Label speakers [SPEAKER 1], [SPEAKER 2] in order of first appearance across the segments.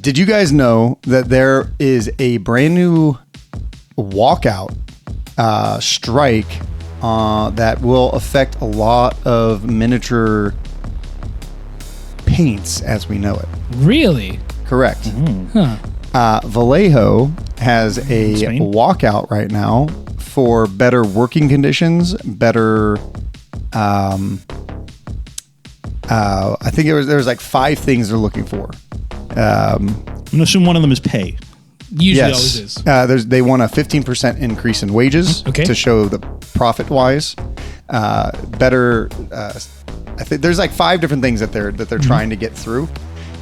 [SPEAKER 1] Did you guys know that there is a brand new walkout strike that will affect a lot of miniature paints as we know it?
[SPEAKER 2] Really?
[SPEAKER 1] Correct.
[SPEAKER 2] Huh.
[SPEAKER 1] Vallejo has a walkout right now for better working conditions, better. I think there was like 5 things they're looking for.
[SPEAKER 3] I'm gonna assume one of them is pay.
[SPEAKER 2] Usually always is.
[SPEAKER 1] They want a 15% increase in wages to show the profit wise. Better. I think there's like 5 different things that they're trying to get through,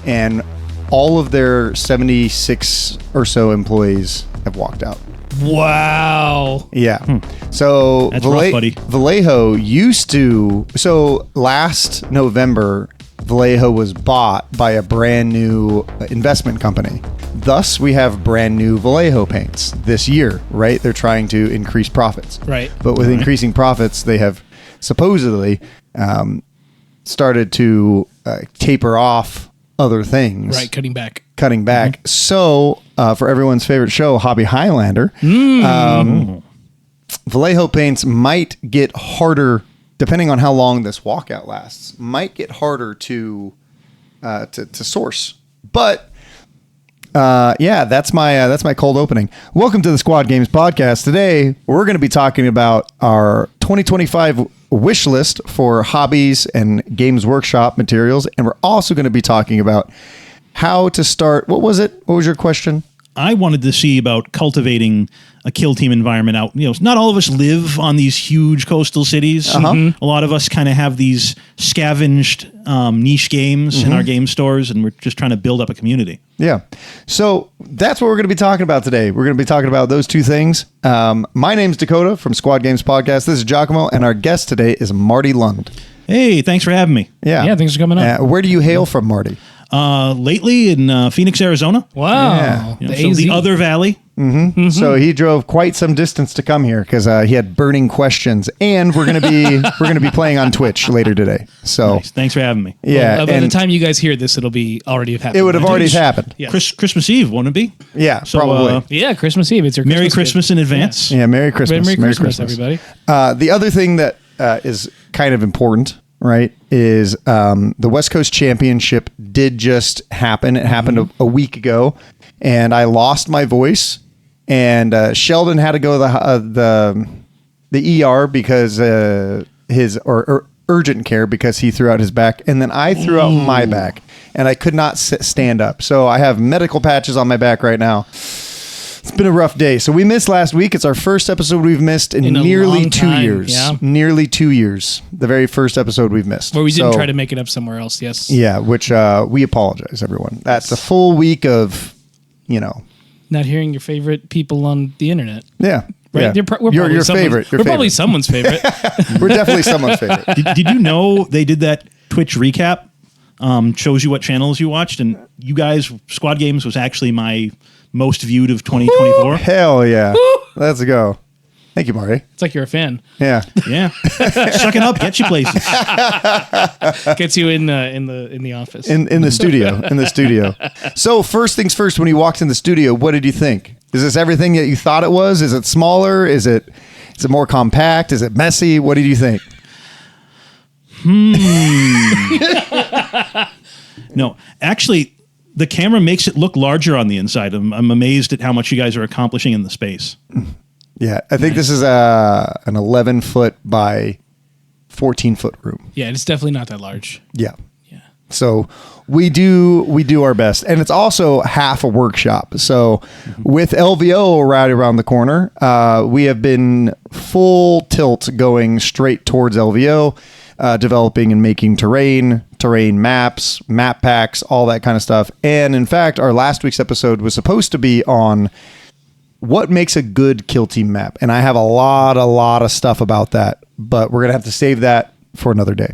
[SPEAKER 1] and all of their 76 or so employees have walked out.
[SPEAKER 2] Wow.
[SPEAKER 1] Yeah. So
[SPEAKER 3] That's rough, buddy.
[SPEAKER 1] Vallejo used to. So last November, Vallejo was bought by a brand new investment company. Thus, we have brand new Vallejo paints this year, right? They're trying to increase profits.
[SPEAKER 2] Right.
[SPEAKER 1] But with increasing profits, they have supposedly started to taper off other things.
[SPEAKER 2] Right, cutting back.
[SPEAKER 1] So, for everyone's favorite show, Hobby Highlander, Vallejo paints might get harder, depending on how long this walkout lasts, might get harder to source. But that's my cold opening. Welcome to the Squad Games Podcast. Today, we're going to be talking about our 2025 wish list for hobbies and Games Workshop materials, and we're also going to be talking about how to start. What was it? What was your question?
[SPEAKER 3] I wanted to see about cultivating a kill team environment out. You know, not all of us live on these huge coastal cities. A lot of us kind of have these scavenged niche games in our game stores, and we're just trying to build up a community.
[SPEAKER 1] Yeah. So that's what we're going to be talking about today. We're going to be talking about those 2 things. My name's Dakotah from Squad Games Podcast. This is Giacomo, and our guest today is Marty Lund.
[SPEAKER 3] Hey, thanks for having me.
[SPEAKER 2] Yeah, thanks for coming up.
[SPEAKER 1] Where do you hail from, Marty?
[SPEAKER 3] Lately in Phoenix, Arizona.
[SPEAKER 2] Wow.
[SPEAKER 1] Yeah.
[SPEAKER 3] So the other valley.
[SPEAKER 1] So he drove quite some distance to come here because he had burning questions, and we're gonna be playing on Twitch later today. So
[SPEAKER 3] Nice. Thanks for having me.
[SPEAKER 1] yeah,
[SPEAKER 2] By the
[SPEAKER 1] and
[SPEAKER 2] time you guys hear this, it'll be already have happened.
[SPEAKER 1] it would have already happened.
[SPEAKER 2] Yeah.
[SPEAKER 3] Christmas Eve, won't it be?
[SPEAKER 1] Yeah,
[SPEAKER 3] So,
[SPEAKER 1] probably.
[SPEAKER 2] Yeah, Christmas Eve. It's your
[SPEAKER 3] Merry
[SPEAKER 2] Christmas
[SPEAKER 3] Christmas in advance.
[SPEAKER 1] Yeah, Merry Christmas.
[SPEAKER 2] Merry Christmas, everybody.
[SPEAKER 1] The other thing that is kind of important, right, is the West Coast Championship did just happen. It happened a week ago, and I lost my voice. And Sheldon had to go to the ER because his urgent care because he threw out his back, and then I threw out my back, and I could not stand up. So I have medical patches on my back right now. It's been a rough day. So we missed last week. It's our first episode we've missed in nearly 2 years.
[SPEAKER 2] Yeah.
[SPEAKER 1] Nearly 2 years. The very first episode we've missed.
[SPEAKER 2] Where we didn't try to make it up somewhere else. Yes.
[SPEAKER 1] Yeah, which we apologize, everyone. That's a full week of,
[SPEAKER 2] Not hearing your favorite people on the internet.
[SPEAKER 1] Yeah.
[SPEAKER 2] Right?
[SPEAKER 1] Yeah.
[SPEAKER 2] We're
[SPEAKER 1] your favorite.
[SPEAKER 2] We're probably someone's favorite.
[SPEAKER 1] We're definitely someone's favorite.
[SPEAKER 3] Did you know they did that Twitch recap? Shows you what channels you watched, and you guys, Squad Games was actually my most viewed of 2024.
[SPEAKER 1] Hell yeah. Let's go. Thank you, Marty.
[SPEAKER 2] It's like you're a fan.
[SPEAKER 1] Yeah.
[SPEAKER 3] Yeah. Suck it up, get you places.
[SPEAKER 2] Gets you in the office.
[SPEAKER 1] In the studio. In the studio. So first things first, when you walked in the studio, what did you think? Is this everything that you thought it was? Is it smaller? Is it more compact? Is it messy? What did you think?
[SPEAKER 3] No, actually, the camera makes it look larger on the inside. I'm amazed at how much you guys are accomplishing in the space.
[SPEAKER 1] Yeah, I think this is an 11-foot by 14-foot room.
[SPEAKER 2] Yeah, it's definitely not that large.
[SPEAKER 1] Yeah.
[SPEAKER 2] Yeah.
[SPEAKER 1] So we do our best, and it's also half a workshop. So with LVO right around the corner, we have been full tilt going straight towards LVO, developing and making terrain maps, map packs, all that kind of stuff. And in fact, our last week's episode was supposed to be on what makes a good kill team map, and I have a lot of stuff about that, but we're gonna have to save that for another day.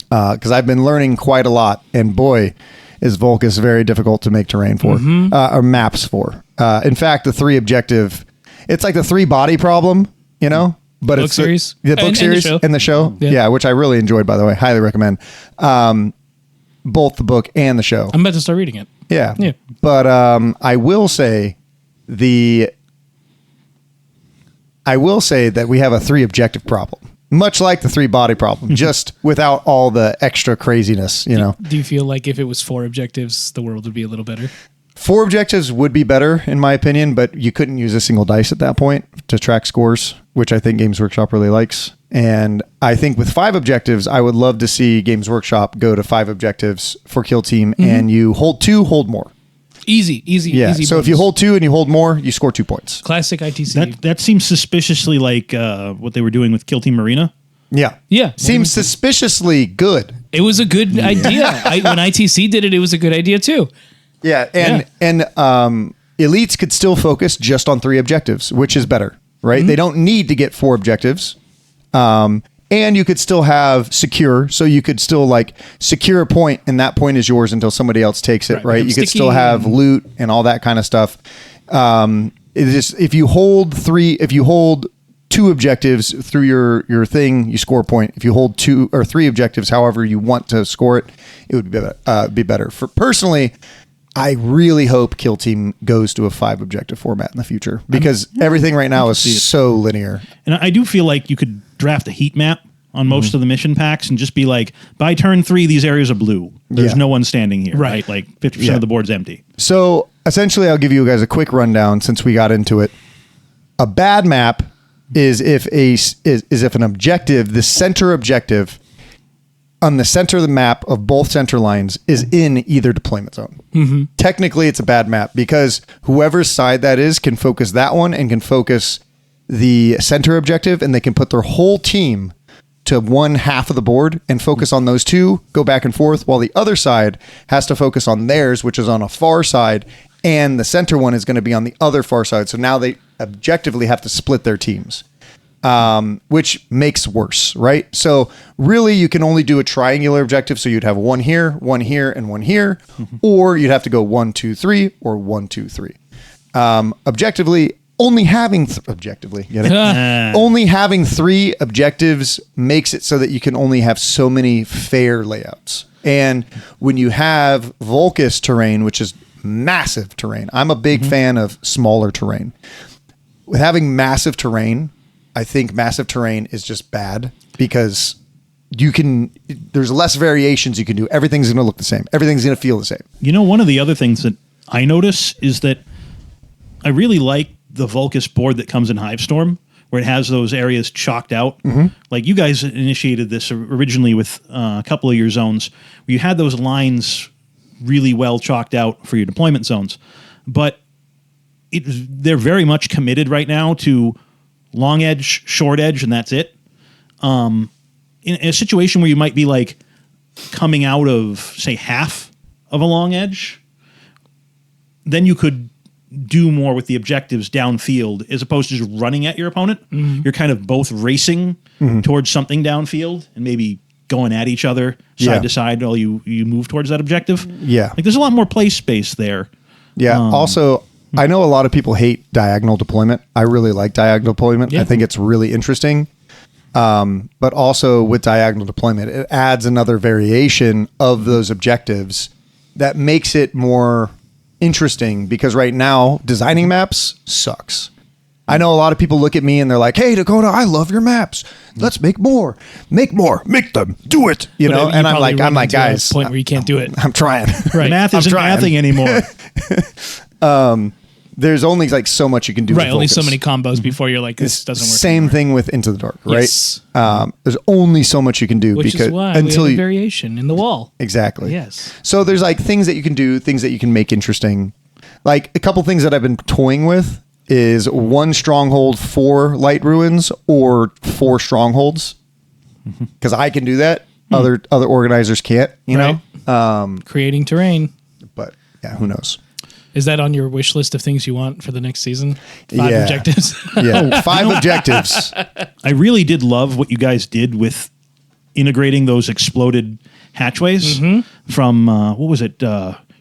[SPEAKER 1] Because I've been learning quite a lot, and boy, is Volkus very difficult to make terrain for, or maps for. In fact, the 3 objective, it's like the 3 body problem, but
[SPEAKER 2] book
[SPEAKER 1] it's
[SPEAKER 2] series?
[SPEAKER 1] the book series and the show. Yeah, which I really enjoyed, by the way. Highly recommend. Both the book and the show.
[SPEAKER 2] I'm about to start reading it.
[SPEAKER 1] Yeah.
[SPEAKER 2] Yeah.
[SPEAKER 1] But I will say that we have a 3 objective problem. Much like the 3 body problem, just without all the extra craziness, you know.
[SPEAKER 2] Do you feel like if it was 4 objectives, the world would be a little better?
[SPEAKER 1] 4 objectives would be better, in my opinion, but you couldn't use a single dice at that point to track scores, which I think Games Workshop really likes. And I think with 5 objectives, I would love to see Games Workshop go to 5 objectives for Kill Team, and you hold 2, hold more.
[SPEAKER 2] Easy.
[SPEAKER 1] Yeah.
[SPEAKER 2] Easy
[SPEAKER 1] So if you hold 2 and you hold more, you score 2 points.
[SPEAKER 2] Classic ITC.
[SPEAKER 3] That seems suspiciously like what they were doing with Kill Team Arena.
[SPEAKER 1] Yeah.
[SPEAKER 2] Yeah.
[SPEAKER 1] Seems suspiciously good.
[SPEAKER 2] It was a good idea. When ITC did it, it was a good idea too.
[SPEAKER 1] Yeah. And elites could still focus just on 3 objectives, which is better, right? They don't need to get 4 objectives. And you could still have secure, so you could still like secure a point, and that point is yours until somebody else takes it, right? You could still have loot and all that kind of stuff. It is, if you hold 2 objectives through your thing, you score a point. If you hold 2 or 3 objectives, however you want to score it, it would be better. For personally, I really hope Kill Team goes to a 5 objective format in the future, because everything right now is so linear.
[SPEAKER 3] And I do feel like you could draft a heat map on most of the mission packs and just be like, by turn 3, these areas are blue. There's no one standing here, right? Like 50% of the board's empty.
[SPEAKER 1] So essentially, I'll give you guys a quick rundown since we got into it. A bad map is if an objective, the center objective on the center of the map of both center lines is in either deployment zone. Technically, it's a bad map because whoever's side that is can focus that one and can focus the center objective, and they can put their whole team to one half of the board and focus on those 2, go back and forth, while the other side has to focus on theirs, which is on a far side, and the center one is going to be on the other far side. So now they objectively have to split their teams, which makes worse, right? So really, you can only do a triangular objective. So you'd have 1 here, 1 here, and 1 here, or you'd have to go 1, 2, 3, or 1, 2, 3. Objectively, only having only having 3 objectives makes it so that you can only have so many fair layouts. And when you have Volcus terrain, which is massive terrain, I'm a big fan of smaller terrain. With having massive terrain, I think massive terrain is just bad because there's less variations you can do. Everything's going to look the same. Everything's going to feel the same.
[SPEAKER 3] You know, one of the other things that I notice is that I really like the Volcus board that comes in Hivestorm, where it has those areas chalked out. Like you guys initiated this originally with a couple of your zones, where you had those lines really well chalked out for your deployment zones. But they're very much committed right now to long edge, short edge, and that's it. In a situation where you might be like coming out of, say, half of a long edge, then you could do more with the objectives downfield as opposed to just running at your opponent. You're kind of both racing towards something downfield and maybe going at each other side to side while you move towards that objective. Yeah. Like there's a lot more play space there.
[SPEAKER 1] Yeah. Also, I know a lot of people hate diagonal deployment. I really like diagonal deployment. I think it's really interesting. But also with diagonal deployment, it adds another variation of those objectives that makes it more interesting, because right now designing maps sucks. I know a lot of people look at me and they're like, "Hey, Dakotah, I love your maps. Let's make more, make them, do it." You know, and I'm like, guys,
[SPEAKER 2] point where you can't do it.
[SPEAKER 1] I'm trying.
[SPEAKER 3] Right. Math isn't mathing anymore.
[SPEAKER 1] There's only like so much you can do.
[SPEAKER 2] Right. Only so many combos before you're like, this doesn't work.
[SPEAKER 1] Same
[SPEAKER 2] anymore.
[SPEAKER 1] thing with Into the Dark, right?
[SPEAKER 2] Yes.
[SPEAKER 1] There's only so much you can do,
[SPEAKER 2] Which
[SPEAKER 1] because
[SPEAKER 2] is why
[SPEAKER 1] until
[SPEAKER 2] we have a variation in the wall.
[SPEAKER 1] Exactly.
[SPEAKER 2] Yes.
[SPEAKER 1] So there's like things that you can do, things that you can make interesting. Like a couple things that I've been toying with is 1 stronghold, 4 light ruins, or 4 strongholds, because I can do that. Other organizers can't. You know,
[SPEAKER 2] creating terrain.
[SPEAKER 1] But yeah, who knows?
[SPEAKER 2] Is that on your wish list of things you want for the next season? 5 objectives.
[SPEAKER 1] 5 objectives.
[SPEAKER 3] I really did love what you guys did with integrating those exploded hatchways from, what was it,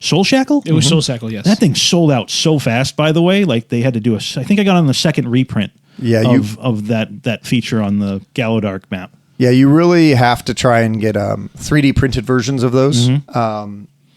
[SPEAKER 3] Soul Shackle?
[SPEAKER 2] It was Soul Shackle, yes.
[SPEAKER 3] That thing sold out so fast, by the way. Like they had to do I think I got on the second reprint of that feature on the Gallowdark map.
[SPEAKER 1] Yeah, you really have to try and get 3D printed versions of those.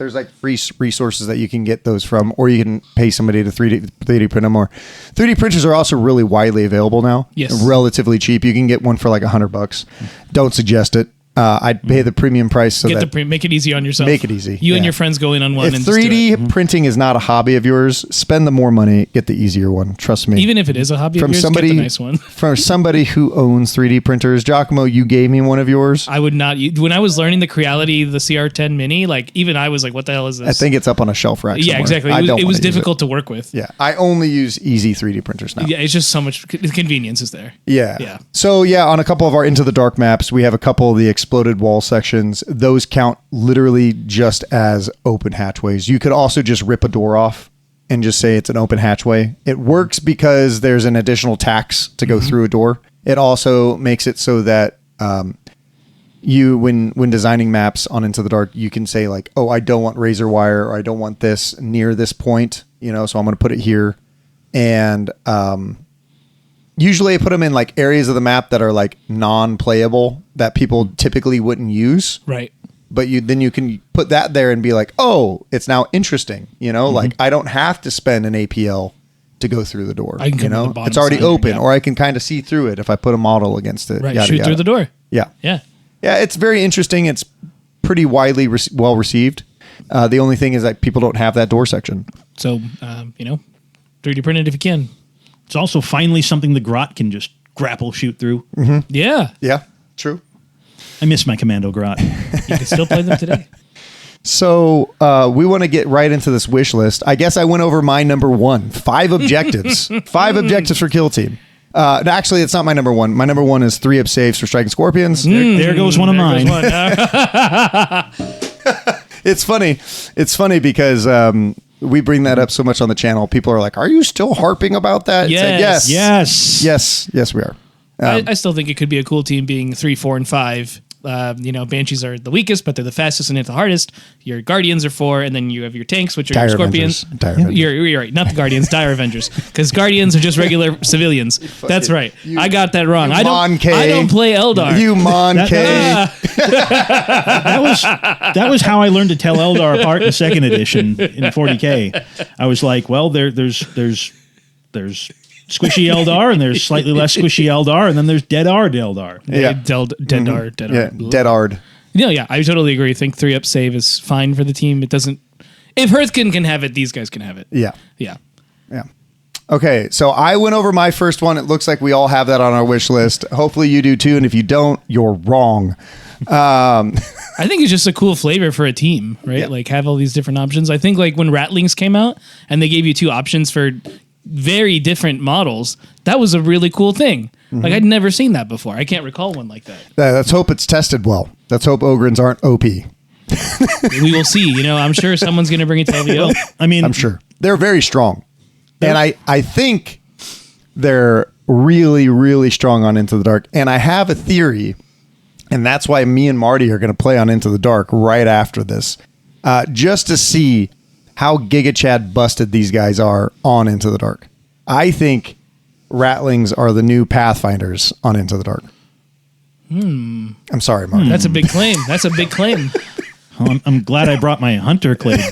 [SPEAKER 1] There's like free resources that you can get those from, or you can pay somebody to 3D print them. Or 3D printers are also really widely available now.
[SPEAKER 2] Yes.
[SPEAKER 1] Relatively cheap. You can get one for like $100. Don't suggest it. I'd pay the premium price so
[SPEAKER 2] make it easy on yourself.
[SPEAKER 1] Make it easy.
[SPEAKER 2] You and your friends go in on one.
[SPEAKER 1] If
[SPEAKER 2] and
[SPEAKER 1] 3D printing is not a hobby of yours, spend the more money, get the easier one. Trust me.
[SPEAKER 2] Even if it is a hobby of yours, get the nice one.
[SPEAKER 1] From somebody who owns 3D printers, Giacomo, you gave me one of yours.
[SPEAKER 2] I would not. When I was learning the Creality, the CR10 Mini, like even I was like, "What the hell is this?"
[SPEAKER 1] I think it's up on a shelf rack.
[SPEAKER 2] Yeah,
[SPEAKER 1] somewhere.
[SPEAKER 2] exactly. It was difficult to work with.
[SPEAKER 1] Yeah, I only use easy 3D printers now.
[SPEAKER 2] Yeah, it's just so much convenience is there.
[SPEAKER 1] Yeah. So on a couple of our Into the Dark maps, we have a couple of the exploded wall sections. Those count literally just as open hatchways. You could also just rip a door off and just say it's an open hatchway. It works because there's an additional tax to go through a door. It also makes it so that you, when designing maps on Into the Dark, you can say like, oh, I don't want razor wire, or I don't want this near this point, so I'm going to put it here. And usually I put them in like areas of the map that are like non-playable that people typically wouldn't use.
[SPEAKER 2] Right.
[SPEAKER 1] But then you can put that there and be like, oh, it's now interesting. Like I don't have to spend an APL to go through the door.
[SPEAKER 2] I can come to the bottom
[SPEAKER 1] it's already
[SPEAKER 2] side,
[SPEAKER 1] open, or I can kind of see through it if I put a model against it.
[SPEAKER 2] Right. Shoot through the door.
[SPEAKER 1] Yeah.
[SPEAKER 2] Yeah.
[SPEAKER 1] Yeah. It's very interesting. It's pretty widely well received. The only thing is that people don't have that door section.
[SPEAKER 2] So, 3D print it if you can.
[SPEAKER 3] It's also finally something the Grot can just grapple shoot through.
[SPEAKER 2] Mm-hmm. Yeah.
[SPEAKER 1] Yeah, true.
[SPEAKER 3] I miss my Commando Grot.
[SPEAKER 2] You can still play them today.
[SPEAKER 1] So we want to get right into this wish list. I guess I went over my number 1. 5 objectives. 5 objectives for Kill Team. Actually, it's not my number 1. My number 1 is 3 up saves for Striking Scorpions.
[SPEAKER 3] There goes one of mine.
[SPEAKER 1] It's funny because we bring that up so much on the channel. People are like, are you still harping about that?
[SPEAKER 2] Yes.
[SPEAKER 1] Yes, we are.
[SPEAKER 2] I still think it could be a cool team being 3, 4, and 5. Banshees are the weakest, but they're the fastest and hit the hardest. Your Guardians are 4, and then you have your tanks, which are your Scorpions.
[SPEAKER 1] Dire Avengers.
[SPEAKER 2] You're right, not the Guardians, Dire Avengers, because Guardians are just regular civilians. That's right. I got that wrong. I don't play Eldar.
[SPEAKER 1] You
[SPEAKER 3] That was how I learned to tell Eldar apart in 2nd edition in 40K. I was like, well, there's squishy Eldar, and there's slightly less squishy Eldar, and then there's dead-ard Eldar.
[SPEAKER 2] Yeah. Dead-ard.
[SPEAKER 1] Dead-ard.
[SPEAKER 2] Yeah, I totally agree. I think 3-up save is fine for the team. It doesn't... If Hearthkin can have it, these guys can have it.
[SPEAKER 1] Yeah.
[SPEAKER 2] Yeah.
[SPEAKER 1] Okay, so I went over my first one. It looks like we all have that on our wish list. Hopefully you do too, and if you don't, you're wrong.
[SPEAKER 2] I think it's just a cool flavor for a team, right?
[SPEAKER 1] Yeah.
[SPEAKER 2] Like have all these different options. I think like when Ratlings came out and they gave you 2 options for very different models, that was a really cool thing. Mm-hmm. Like I'd never seen that before. I can't recall one like that.
[SPEAKER 1] Let's hope it's tested well. Let's hope Ogryns aren't OP.
[SPEAKER 2] We will see. I'm sure someone's going to bring it to LVO.
[SPEAKER 1] I'm sure. They're very strong. And I think they're really, really strong on Into the Dark. And I have a theory, and that's why me and Marty are going to play on Into the Dark right after this, just to see how Giga Chad busted these guys are on Into the Dark. I think Ratlings are the new Pathfinders on Into the Dark. I'm sorry, Marty.
[SPEAKER 2] That's a big claim.
[SPEAKER 3] Well, I'm glad I brought my Hunter Clay team.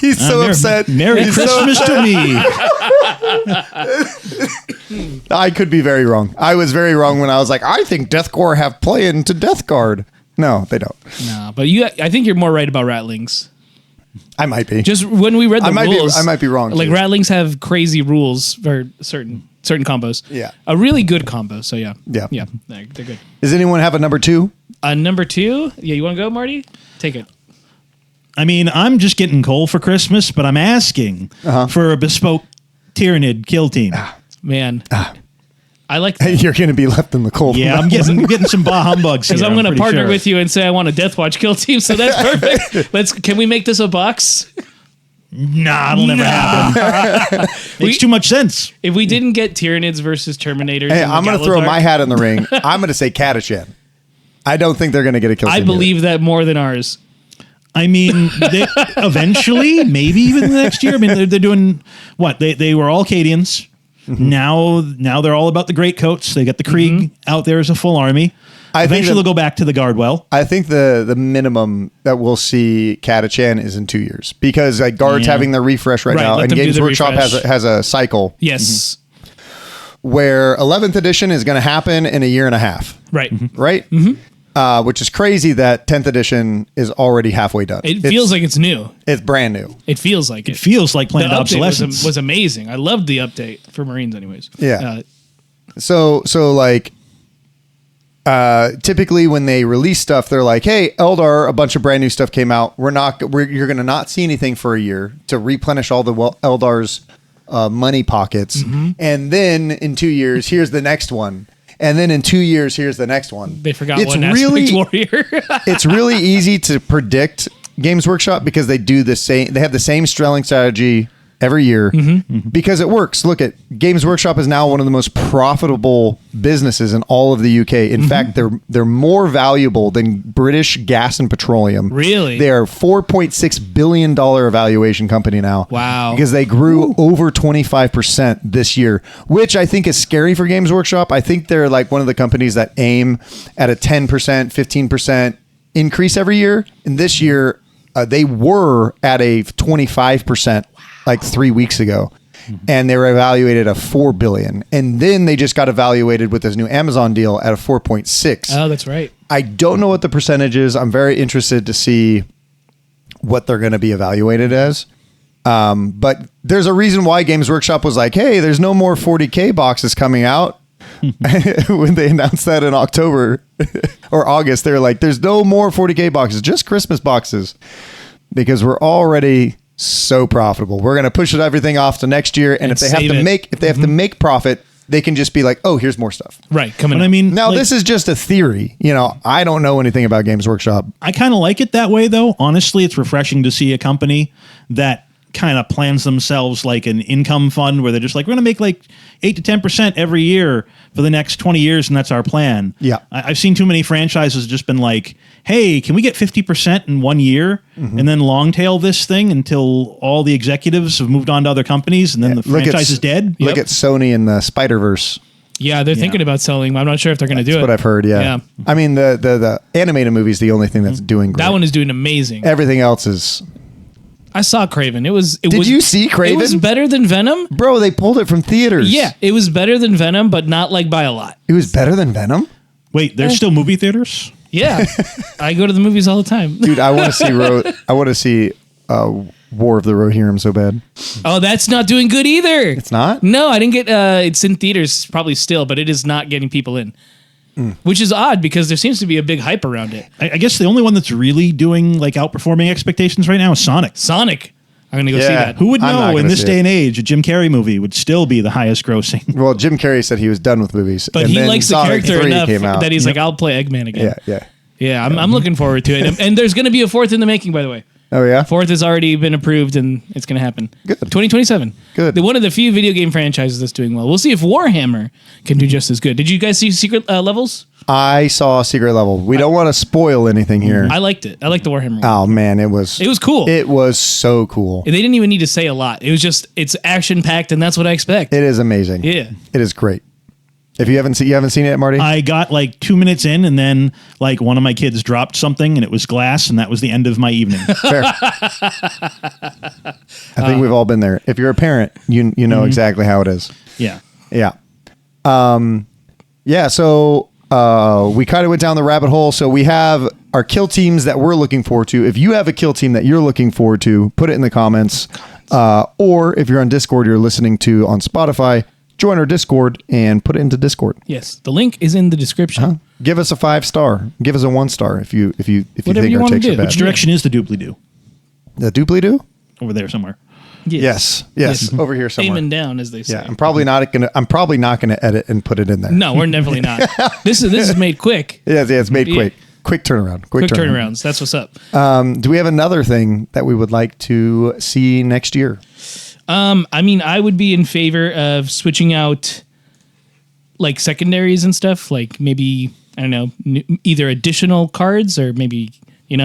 [SPEAKER 1] He's so upset.
[SPEAKER 3] Merry Christmas to me.
[SPEAKER 1] I could be very wrong. I was very wrong when I was like, I think Deathcore have play into Death Guard. No, they don't.
[SPEAKER 2] No, but I think you're more right about Ratlings.
[SPEAKER 1] I might be.
[SPEAKER 2] Just when we read the rules,
[SPEAKER 1] I might be wrong.
[SPEAKER 2] Like
[SPEAKER 1] too.
[SPEAKER 2] Ratlings have crazy rules for certain combos.
[SPEAKER 1] Yeah,
[SPEAKER 2] a really good combo. So yeah, they're good.
[SPEAKER 1] Does anyone have a number 2?
[SPEAKER 2] Number 2? Yeah, you want to go, Marty? Take it.
[SPEAKER 3] I'm just getting coal for Christmas, but I'm asking for a bespoke Tyrannid kill team.
[SPEAKER 2] Man, I like that.
[SPEAKER 1] You're going to be left in the cold.
[SPEAKER 3] Yeah, I'm getting some bah humbugs
[SPEAKER 2] because I'm going to partner with you and say I want a Deathwatch kill team. So that's perfect. Can we make this a box?
[SPEAKER 3] Nah, it'll never happen. Makes too much sense.
[SPEAKER 2] If we didn't get Tyrannids versus Terminators,
[SPEAKER 1] hey, I'm going to throw my hat in the ring. I'm going to say Catachan. I don't think they're going to get a kill team.
[SPEAKER 2] I believe that more than ours.
[SPEAKER 3] Eventually, maybe even the next year. They're doing what? They were all Cadians. Mm-hmm. Now they're all about the great coats. They got the Krieg out there as a full army. Eventually they'll go back to the Guardwell.
[SPEAKER 1] I think the minimum that we'll see Catachan is in 2 years because like Guard's having their refresh right now, and Games Workshop has a cycle.
[SPEAKER 2] Yes.
[SPEAKER 1] Where 11th edition is going to happen in a year and a half.
[SPEAKER 2] Right.
[SPEAKER 1] Right? Which is crazy that 10th edition is already halfway done.
[SPEAKER 2] It feels like it's new.
[SPEAKER 1] It's brand new.
[SPEAKER 2] It feels like it.
[SPEAKER 3] It feels like planned
[SPEAKER 2] the update
[SPEAKER 3] obsolescence.
[SPEAKER 2] was amazing. I loved the update for Marines anyways.
[SPEAKER 1] Yeah. So like typically when they release stuff, they're like, hey, Eldar, a bunch of brand new stuff came out. You're going to not see anything for a year to replenish all the Eldar's money pockets. And then in 2 years, here's the next one. And then in 2 years, here's the next one.
[SPEAKER 2] They forgot one aspect warrior.
[SPEAKER 1] It's really easy to predict Games Workshop because they do the same. They have the same strelling strategy every year because it works. Look at Games Workshop is now one of the most profitable businesses in all of the UK. In fact, they're more valuable than British Gas and Petroleum.
[SPEAKER 2] Really?
[SPEAKER 1] They are $4.6 billion valuation company now.
[SPEAKER 2] Wow.
[SPEAKER 1] Because they grew over 25% this year, which I think is scary for Games Workshop. I think they're like one of the companies that aim at a 10%, 15% increase every year. And this year, they were at a 25% like 3 weeks ago, and they were evaluated at $4 billion. And then they just got evaluated with this new Amazon deal at a 4.6.
[SPEAKER 2] Oh, that's right.
[SPEAKER 1] I don't know what the percentage is. I'm very interested to see what they're going to be evaluated as. But there's a reason why Games Workshop was like, hey, there's no more 40K boxes coming out. When they announced that in October or August, they were like, there's no more 40K boxes, just Christmas boxes, because we're already so profitable. We're going to push everything off to next year. And if they have to make profit, they can just be like, oh, here's more stuff.
[SPEAKER 2] Right. Coming
[SPEAKER 3] But
[SPEAKER 2] up.
[SPEAKER 3] I mean,
[SPEAKER 1] Now,
[SPEAKER 3] like,
[SPEAKER 1] this is just a theory. You know, I don't know anything about Games Workshop.
[SPEAKER 3] I kind of like it that way, though. Honestly, it's refreshing to see a company that kind of plans themselves like an income fund where they're just like, we're going to make like 8 to 10% every year for the next 20 years, and that's our plan.
[SPEAKER 1] Yeah.
[SPEAKER 3] I've seen too many franchises just been like, hey, can we get 50% in 1 year and then long tail this thing until all the executives have moved on to other companies and then the franchise is dead?
[SPEAKER 1] Look at Sony and the Spider-Verse.
[SPEAKER 2] Yeah, they're thinking about selling. I'm not sure if they're going to do it.
[SPEAKER 1] That's what I've heard, yeah. I mean, the animated movie is the only thing that's doing great.
[SPEAKER 2] That one is doing amazing.
[SPEAKER 1] Everything else is...
[SPEAKER 2] I saw Craven.
[SPEAKER 1] Did you see Craven?
[SPEAKER 2] It was better than Venom.
[SPEAKER 1] Bro, they pulled it from theaters.
[SPEAKER 2] Yeah, it was better than Venom, but not like by a lot.
[SPEAKER 1] It was better than Venom?
[SPEAKER 3] Wait, there's still movie theaters?
[SPEAKER 2] Yeah, I go to the movies all the time.
[SPEAKER 1] Dude, I want to see War of the Rohirrim so bad.
[SPEAKER 2] Oh, that's not doing good either.
[SPEAKER 1] It's not?
[SPEAKER 2] No, I didn't get. It's in theaters probably still, but it is not getting people in. Which is odd because there seems to be a big hype around it.
[SPEAKER 3] I guess the only one that's really doing like outperforming expectations right now is Sonic.
[SPEAKER 2] I'm going to go see that.
[SPEAKER 3] Who would know in this day and age a Jim Carrey movie would still be the highest grossing?
[SPEAKER 1] Well, Jim Carrey said he was done with movies.
[SPEAKER 2] But
[SPEAKER 1] and
[SPEAKER 2] he
[SPEAKER 1] then
[SPEAKER 2] likes the
[SPEAKER 1] Sonic
[SPEAKER 2] character
[SPEAKER 1] 3
[SPEAKER 2] enough
[SPEAKER 1] came out.
[SPEAKER 2] that he's like, I'll play Eggman again.
[SPEAKER 1] Yeah.
[SPEAKER 2] Yeah, I'm looking forward to it. And there's going to be a fourth in the making, by the way.
[SPEAKER 1] Oh, yeah?
[SPEAKER 2] Fourth has already been approved, and it's going to happen.
[SPEAKER 1] Good.
[SPEAKER 2] 2027.
[SPEAKER 1] Good.
[SPEAKER 2] One of the few video game franchises that's doing well. We'll see if Warhammer can do just as good. Did you guys see Secret Levels?
[SPEAKER 1] I saw Secret Level. We don't want to spoil anything here.
[SPEAKER 2] I liked it. I liked the Warhammer one.
[SPEAKER 1] Oh, man, it was
[SPEAKER 2] cool.
[SPEAKER 1] It was so cool.
[SPEAKER 2] They didn't even need to say a lot. It was just, it's action-packed, and that's what I expect.
[SPEAKER 1] It is amazing.
[SPEAKER 2] Yeah.
[SPEAKER 1] It is great. If you haven't seen it, Marty?
[SPEAKER 3] I got like 2 minutes in, and then like one of my kids dropped something, and it was glass, and that was the end of my evening.
[SPEAKER 1] Fair. I think we've all been there. If you're a parent, you know exactly how it is.
[SPEAKER 3] Yeah.
[SPEAKER 1] Yeah. So we kind of went down the rabbit hole. So we have our kill teams that we're looking forward to. If you have a kill team that you're looking forward to, put it in the comments. Or if you're on Discord, you're listening to on Spotify, join our Discord and put it into Discord.
[SPEAKER 2] Yes, the link is in the description.
[SPEAKER 1] Give us a 5-star. Give us a 1-star if you think
[SPEAKER 2] Whatever you
[SPEAKER 1] our
[SPEAKER 2] wanna
[SPEAKER 1] takes
[SPEAKER 2] do.
[SPEAKER 1] are bad.
[SPEAKER 3] Which direction is the doobly-doo?
[SPEAKER 1] The doobly-doo?
[SPEAKER 3] Over there somewhere.
[SPEAKER 1] Yes. Over here somewhere.
[SPEAKER 2] Aiming down, as they say.
[SPEAKER 1] Yeah, I'm probably not gonna edit and put it in there.
[SPEAKER 2] No, we're definitely not. This is made quick.
[SPEAKER 1] Yeah, it's made quick. Quick turnaround.
[SPEAKER 2] Quick turnarounds. That's what's up.
[SPEAKER 1] Do we have another thing that we would like to see next year?
[SPEAKER 2] I mean, I would be in favor of switching out like secondaries and stuff. Like maybe, I don't know, either additional cards or maybe,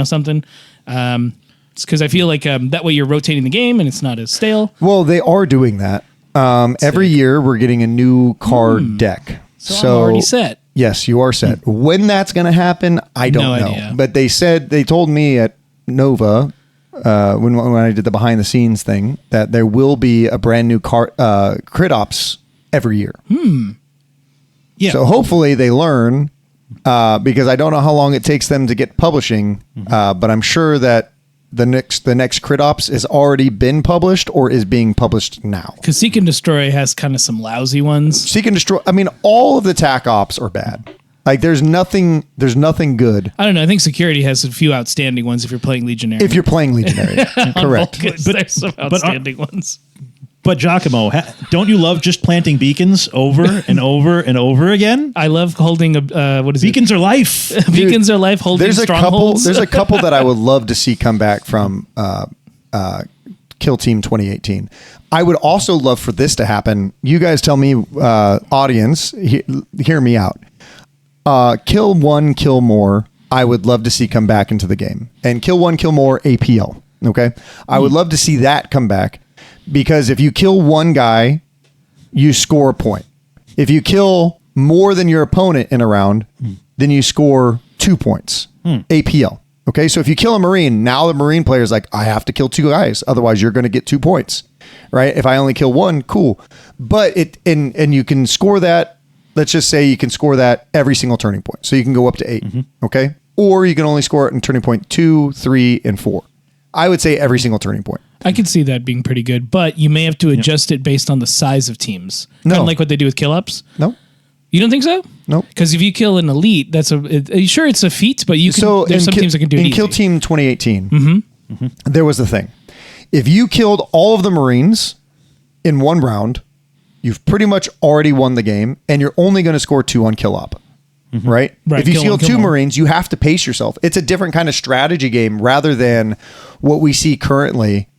[SPEAKER 2] something. It's because I feel like that way you're rotating the game and it's not as stale.
[SPEAKER 1] Well, they are doing that. Every year we're getting a new card deck.
[SPEAKER 2] So I'm already set.
[SPEAKER 1] Yes, you are set. When that's going to happen, I don't know.
[SPEAKER 2] Idea.
[SPEAKER 1] But they told me at Nova when I did the behind the scenes thing that there will be a brand new crit ops every year.
[SPEAKER 3] Yeah.
[SPEAKER 1] So hopefully they learn because I don't know how long it takes them to get publishing, but I'm sure that the next crit ops has already been published or is being published now.
[SPEAKER 2] Because Seek and Destroy has kind of some lousy ones.
[SPEAKER 1] Seek and Destroy. I mean, all of the TAC ops are bad. Like there's nothing good.
[SPEAKER 2] I don't know. I think Security has a few outstanding ones if you're playing Legionary.
[SPEAKER 1] If you're playing Legionary, correct.
[SPEAKER 2] There's some outstanding ones.
[SPEAKER 3] But Giacomo, don't you love just planting beacons over and over and over again?
[SPEAKER 2] I love holding what is
[SPEAKER 3] Beacons are life.
[SPEAKER 2] Beacons are life holding strongholds.
[SPEAKER 1] There's a couple that I would love to see come back from Kill Team 2018. I would also love for this to happen. You guys tell me, audience, hear me out. Kill One, Kill More, I would love to see come back into the game. And Kill One, Kill More APL. Okay. I would love to see that come back because if you kill one guy, you score a point. If you kill more than your opponent in a round, then you score 2 points. APL. Okay. So if you kill a Marine, now the Marine player is like, I have to kill 2 guys. Otherwise you're going to get 2 points. Right. If I only kill one, cool. But and you can score that. Let's just say you can score that every single turning point. So you can go up to 8. Okay. Or you can only score it in turning point 2, 3, and 4. I would say every single turning point.
[SPEAKER 2] I could see that being pretty good, but you may have to adjust it based on the size of teams.
[SPEAKER 1] No.
[SPEAKER 2] Kind of like what they do with kill ups.
[SPEAKER 1] No.
[SPEAKER 2] You don't think so?
[SPEAKER 1] No.
[SPEAKER 2] Because if you kill an elite, sure it's a feat, but you can. There's some teams that can do it
[SPEAKER 1] in
[SPEAKER 2] easy.
[SPEAKER 1] Kill Team 2018. There was the thing: if you killed all of the Marines in one round, you've pretty much already won the game, and you're only going to score 2 on kill op. Right? If you kill 2 Marines, you have to pace yourself. It's a different kind of strategy game rather than what we see currently.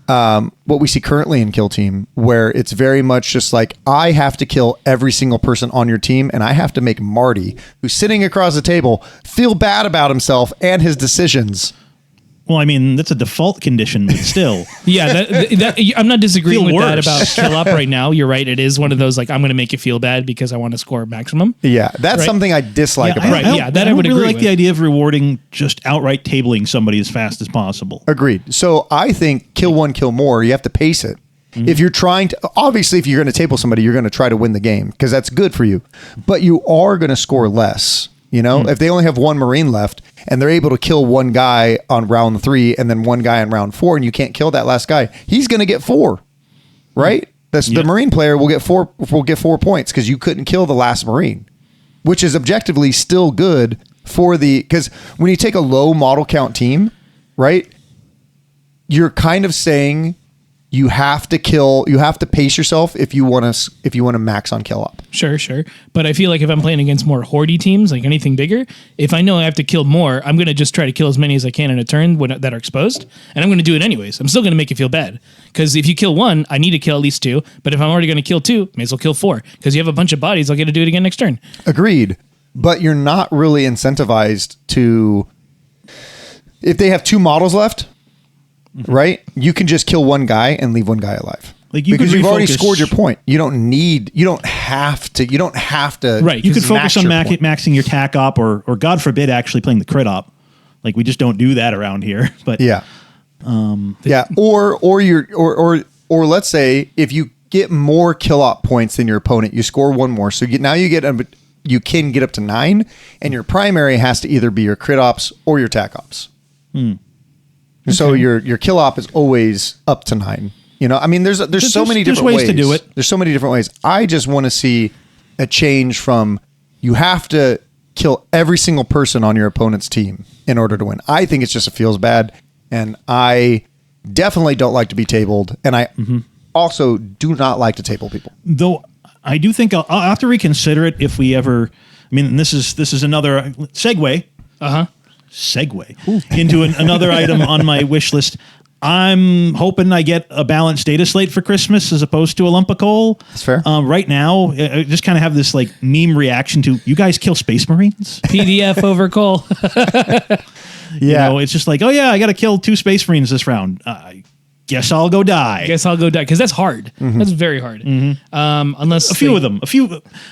[SPEAKER 1] In Kill Team, where it's very much just like, I have to kill every single person on your team, and I have to make Marty, who's sitting across the table, feel bad about himself and his decisions.
[SPEAKER 3] Well, I mean, that's a default condition, but still.
[SPEAKER 2] Yeah, I'm not disagreeing with that
[SPEAKER 3] worse.
[SPEAKER 2] about kill up right now. You're right. It is one of those, like, I'm going to make you feel bad because I want to score maximum.
[SPEAKER 1] Yeah, that's something I dislike about it.
[SPEAKER 2] I would
[SPEAKER 3] really
[SPEAKER 2] agree
[SPEAKER 3] like
[SPEAKER 2] with.
[SPEAKER 3] the idea of rewarding just outright tabling somebody as fast as possible.
[SPEAKER 1] Agreed. So I think Kill One, Kill More, you have to pace it. If you're trying to, obviously, if you're going to table somebody, you're going to try to win the game because that's good for you. But you are going to score less. You know, if they only have 1 Marine left and they're able to kill 1 guy on round 3 and then 1 guy on round 4, and you can't kill that last guy, he's going to get 4, right? The Marine player will get 4 points because you couldn't kill the last Marine, which is objectively still good for because when you take a low model count team, right, you're kind of saying you have to pace yourself if you want to max on kill up.
[SPEAKER 2] Sure. But I feel like if I'm playing against more hordy teams, like anything bigger, if I know I have to kill more, I'm going to just try to kill as many as I can in a turn that are exposed. And I'm going to do it anyways. I'm still going to make you feel bad. Because if you kill 1, I need to kill at least 2. But if I'm already going to kill 2, may as well kill 4. Because you have a bunch of bodies, I'll get to do it again next turn.
[SPEAKER 1] Agreed. But you're not really incentivized to, if they have 2 models left, right? You can just kill 1 guy and leave 1 guy alive.
[SPEAKER 3] Like
[SPEAKER 1] because you've already scored your point. You don't have to.
[SPEAKER 3] Right. You could focus on maxing your tac op or God forbid actually playing the crit op. Like we just don't do that around here. But
[SPEAKER 1] yeah. Or let's say if you get more kill op points than your opponent, you score 1 more. So you can get up to 9, and your primary has to either be your crit ops or your tac ops. So your kill op is always up to 9. You know, I mean, there's so many different ways
[SPEAKER 3] to do it.
[SPEAKER 1] There's so many different ways. I just want to see a change from you have to kill every single person on your opponent's team in order to win. I think it's just it feels bad, and I definitely don't like to be tabled, and I also do not like to table people.
[SPEAKER 3] Though I do think I'll have to reconsider it if we ever. I mean, this is another segue. Segue into another item on my wish list. I'm hoping I get a balanced data slate for Christmas as opposed to a lump of coal.
[SPEAKER 1] That's fair.
[SPEAKER 3] Right now, I just kind of have this like meme reaction to you guys kill Space Marines.
[SPEAKER 2] PDF over coal.
[SPEAKER 3] You know, it's just like, oh yeah, I got to kill 2 Space Marines this round. guess I'll go die.
[SPEAKER 2] Because that's hard. That's very hard. Unless
[SPEAKER 3] A few of them.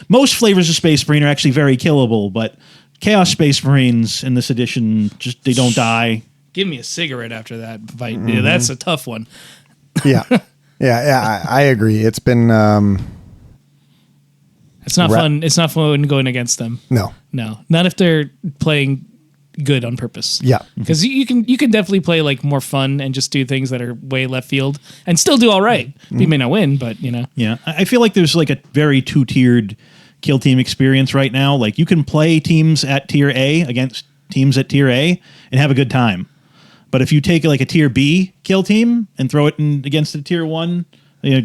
[SPEAKER 3] Most flavors of Space Marine are actually very killable, but Chaos Space Marines in this edition, just they don't die.
[SPEAKER 2] Give me a cigarette after that fight. Yeah, that's a tough one.
[SPEAKER 1] Yeah. I agree. It's been
[SPEAKER 2] It's not fun. It's not fun going against them.
[SPEAKER 1] no.
[SPEAKER 2] Not if they're playing good on purpose.
[SPEAKER 1] Yeah.
[SPEAKER 2] Because you can definitely play like more fun and just do things that are way left field and still do all right. You may not win, but you know.
[SPEAKER 3] Yeah, I feel like there's like a very two-tiered kill team experience right now. Like you can play teams at tier A against teams at tier A and have a good time. But if you take like a tier B kill team and throw it against a tier 1,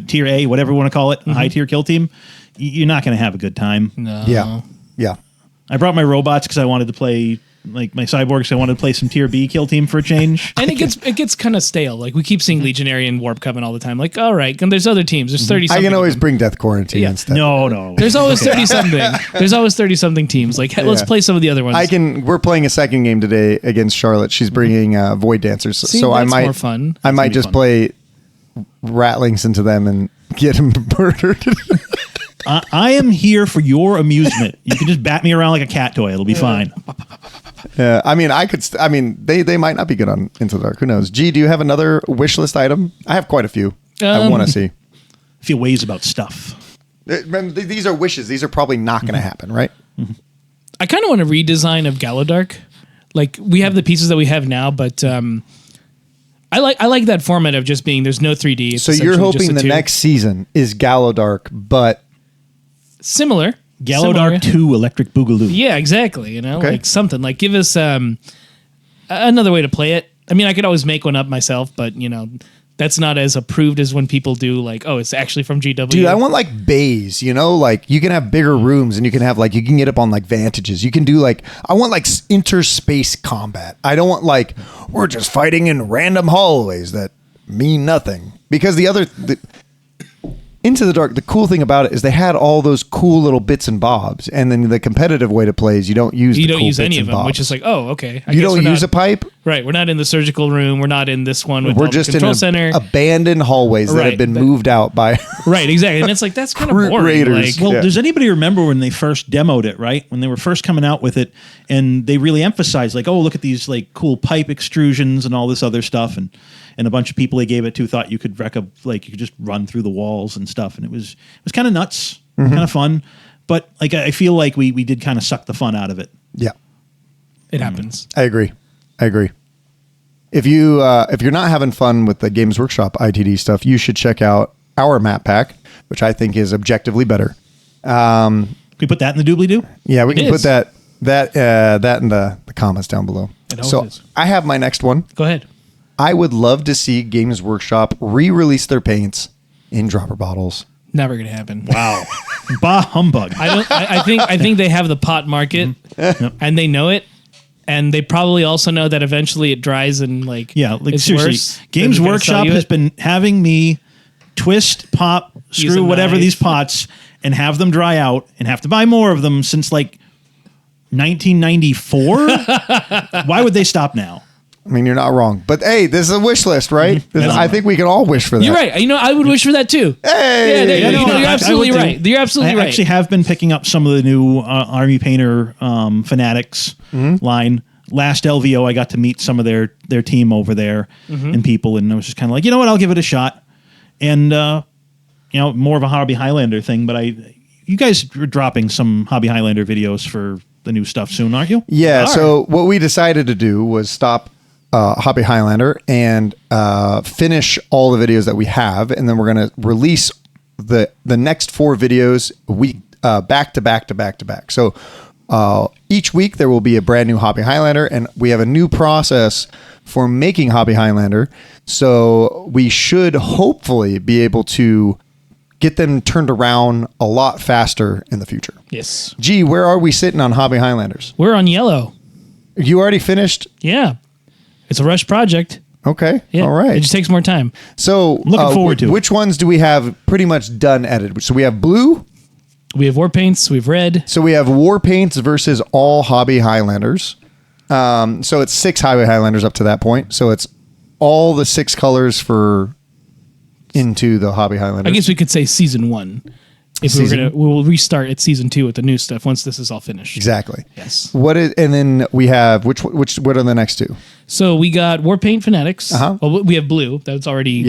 [SPEAKER 3] tier A, whatever you want to call it, a high tier kill team, you're not going to have a good time.
[SPEAKER 2] No.
[SPEAKER 1] Yeah.
[SPEAKER 3] I brought my robots because I wanted to play, like my cyborgs, I wanted to play some tier B kill team for a change.
[SPEAKER 2] And it gets kind of stale. Like we keep seeing Legionary and Warp Coven all the time. Like, all right, and there's other teams. There's 30 something.
[SPEAKER 1] I can always bring Death Quarantine instead.
[SPEAKER 3] No.
[SPEAKER 2] There's always 30 something. There's always 30 something teams. Like, let's play some of the other ones.
[SPEAKER 1] We're playing a second game today against Charlotte. She's bringing Void Dancers.
[SPEAKER 2] See,
[SPEAKER 1] so
[SPEAKER 2] that's
[SPEAKER 1] I might
[SPEAKER 2] more fun.
[SPEAKER 1] I might just play Ratlings into them and get them murdered.
[SPEAKER 3] I am here for your amusement. You can just bat me around like a cat toy. It'll be fine.
[SPEAKER 1] Yeah, I mean, they might not be good on Into the Dark. Who knows? G, do you have another wish list item? I have quite a few. I want to see.
[SPEAKER 3] I feel ways about stuff.
[SPEAKER 1] Remember, these are wishes. These are probably not going to happen, right?
[SPEAKER 2] I kind of want a redesign of Gallowdark. Like we have the pieces that we have now, but I like that format of just being there's no 3D. It's
[SPEAKER 1] so you're
[SPEAKER 2] essentially just
[SPEAKER 1] hoping
[SPEAKER 2] a
[SPEAKER 1] the
[SPEAKER 2] 2.
[SPEAKER 1] next season is Gallowdark, but
[SPEAKER 2] similar.
[SPEAKER 3] Gallowdark 2 Electric Boogaloo.
[SPEAKER 2] Yeah, exactly. You know,
[SPEAKER 1] Okay.
[SPEAKER 2] like something like give us another way to play it. I mean, I could always make one up myself, but you know, that's not as approved as when people do like, oh, it's actually from GW.
[SPEAKER 1] dude, I want like bays, like you can have bigger rooms and you can have like, you can get up on like vantages. You can do like, I want like interspace combat. I don't want like, we're just fighting in random hallways that mean nothing. Because Into the Dark, the cool thing about it is they had all those cool little bits and bobs, and then the competitive way to play is you don't use
[SPEAKER 2] any of them, which is like, oh, okay.
[SPEAKER 1] You don't use a pipe,
[SPEAKER 2] right? We're not in the surgical room. We're not in this one.
[SPEAKER 1] We're just in
[SPEAKER 2] control center.
[SPEAKER 1] Abandoned hallways that have been moved out by
[SPEAKER 2] right, exactly. And it's like that's kind of boring.
[SPEAKER 1] raiders.
[SPEAKER 2] Like,
[SPEAKER 3] Well,
[SPEAKER 1] Yeah.
[SPEAKER 3] does anybody remember when they first demoed it, right? When they were first coming out with it, and they really emphasized, like, oh, look at these like cool pipe extrusions and all this other stuff, and a bunch of people they gave it to thought you could you could just run through the walls and stuff, and it was kind of nuts, kind of fun, but like I feel like we did kind of suck the fun out of it.
[SPEAKER 1] Yeah,
[SPEAKER 2] it happens.
[SPEAKER 1] I agree. If you're not having fun with the Games Workshop ITD stuff, you should check out our map pack, which I think is objectively better.
[SPEAKER 3] Can we put that in the doobly-doo?
[SPEAKER 1] Yeah, we
[SPEAKER 2] It
[SPEAKER 1] can put
[SPEAKER 2] is.
[SPEAKER 1] that in the comments down below.
[SPEAKER 2] It always
[SPEAKER 1] So
[SPEAKER 2] is.
[SPEAKER 1] I have my next one.
[SPEAKER 2] Go ahead.
[SPEAKER 1] I would love to see Games Workshop re-release their paints in dropper bottles.
[SPEAKER 2] Never gonna happen.
[SPEAKER 3] Wow, bah humbug.
[SPEAKER 2] I think they have the pot market, and they know it, and they probably also know that eventually it dries and like it's
[SPEAKER 3] seriously,
[SPEAKER 2] worse.
[SPEAKER 3] Games
[SPEAKER 2] They're gonna sell
[SPEAKER 3] Workshop
[SPEAKER 2] you
[SPEAKER 3] has
[SPEAKER 2] it.
[SPEAKER 3] been having me twist, pop,
[SPEAKER 2] Use
[SPEAKER 3] screw
[SPEAKER 2] a
[SPEAKER 3] whatever
[SPEAKER 2] knife.
[SPEAKER 3] these pots and have them dry out and have to buy more of them since like 1994. Why would they stop now?
[SPEAKER 1] I mean, you're not wrong. But hey, this is a wish list, right? I think we can all wish for that.
[SPEAKER 2] You're right. You know, I would wish for that too.
[SPEAKER 1] Hey!
[SPEAKER 2] Yeah, there you
[SPEAKER 3] Yeah,
[SPEAKER 2] go.
[SPEAKER 3] no,
[SPEAKER 2] You're
[SPEAKER 3] I
[SPEAKER 2] absolutely
[SPEAKER 3] would
[SPEAKER 2] right.
[SPEAKER 3] too.
[SPEAKER 2] You're absolutely
[SPEAKER 3] I
[SPEAKER 2] right.
[SPEAKER 3] actually have been picking up some of the new Army Painter Fanatics line. Last LVO, I got to meet some of their team over there and people, and I was just kind of like, you know what, I'll give it a shot. And more of a Hobby Highlander thing, but you guys are dropping some Hobby Highlander videos for the new stuff soon, aren't you?
[SPEAKER 1] Yeah, so what we decided to do was stop Hobby Highlander and finish all the videos that we have, and then we're going to release the next 4 videos back to back. So each week there will be a brand new Hobby Highlander, and we have a new process for making Hobby Highlander. So we should hopefully be able to get them turned around a lot faster in the future.
[SPEAKER 2] Yes.
[SPEAKER 1] Gee, where are we sitting on Hobby Highlanders?
[SPEAKER 2] We're on yellow.
[SPEAKER 1] You already finished?
[SPEAKER 2] Yeah. It's a rush project.
[SPEAKER 1] Okay.
[SPEAKER 2] Yeah.
[SPEAKER 1] All right.
[SPEAKER 2] It just takes more time.
[SPEAKER 1] So
[SPEAKER 3] Looking forward to it.
[SPEAKER 1] which ones do we have pretty much done edited? So we have blue.
[SPEAKER 2] We have war paints. We have red.
[SPEAKER 1] So we have war paints versus all Hobby Highlanders. So it's 6 Hobby Highlanders up to that point. So it's all the 6 colors for into the Hobby Highlander.
[SPEAKER 2] I guess we could say season 1. If we'll restart at season 2 with the new stuff once this is all finished.
[SPEAKER 1] Exactly.
[SPEAKER 2] Yes.
[SPEAKER 1] And then we have what are the next 2?
[SPEAKER 2] So we got Warpaint Fanatics. Well, we have blue. That's already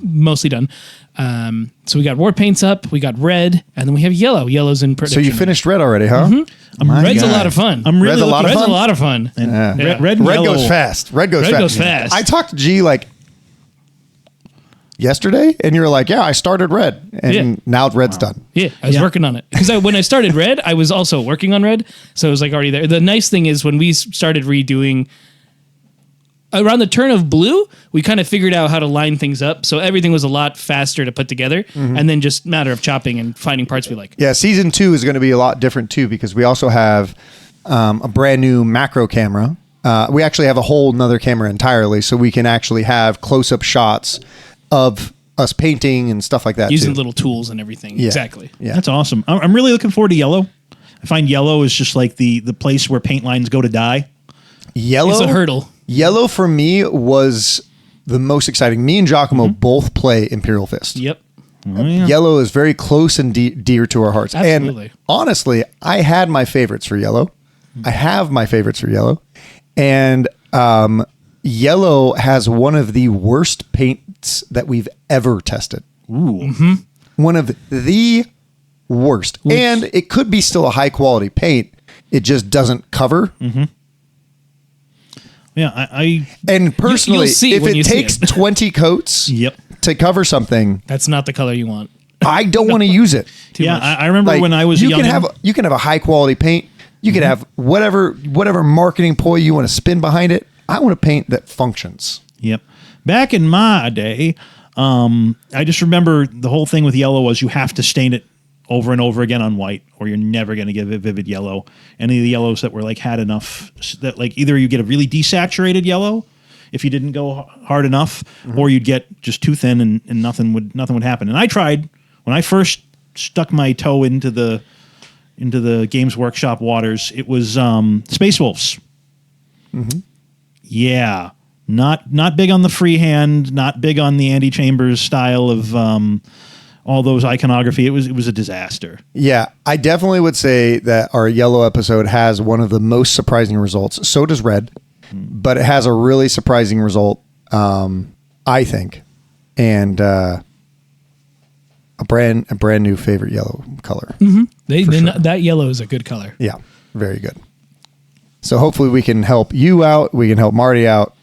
[SPEAKER 2] mostly done. So we got Warpaints up. We got red, and then we have yellow. Yellow's in production.
[SPEAKER 1] So you finished red already, huh?
[SPEAKER 2] Red's a lot of fun.
[SPEAKER 1] Red's a lot of
[SPEAKER 2] fun.
[SPEAKER 3] And red
[SPEAKER 1] goes fast. Red goes fast. I talked to G like yesterday, and you were like, "Yeah, I started red, and now red's done."
[SPEAKER 2] Yeah, I was working on it because when I started red, I was also working on red, so it was like already there. The nice thing is when we started redoing around the turn of blue, we kind of figured out how to line things up, so everything was a lot faster to put together, and then just matter of chopping and finding parts we like.
[SPEAKER 1] Yeah, season 2 is going to be a lot different too because we also have a brand new macro camera. We actually have a whole nother camera entirely, so we can actually have close-up shots of us painting and stuff like that.
[SPEAKER 2] Using little tools and everything.
[SPEAKER 1] Yeah.
[SPEAKER 2] Exactly.
[SPEAKER 1] Yeah.
[SPEAKER 3] That's awesome. I'm really looking forward to yellow. I find yellow is just like the place where paint lines go to die.
[SPEAKER 1] Yellow.
[SPEAKER 2] It's a hurdle.
[SPEAKER 1] Yellow for me was the most exciting. Me and Giacomo both play Imperial Fist.
[SPEAKER 2] Yep.
[SPEAKER 3] Oh, yeah.
[SPEAKER 1] Yellow is very close and dear to our hearts.
[SPEAKER 2] Absolutely.
[SPEAKER 1] And honestly, I had my favorites for yellow. I have my favorites for yellow. And yellow has one of the worst paints that we've ever tested.
[SPEAKER 3] Ooh.
[SPEAKER 1] One of the worst. And it could be still a high quality paint. It just doesn't cover.
[SPEAKER 3] Yeah, I
[SPEAKER 1] And personally,
[SPEAKER 2] You'll see
[SPEAKER 1] if
[SPEAKER 2] when you
[SPEAKER 1] it
[SPEAKER 2] see
[SPEAKER 1] takes
[SPEAKER 2] it.
[SPEAKER 1] 20 coats to cover something,
[SPEAKER 2] That's not the color you want.
[SPEAKER 1] I don't want to use it.
[SPEAKER 2] Too much.
[SPEAKER 3] I remember
[SPEAKER 1] Like,
[SPEAKER 3] when I was
[SPEAKER 1] you
[SPEAKER 3] young.
[SPEAKER 1] can have a high quality paint. You can have whatever marketing ploy you want to spin behind it. I want a paint that functions.
[SPEAKER 3] Yep. Back in my day, I just remember the whole thing with yellow was you have to stain it over and over again on white, or you're never going to get a vivid yellow. Any of the yellows that were like had enough that like either you get a really desaturated yellow if you didn't go hard enough, or you'd get just too thin and nothing would happen. And I tried when I first stuck my toe into the Games Workshop waters. It was Space Wolves. Yeah, not big on the freehand, not big on the Andy Chambers style of all those iconography. It was a disaster.
[SPEAKER 1] Yeah, I definitely would say that our yellow episode has one of the most surprising results. So does red, but it has a really surprising result, I think, and a brand new favorite yellow color.
[SPEAKER 2] That yellow is a good color.
[SPEAKER 1] Yeah, very good. So hopefully we can help you out. We can help Marty out.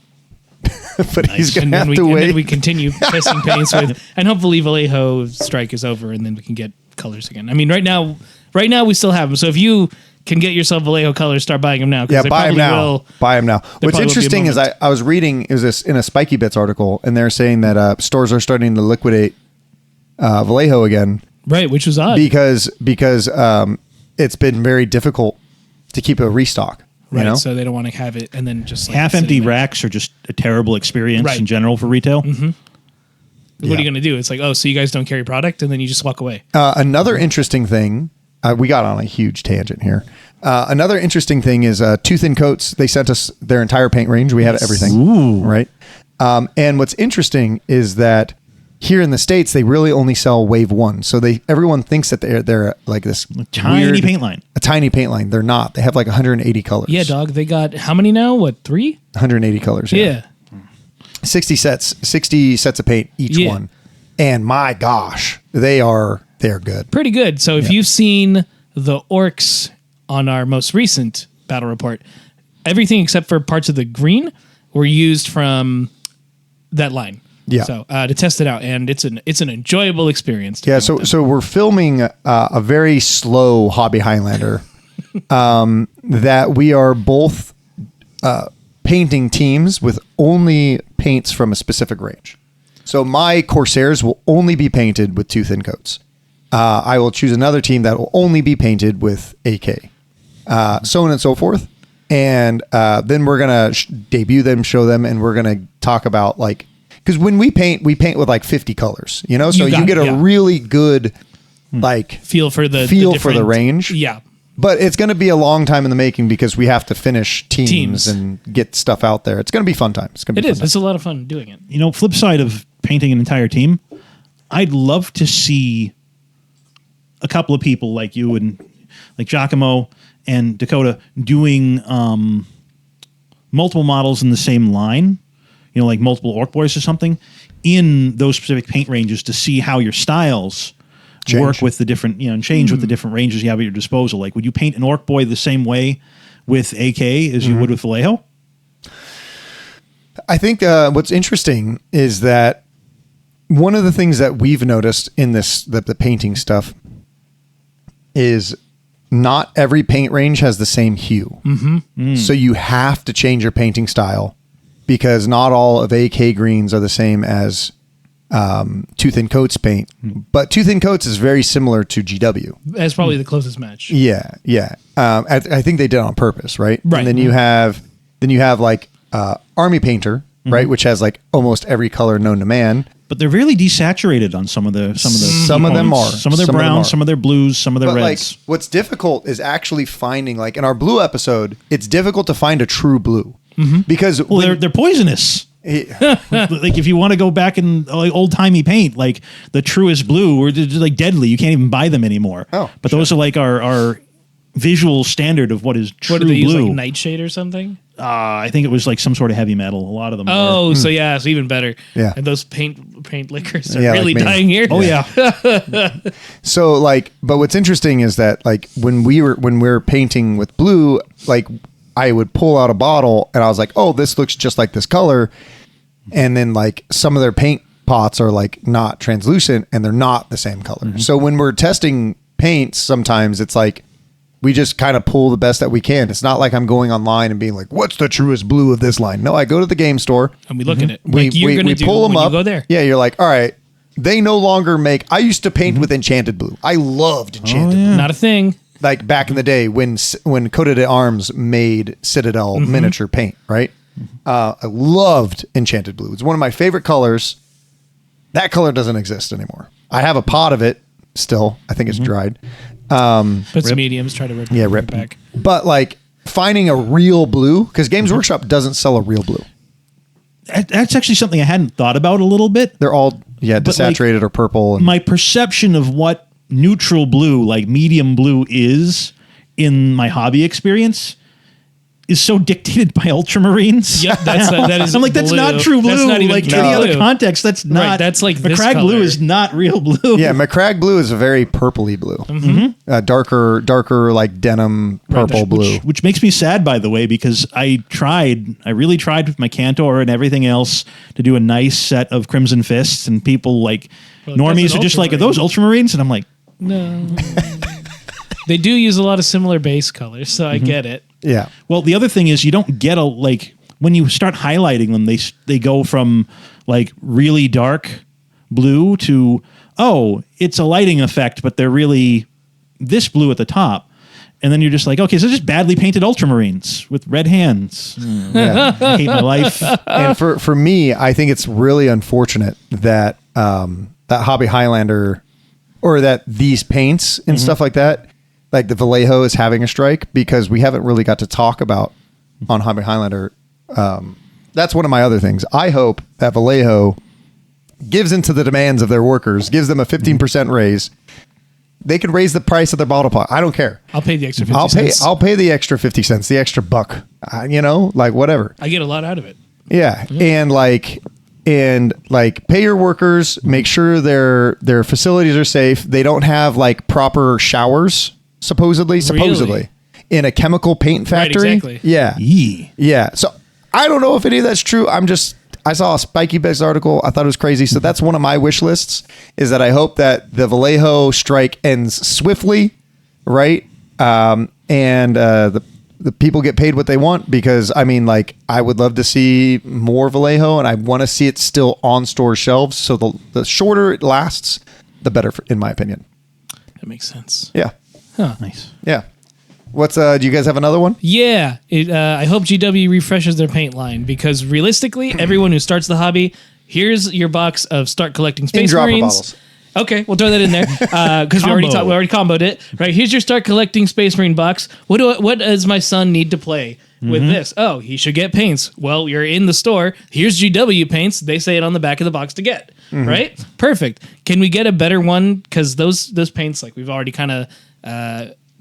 [SPEAKER 1] But he's going to have to wait.
[SPEAKER 2] And then we continue testing paints with, and hopefully Vallejo strike is over, and then we can get colors again. I mean, right now we still have them. So if you can get yourself Vallejo colors, start buying them now.
[SPEAKER 1] Yeah, buy them now. Buy them now. What's interesting is I was reading in a Spiky Bits article, and they're saying that stores are starting to liquidate Vallejo again.
[SPEAKER 2] Right, which was odd
[SPEAKER 1] because it's been very difficult to keep a restock.
[SPEAKER 2] Right,
[SPEAKER 1] you know?
[SPEAKER 2] so they don't want to have it and then just like
[SPEAKER 3] half-empty racks are just a terrible experience in general for retail.
[SPEAKER 2] What are you going to do? It's like, oh, so you guys don't carry product, and then you just walk away.
[SPEAKER 1] Another interesting thing, we got on a huge tangent here. Another interesting thing is Tooth and Coats. They sent us their entire paint range. We have everything.
[SPEAKER 3] Ooh.
[SPEAKER 1] Right? And what's interesting is that here in the States, they really only sell Wave 1. So everyone thinks that they're like this
[SPEAKER 3] tiny paint line.
[SPEAKER 1] A tiny paint line. They're not. They have like 180 colors.
[SPEAKER 2] Yeah, dog. They got how many now? What, 3?
[SPEAKER 1] 180 colors.
[SPEAKER 2] Yeah.
[SPEAKER 1] 60 sets of paint each one. And my gosh, they're good.
[SPEAKER 2] Pretty good. So if you've seen the orcs on our most recent battle report, everything except for parts of the green were used from that line.
[SPEAKER 1] Yeah.
[SPEAKER 2] So to test it out, and it's an enjoyable experience.
[SPEAKER 1] Yeah. So we're filming a very slow Hobby Highlander that we are both painting teams with only paints from a specific range. So my Corsairs will only be painted with Tooth and Coats. I will choose another team that will only be painted with AK, so on and so forth. And then we're gonna debut them, show them, and we're gonna talk about like. Because when we paint with like 50 colors, you know, so you get a really good like
[SPEAKER 2] feel for the
[SPEAKER 1] range.
[SPEAKER 2] Yeah.
[SPEAKER 1] But it's going to be a long time in the making because we have to finish teams and get stuff out there. It's going to be fun time. It's a lot of fun
[SPEAKER 2] doing it.
[SPEAKER 3] You know, flip side of painting an entire team, I'd love to see a couple of people like you and like Giacomo and Dakotah doing multiple models in the same line, like multiple orc boys or something, in those specific paint ranges to see how your styles work with the different, and change with the different ranges you have at your disposal. Like, would you paint an orc boy the same way with AK as you would with Vallejo?
[SPEAKER 1] I think what's interesting is that one of the things that we've noticed in the painting stuff is not every paint range has the same hue. So you have to change your painting style because not all of AK greens are the same as Too Thin Coat's paint. But Too Thin Coat's is very similar to GW.
[SPEAKER 2] That's probably the closest match.
[SPEAKER 1] Yeah. I think they did it on purpose, right?
[SPEAKER 2] Right.
[SPEAKER 1] And then you have like Army Painter, right, which has like almost every color known to man.
[SPEAKER 3] But they're really desaturated on some of them are.
[SPEAKER 1] Some of
[SPEAKER 3] their browns, some of their blues, some of their reds.
[SPEAKER 1] Like, what's difficult is actually finding, like in our blue episode, it's difficult to find a true blue because
[SPEAKER 3] they're poisonous. Like if you want to go back in like old timey paint, like the truest blue, or just like deadly, you can't even buy them anymore. But those are like our visual standard of what is true
[SPEAKER 2] What do they
[SPEAKER 3] blue.
[SPEAKER 2] use, like Nightshade or something?
[SPEAKER 3] I think it was like some sort of heavy metal. A lot of them.
[SPEAKER 2] Oh, so yeah, it's even better.
[SPEAKER 1] Yeah.
[SPEAKER 2] And those paint liquors are
[SPEAKER 1] Yeah,
[SPEAKER 2] really
[SPEAKER 1] like me.
[SPEAKER 2] dying here.
[SPEAKER 3] Oh yeah.
[SPEAKER 1] So like, but what's interesting is that like when we're painting with blue, like I would pull out a bottle and I was like, oh, this looks just like this color. And then like some of their paint pots are like not translucent and they're not the same color. So when we're testing paints, sometimes it's like, we just kind of pull the best that we can. It's not like I'm going online and being like, what's the truest blue of this line? No, I go to the game store.
[SPEAKER 2] And we look at it.
[SPEAKER 1] We pull them
[SPEAKER 2] when
[SPEAKER 1] up.
[SPEAKER 2] You go there.
[SPEAKER 1] Yeah, you're like, all right. They no longer make... I used to paint with Enchanted Blue. I loved Enchanted Blue.
[SPEAKER 2] Not a thing.
[SPEAKER 1] Like back in the day when Cote d'Arms made Citadel miniature paint, right? I loved Enchanted Blue. It's one of my favorite colors. That color doesn't exist anymore. I have a pot of it still. I think it's dried.
[SPEAKER 2] Put some mediums, try to rip it back.
[SPEAKER 1] But like finding a real blue, because Games Workshop doesn't sell a real blue.
[SPEAKER 3] That's actually something I hadn't thought about a little bit.
[SPEAKER 1] They're all desaturated like, or purple. And
[SPEAKER 3] my perception of what neutral blue, like medium blue, is in my hobby experience is so dictated by ultramarines.
[SPEAKER 2] Yep, that is.
[SPEAKER 3] I'm like, that's not true blue.
[SPEAKER 2] That's not even
[SPEAKER 3] like any other context, that's not.
[SPEAKER 2] Right, that's like this
[SPEAKER 3] McCrag
[SPEAKER 2] color.
[SPEAKER 3] blue is not real blue.
[SPEAKER 1] Yeah, McCrag blue is a very purpley blue. Darker like denim purple blue.
[SPEAKER 3] Which makes me sad, by the way, because I really tried with my Cantor and everything else to do a nice set of Crimson Fists, and people like normies are just like, are those ultramarines? And I'm like,
[SPEAKER 2] no. They do use a lot of similar base colors, so I get it.
[SPEAKER 1] Yeah.
[SPEAKER 3] Well, the other thing is you don't get when you start highlighting them, they go from like really dark blue to, oh, it's a lighting effect, but they're really this blue at the top. And then you're just like, okay, so just badly painted ultramarines with red hands.
[SPEAKER 1] Yeah.
[SPEAKER 3] I hate my life.
[SPEAKER 1] And for me, I think it's really unfortunate that that Hobby Highlander or that these paints and stuff like that, like the Vallejo is having a strike because we haven't really got to talk about on Hobby Highlander. That's one of my other things. I hope that Vallejo gives into the demands of their workers, gives them a 15% raise. They could raise the price of their bottle pot. I don't care.
[SPEAKER 2] I'll pay the extra 50 cents.
[SPEAKER 1] I'll pay the extra 50 cents, the extra buck, like whatever.
[SPEAKER 2] I get a lot out of it.
[SPEAKER 1] Yeah. And pay your workers, make sure their facilities are safe. They don't have like proper showers. Supposedly in a chemical paint factory.
[SPEAKER 2] Right, exactly.
[SPEAKER 1] Yeah. Yeah. So I don't know if any of that's true. I saw a Spiky Bex article. I thought it was crazy. So that's one of my wish lists is that I hope that the Vallejo strike ends swiftly. Right. And the people get paid what they want because I would love to see more Vallejo and I want to see it still on store shelves. So the shorter it lasts, the better in my opinion.
[SPEAKER 2] That makes sense.
[SPEAKER 1] Yeah.
[SPEAKER 2] Huh.
[SPEAKER 3] Nice.
[SPEAKER 1] Yeah. What's do you guys have another one?
[SPEAKER 2] Yeah. I hope GW refreshes their paint line because realistically, everyone who starts the hobby, here's your box of start collecting Space Marines.
[SPEAKER 1] Bottles.
[SPEAKER 2] Okay, we'll throw that in there because we already comboed it. Right, here's your start collecting Space Marine box. What does my son need to play? with this? Oh, he should get paints. Well, you're in the store. Here's GW paints. They say it on the back of the box to get. Right? Perfect. Can we get a better one? Because those paints, like we've already kind of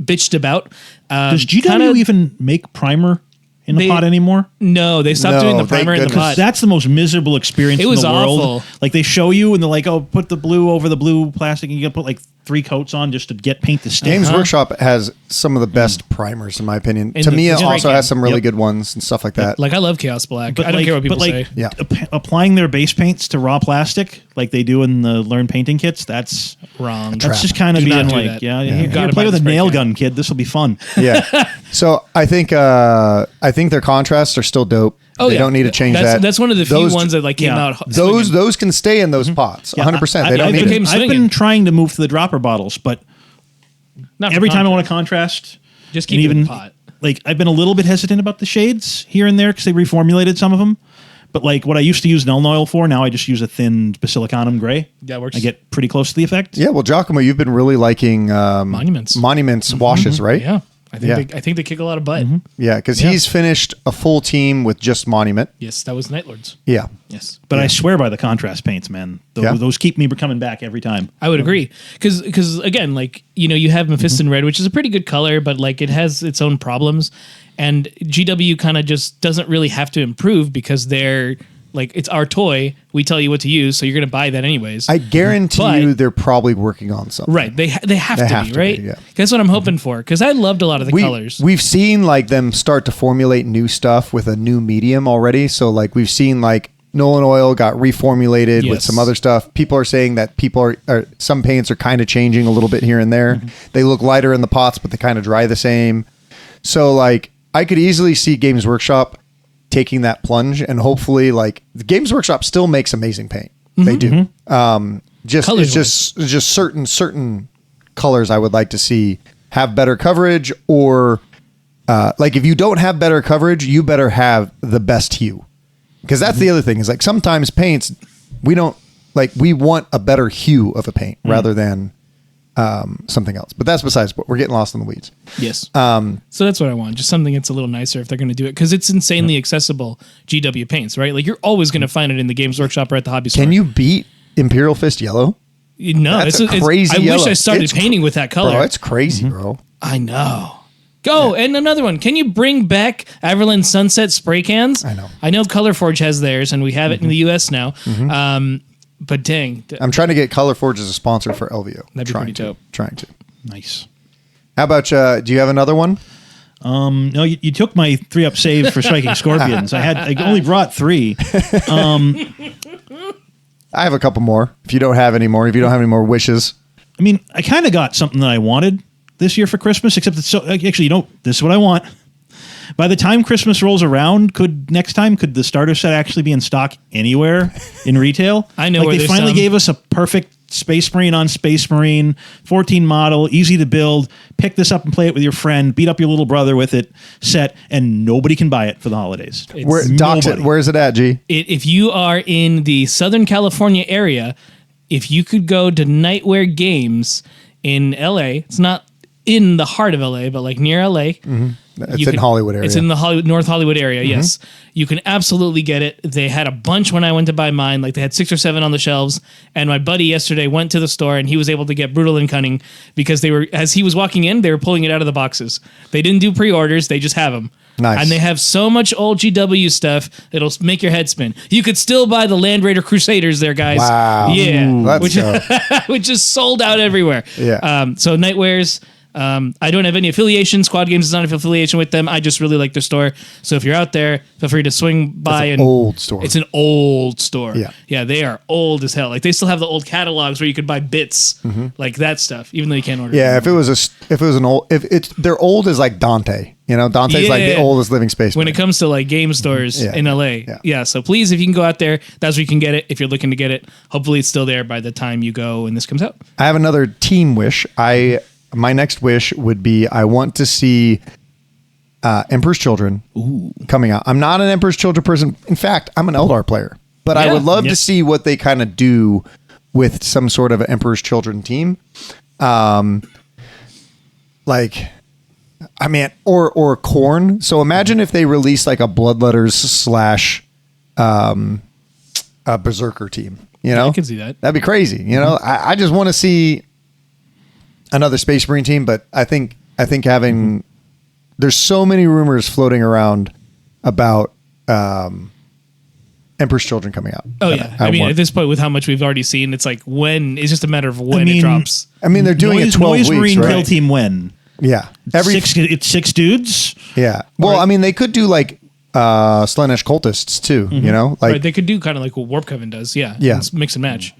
[SPEAKER 2] bitched about.
[SPEAKER 3] Does GW even make primer in the pot anymore?
[SPEAKER 2] No, they stopped doing the primer in the pot.
[SPEAKER 3] That's the most miserable experience in the world.
[SPEAKER 2] Awful.
[SPEAKER 3] Like they show you and they're like, oh, put the blue over the blue plastic, and you got to put like 3 coats on just to get paint to stick.
[SPEAKER 1] Games Workshop has some of the best primers, in my opinion.
[SPEAKER 2] And
[SPEAKER 1] to me,
[SPEAKER 2] it's
[SPEAKER 1] it
[SPEAKER 2] a great
[SPEAKER 1] also
[SPEAKER 2] game.
[SPEAKER 1] has some really good ones and stuff like that.
[SPEAKER 2] Like I love Chaos Black.
[SPEAKER 3] But
[SPEAKER 2] I don't care what people say.
[SPEAKER 1] Yeah.
[SPEAKER 3] Applying their base paints to raw plastic like they do in the Learn Painting kits, that's
[SPEAKER 2] Wrong.
[SPEAKER 3] That's just kind of
[SPEAKER 2] Do not
[SPEAKER 3] being
[SPEAKER 2] do
[SPEAKER 3] like,
[SPEAKER 2] that.
[SPEAKER 3] yeah,
[SPEAKER 2] You
[SPEAKER 3] here,
[SPEAKER 2] gotta
[SPEAKER 3] play
[SPEAKER 2] buy
[SPEAKER 3] with
[SPEAKER 2] the
[SPEAKER 3] a
[SPEAKER 2] spray
[SPEAKER 3] nail
[SPEAKER 2] can.
[SPEAKER 3] gun, kid. This will be fun.
[SPEAKER 1] Yeah. So I think their contrasts are still dope.
[SPEAKER 2] Oh,
[SPEAKER 1] they
[SPEAKER 2] yeah.
[SPEAKER 1] don't need to change that.
[SPEAKER 2] That's one of the few ones that like came out.
[SPEAKER 1] Those can stay in those pots. 100%. They don't need it.
[SPEAKER 3] I've been trying to move to the dropper bottles, but
[SPEAKER 2] Not for
[SPEAKER 3] every time I
[SPEAKER 2] contrast.
[SPEAKER 3] want to contrast,
[SPEAKER 2] Just
[SPEAKER 3] and
[SPEAKER 2] keep it in the pot.
[SPEAKER 3] Like I've been a little bit hesitant about the shades here and there because they reformulated some of them. But like what I used to use Null Oil for, now I just use a thin basilicanum gray.
[SPEAKER 2] That works.
[SPEAKER 3] I get pretty close to the effect.
[SPEAKER 1] Yeah, well, Giacomo, you've been really liking
[SPEAKER 2] Monuments
[SPEAKER 1] washes, right?
[SPEAKER 2] Yeah. I think they kick a lot of butt.
[SPEAKER 1] Yeah, because he's finished a full team with just Monument.
[SPEAKER 2] Yes, that was Night Lords.
[SPEAKER 1] Yeah.
[SPEAKER 2] Yes.
[SPEAKER 3] But I swear by the contrast paints, man. Those keep me coming back every time.
[SPEAKER 2] I would agree. Because again, like, you have Mephiston Red, which is a pretty good color, but like it has its own problems. And GW kind of just doesn't really have to improve because they're like, it's our toy. We tell you what to use, so you're going to buy that anyways.
[SPEAKER 1] I guarantee you they're probably working on something.
[SPEAKER 2] Right. They have to be, right?
[SPEAKER 1] Yeah.
[SPEAKER 2] That's what I'm hoping for, because I loved a lot of the colors.
[SPEAKER 1] We've seen like them start to formulate new stuff with a new medium already. So like we've seen like Nolan Oil got reformulated with some other stuff. People are saying that some paints are kind of changing a little bit here and there. They look lighter in the pots, but they kind of dry the same. So like I could easily see Games Workshop taking that plunge, and hopefully like the Games Workshop still makes amazing paint. They do. Just certain colors I would like to see have better coverage, or like if you don't have better coverage, you better have the best hue. Because that's the other thing is like sometimes paints, we want a better hue of a paint rather than something else. But that's besides what we're getting lost in the weeds.
[SPEAKER 2] Yes. So that's what I want. Just something that's a little nicer if they're going to do it. Because it's insanely accessible GW paints, right? Like you're always going to find it in the Games Workshop or at the hobby store.
[SPEAKER 1] Can you beat Imperial Fist Yellow?
[SPEAKER 2] No,
[SPEAKER 1] That's a crazy
[SPEAKER 2] I
[SPEAKER 1] yellow.
[SPEAKER 2] wish I started painting with that color.
[SPEAKER 1] Bro, it's crazy, bro.
[SPEAKER 2] I know. Go, and another one. Can you bring back Everland Sunset spray cans?
[SPEAKER 1] I know.
[SPEAKER 2] I know Colorforge has theirs, and we have it in the U.S. now. But dang.
[SPEAKER 1] I'm trying to get Colorforge as a sponsor for LVO.
[SPEAKER 2] That'd be pretty dope.
[SPEAKER 1] Trying to.
[SPEAKER 3] Nice.
[SPEAKER 1] How about, do you have another one?
[SPEAKER 3] No, you took my 3-up save for striking scorpions. I only brought 3.
[SPEAKER 1] I have a couple more. If you don't have any more, if you don't have any more wishes.
[SPEAKER 3] I mean, I kind of got something that I wanted this year for Christmas, except it's actually, this is what I want. By the time Christmas rolls around, could the starter set actually be in stock anywhere in retail?
[SPEAKER 2] I know
[SPEAKER 3] like
[SPEAKER 2] where
[SPEAKER 3] they
[SPEAKER 2] there's
[SPEAKER 3] finally
[SPEAKER 2] some.
[SPEAKER 3] gave us a perfect Space Marine on Space Marine, 14 model, easy to build. Pick this up and play it with your friend. Beat up your little brother with it. Set, and nobody can buy it for the holidays.
[SPEAKER 1] Where's it at, G?
[SPEAKER 2] If you are in the Southern California area, if you could go to Nightwear Games in L.A., it's not in the heart of LA, but like near LA.
[SPEAKER 1] It's in Hollywood area.
[SPEAKER 2] It's in the North Hollywood area, yes. You can absolutely get it. They had a bunch when I went to buy mine. Like they had 6 or 7 on the shelves. And my buddy yesterday went to the store and he was able to get Brutal and Cunning because as he was walking in, they were pulling it out of the boxes. They didn't do pre-orders. They just have them.
[SPEAKER 1] Nice.
[SPEAKER 2] And they have so much old GW stuff, it'll make your head spin. You could still buy the Land Raider Crusaders there, guys.
[SPEAKER 1] Wow.
[SPEAKER 2] Yeah.
[SPEAKER 1] Let's
[SPEAKER 2] which is sold out everywhere.
[SPEAKER 1] Yeah.
[SPEAKER 2] So Nightwears. I don't have any affiliation. Squad Games is not an affiliation with them. I just really like their store. So if you're out there, feel free to swing by.
[SPEAKER 1] It's an old store.
[SPEAKER 2] It's an old store.
[SPEAKER 1] Yeah.
[SPEAKER 2] Yeah, they are old as hell. Like they still have the old catalogs where you could buy bits, like that stuff, even though you can't order.
[SPEAKER 1] Yeah,
[SPEAKER 2] it.
[SPEAKER 1] they're old as like Dante. Dante's like the oldest living space.
[SPEAKER 2] When it comes to like game stores in LA. Yeah. So please, if you can go out there, that's where you can get it. If you're looking to get it, hopefully it's still there by the time you go and this comes out.
[SPEAKER 1] I have another team wish. My next wish would be I want to see Emperor's Children coming out. I'm not an Emperor's Children person. In fact, I'm an Eldar player. But I would love to see what they kind of do with some sort of Emperor's Children team. Like I mean, or Corn. So imagine if they released like a Bloodletters / a Berserker team. You know,
[SPEAKER 2] I can see that.
[SPEAKER 1] That'd be crazy. You know, I just want to see another Space Marine team, but I think having there's so many rumors floating around about Emperor's Children coming out.
[SPEAKER 2] Oh yeah, I mean, at this point, with how much we've already seen, it's like when it's just a matter of when it drops.
[SPEAKER 1] I mean, they're doing it 12
[SPEAKER 3] Noise
[SPEAKER 1] weeks,
[SPEAKER 3] Marine
[SPEAKER 1] right?
[SPEAKER 3] Kill Team when?
[SPEAKER 1] Yeah,
[SPEAKER 3] It's 6 dudes.
[SPEAKER 1] Yeah. Well, I mean, they could do like Slaanesh cultists too. You know, like
[SPEAKER 2] They could do kind of like what Warp Coven does. Yeah.
[SPEAKER 1] Yeah.
[SPEAKER 2] Mix and match.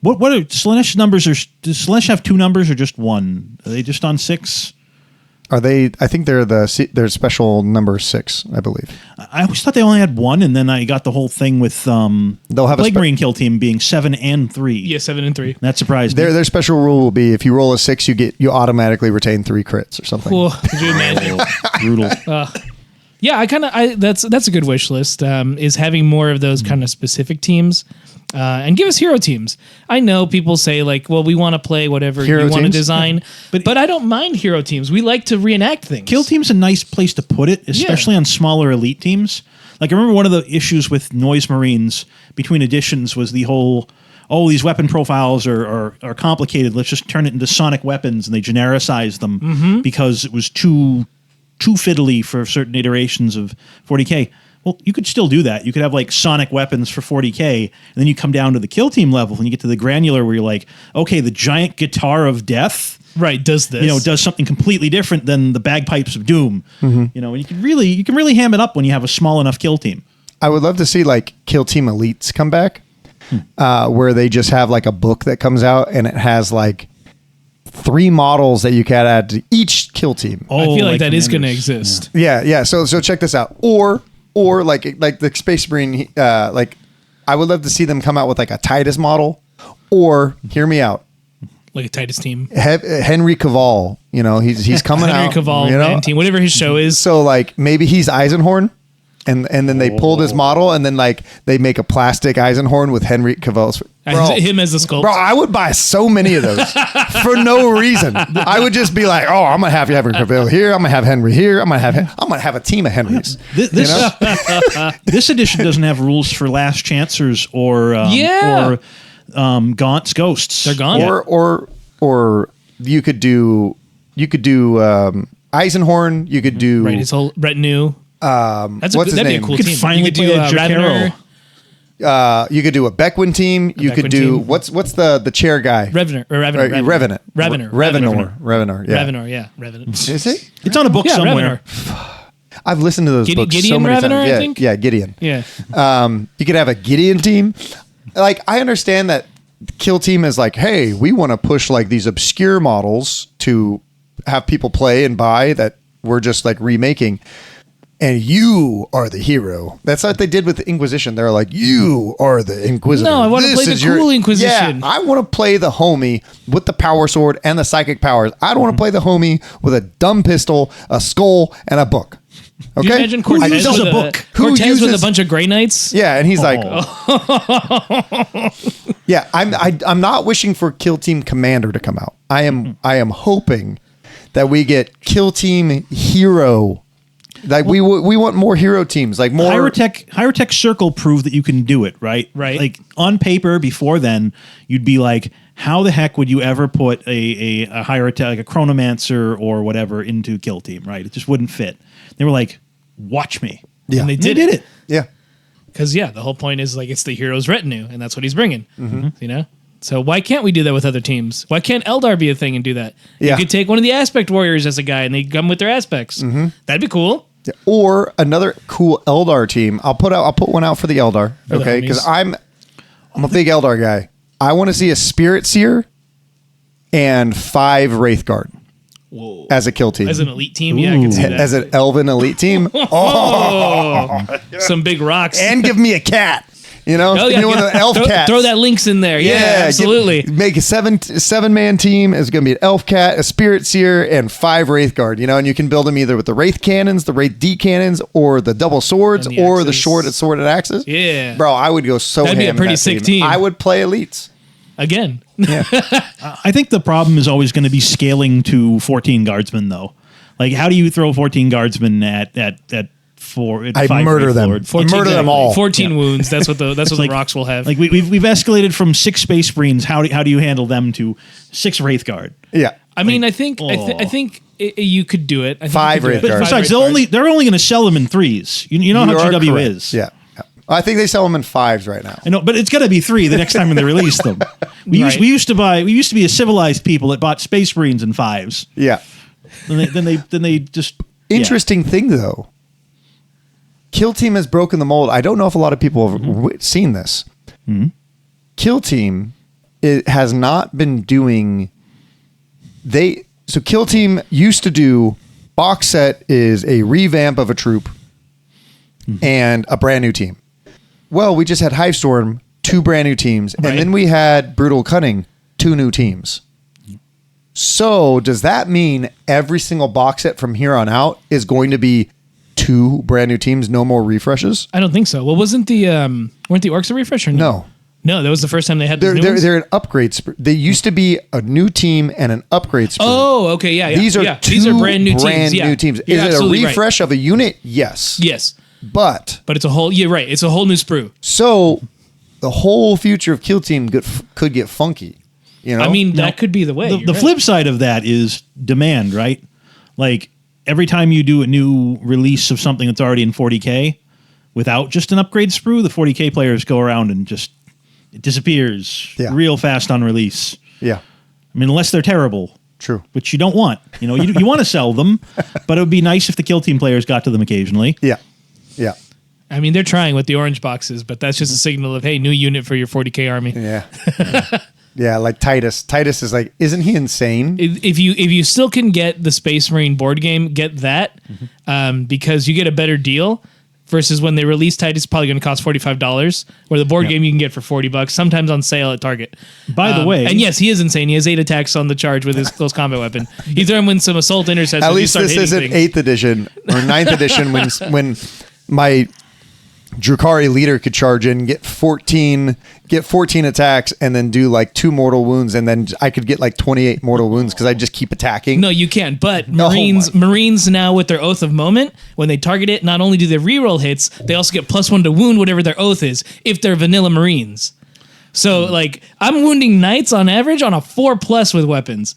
[SPEAKER 3] What are Slaanesh numbers? Does Slaanesh have 2 numbers or just 1? Are they just on 6?
[SPEAKER 1] Are they? I think they're special number 6, I believe.
[SPEAKER 3] I always thought they only had 1, and then I got the whole thing with
[SPEAKER 1] They'll have
[SPEAKER 3] Plague Marine Kill Team being 7 and 3.
[SPEAKER 2] Yeah, 7 and 3.
[SPEAKER 3] That surprised me.
[SPEAKER 1] Their special rule will be if you roll a 6, you automatically retain 3 crits or something.
[SPEAKER 2] Cool. Could you imagine?
[SPEAKER 3] Brutal.
[SPEAKER 2] Yeah, that's a good wish list. Is having more of those kind of specific teams, and give us hero teams. I know people say like, well, we want to play whatever
[SPEAKER 1] Hero
[SPEAKER 2] you want to
[SPEAKER 1] teams?
[SPEAKER 2] design, but I don't mind hero teams. We like to reenact things.
[SPEAKER 3] Kill Team's a nice place to put it, especially on smaller elite teams. Like I remember one of the issues with Noise Marines between editions was the whole, these weapon profiles are complicated. Let's just turn it into sonic weapons, and they genericize them because it was too fiddly for certain iterations of 40K. Well, you could still do that. You could have like sonic weapons for 40K, and then you come down to the Kill Team level, and you get to the granular where you're like, okay, the giant guitar of death,
[SPEAKER 2] right? Does this?
[SPEAKER 3] Does something completely different than the bagpipes of doom. And you can really ham it up when you have a small enough Kill Team.
[SPEAKER 1] I would love to see like Kill Team Elites come back, where they just have like a book that comes out and it has like 3 models that you can add to each kill team.
[SPEAKER 2] I feel like that is going to
[SPEAKER 3] Commanders.
[SPEAKER 2] exist.
[SPEAKER 1] Yeah. So check this out. Or like the Space Marine, like I would love to see them come out with like a Titus model, or hear me out,
[SPEAKER 2] Like a Titus team.
[SPEAKER 1] Henry Cavill. He's coming
[SPEAKER 2] Henry
[SPEAKER 1] out.
[SPEAKER 2] Cavill, man team, whatever his show is.
[SPEAKER 1] So like maybe he's Eisenhorn. And then they pulled his model, and then like they make a plastic Eisenhorn with Henry Cavill's.
[SPEAKER 2] Him as the sculpt.
[SPEAKER 1] Bro, I would buy so many of those for no reason. I would just be like, oh, I'm gonna have Henry Cavill here. I'm gonna have Henry here. I'm gonna have a team of Henrys.
[SPEAKER 3] This edition doesn't have rules for last chancers or Gaunt's ghosts.
[SPEAKER 2] They're gone.
[SPEAKER 1] Or you could do Eisenhorn. You could do
[SPEAKER 2] his whole retinue.
[SPEAKER 1] What's his
[SPEAKER 2] that'd
[SPEAKER 1] name?
[SPEAKER 2] be a cool
[SPEAKER 3] Could
[SPEAKER 2] team.
[SPEAKER 3] finally
[SPEAKER 2] You could do
[SPEAKER 3] play a
[SPEAKER 2] Ravener.
[SPEAKER 1] You could do a Beckwin team. You could
[SPEAKER 2] Beckwin
[SPEAKER 1] do
[SPEAKER 2] team.
[SPEAKER 1] what's the chair guy?
[SPEAKER 2] Revenant.
[SPEAKER 1] Revenant. Yeah.
[SPEAKER 2] Revenor, yeah. Revenant.
[SPEAKER 1] Is it?
[SPEAKER 3] It's on a book somewhere.
[SPEAKER 2] Revenor.
[SPEAKER 1] I've listened to those books
[SPEAKER 2] Gideon
[SPEAKER 1] so many
[SPEAKER 2] Revenor,
[SPEAKER 1] times.
[SPEAKER 2] I think?
[SPEAKER 1] Yeah, Gideon.
[SPEAKER 2] Yeah.
[SPEAKER 1] You could have a Gideon team. Like I understand that Kill Team is like, hey, we want to push like these obscure models to have people play and buy that we're just like remaking. And you are the hero. That's what they did with the Inquisition. They're like, you are the Inquisitor.
[SPEAKER 2] No, I want to play the cool Inquisition.
[SPEAKER 1] Yeah, I want to play the homie with the power sword and the psychic powers. I don't want to play the homie with a dumb pistol, a skull, and a book. Okay?
[SPEAKER 2] Can you imagine Cortez
[SPEAKER 3] uses
[SPEAKER 2] with
[SPEAKER 3] a book?
[SPEAKER 2] Cortez with a bunch of Grey Knights?
[SPEAKER 1] Yeah, and he's like, yeah, I'm not wishing for Kill Team Commander to come out. I am hoping that we get Kill Team Hero. Like we want more hero teams, like more
[SPEAKER 3] Higher Tech Circle proved that you can do it, right?
[SPEAKER 2] Right.
[SPEAKER 3] Like on paper before then, you'd be like, how the heck would you ever put a Higher Tech, like a Chronomancer or whatever, into Kill Team, right? It just wouldn't fit. They were like, watch me.
[SPEAKER 1] Yeah.
[SPEAKER 2] And they
[SPEAKER 3] And
[SPEAKER 2] did it.
[SPEAKER 1] Yeah.
[SPEAKER 2] Because, the whole point is like it's the hero's retinue, and that's what he's bringing. So why can't we do that with other teams? Why can't Eldar be a thing and do that?
[SPEAKER 1] Yeah.
[SPEAKER 2] You could take one of the Aspect Warriors as a guy, and they come with their aspects. That'd be cool.
[SPEAKER 1] Yeah. Or another cool Eldar team. I'll put one out for the Eldar,
[SPEAKER 2] For the
[SPEAKER 1] okay?
[SPEAKER 2] homies.
[SPEAKER 1] Because I'm a big Eldar guy. I want to see a Spirit Seer and 5 Wraithguard
[SPEAKER 2] Whoa.
[SPEAKER 1] as a kill team.
[SPEAKER 2] As an elite team, I can see that.
[SPEAKER 1] As an Elven elite team.
[SPEAKER 2] Some big rocks.
[SPEAKER 1] And give me a cat. With an elf cat.
[SPEAKER 2] Throw that links in there. Yeah, absolutely.
[SPEAKER 1] Make a 7-man team. It's going to be an elf cat, a Spirit Seer, and 5 Wraithguard. And you can build them either with the Wraith cannons, the Wraith D cannons, or the double swords,
[SPEAKER 2] And the
[SPEAKER 1] or the
[SPEAKER 2] axes.
[SPEAKER 1] sworded axes.
[SPEAKER 2] Yeah.
[SPEAKER 1] Bro, I would go so
[SPEAKER 2] That'd be
[SPEAKER 1] ham
[SPEAKER 2] a pretty
[SPEAKER 1] in that
[SPEAKER 2] sick team.
[SPEAKER 1] I would play elites.
[SPEAKER 2] again.
[SPEAKER 3] I think the problem is always going to be scaling to 14 guardsmen, though. Like, how do you throw 14 guardsmen at four?
[SPEAKER 1] I murder them. Murder them all.
[SPEAKER 2] 14 wounds. That's what the rocks will have.
[SPEAKER 3] Like we've escalated from 6 Space Marines. How do you handle them to 6 Wraith Guard?
[SPEAKER 1] Yeah.
[SPEAKER 2] I mean, I think you could do it. I think
[SPEAKER 1] 5 Wraith Guards.
[SPEAKER 3] Besides, they're only going to sell them in 3s. You know how GW
[SPEAKER 1] correct.
[SPEAKER 3] is.
[SPEAKER 1] Yeah. I think they sell them in 5s right now.
[SPEAKER 3] I know, but it's got to be 3 the next time when they release them. We used to be a civilized people that bought Space Marines in 5s.
[SPEAKER 1] Yeah.
[SPEAKER 3] Then they just
[SPEAKER 1] Interesting thing though. Kill Team has broken the mold. I don't know if a lot of people have seen this.
[SPEAKER 3] Mm-hmm.
[SPEAKER 1] Kill Team has not been doing. So Kill Team used to do box set is a revamp of a troop and a brand new team. Well, we just had Hivestorm, 2 brand new teams, and then we had Brutal Cunning, 2 new teams. So does that mean every single box set from here on out is going to be 2 brand new teams, no more refreshes?
[SPEAKER 2] I don't think so. Well, weren't the Orcs a refresh or no? No, that was the first time they had these new ones?
[SPEAKER 1] They're an upgrade. They used to be a new team and an upgrade sprint.
[SPEAKER 2] Oh, okay, yeah.
[SPEAKER 1] These are
[SPEAKER 2] these are brand new teams.
[SPEAKER 1] New teams.
[SPEAKER 2] You're
[SPEAKER 1] Is it a
[SPEAKER 2] absolutely
[SPEAKER 1] refresh of a unit? Yes.
[SPEAKER 2] Yes.
[SPEAKER 1] But
[SPEAKER 2] it's a whole. You're right. It's a whole new sprue.
[SPEAKER 1] So the whole future of Kill Team could get funky. You know?
[SPEAKER 2] I mean, that could be the way.
[SPEAKER 3] The flip side of that is demand, right? Like every time you do a new release of something that's already in 40K, without just an upgrade sprue, the 40K players go around and just it disappears real fast on release.
[SPEAKER 1] Yeah.
[SPEAKER 3] I mean, unless they're terrible.
[SPEAKER 1] True.
[SPEAKER 3] Which you don't want. You know, you want to sell them, but it would be nice if the Kill Team players got to them occasionally.
[SPEAKER 1] Yeah. Yeah.
[SPEAKER 2] I mean, they're trying with the orange boxes, but that's just a signal of, hey, new unit for your 40K army.
[SPEAKER 1] Yeah. Yeah, like Titus. Titus is like, isn't he insane?
[SPEAKER 2] If you still can get the Space Marine board game, get that because you get a better deal versus when they release Titus, it's probably going to cost $45, where the board game you can get for $40, sometimes on sale at Target.
[SPEAKER 3] By the way,
[SPEAKER 2] and yes, he is insane. He has 8 attacks on the charge with his close combat weapon. You throw him in some assault intercessors.
[SPEAKER 1] At least this isn't 8th edition or 9th edition when my Drukhari leader could charge in, get 14 attacks, and then do like 2 mortal wounds, and then I could get like 28 mortal wounds because I just keep attacking.
[SPEAKER 2] No, you can't. But Marines now with their Oath of Moment, when they target it, not only do they reroll hits, they also get +1 to wound whatever their oath is if they're vanilla Marines. So like I'm wounding knights on average on a 4+ with weapons.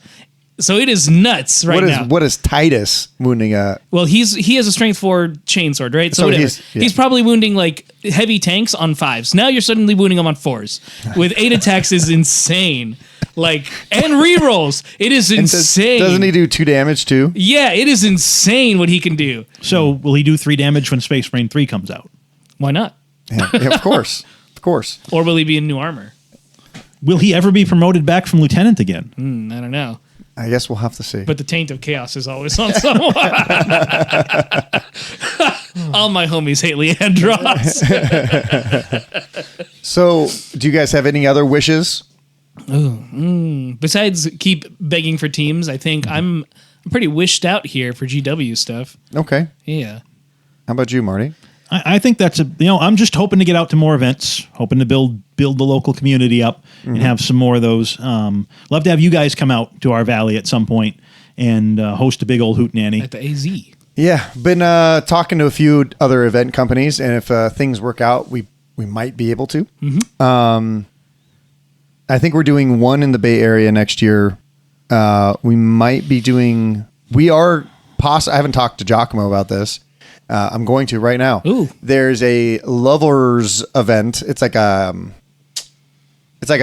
[SPEAKER 2] So it is nuts now.
[SPEAKER 1] What is Titus wounding at?
[SPEAKER 2] Well, he has a strength 4 chainsword, right? So whatever. He's probably wounding like heavy tanks on 5s. Now you're suddenly wounding him on 4s. With 8 attacks is insane. Like, and rerolls. It is insane.
[SPEAKER 1] Doesn't he do 2 damage too?
[SPEAKER 2] Yeah, it is insane what he can do.
[SPEAKER 3] So will he do 3 damage when Space Marine 3 comes out?
[SPEAKER 2] Why not?
[SPEAKER 1] Yeah, of course. Of course.
[SPEAKER 2] Or will he be in new armor?
[SPEAKER 3] Will he ever be promoted back from lieutenant again?
[SPEAKER 2] I don't know.
[SPEAKER 1] I guess we'll have to see.
[SPEAKER 2] But the taint of chaos is always on someone. All my homies hate Leandros.
[SPEAKER 1] So, do you guys have any other wishes?
[SPEAKER 2] Besides keep begging for teams, I think I'm pretty wished out here for GW stuff.
[SPEAKER 1] Okay.
[SPEAKER 2] Yeah.
[SPEAKER 1] How about you, Marty?
[SPEAKER 3] I think that's I'm just hoping to get out to more events, hoping to build the local community up and have some more of those. Love to have you guys come out to our valley at some point and host a big old hootenanny.
[SPEAKER 2] At the AZ.
[SPEAKER 1] Yeah, been talking to a few other event companies, and if things work out, we might be able to. I think we're doing one in the Bay Area next year. We might be doing. I haven't talked to Giacomo about this. I'm going to right now.
[SPEAKER 2] Ooh.
[SPEAKER 1] There's a lovers event. It's like a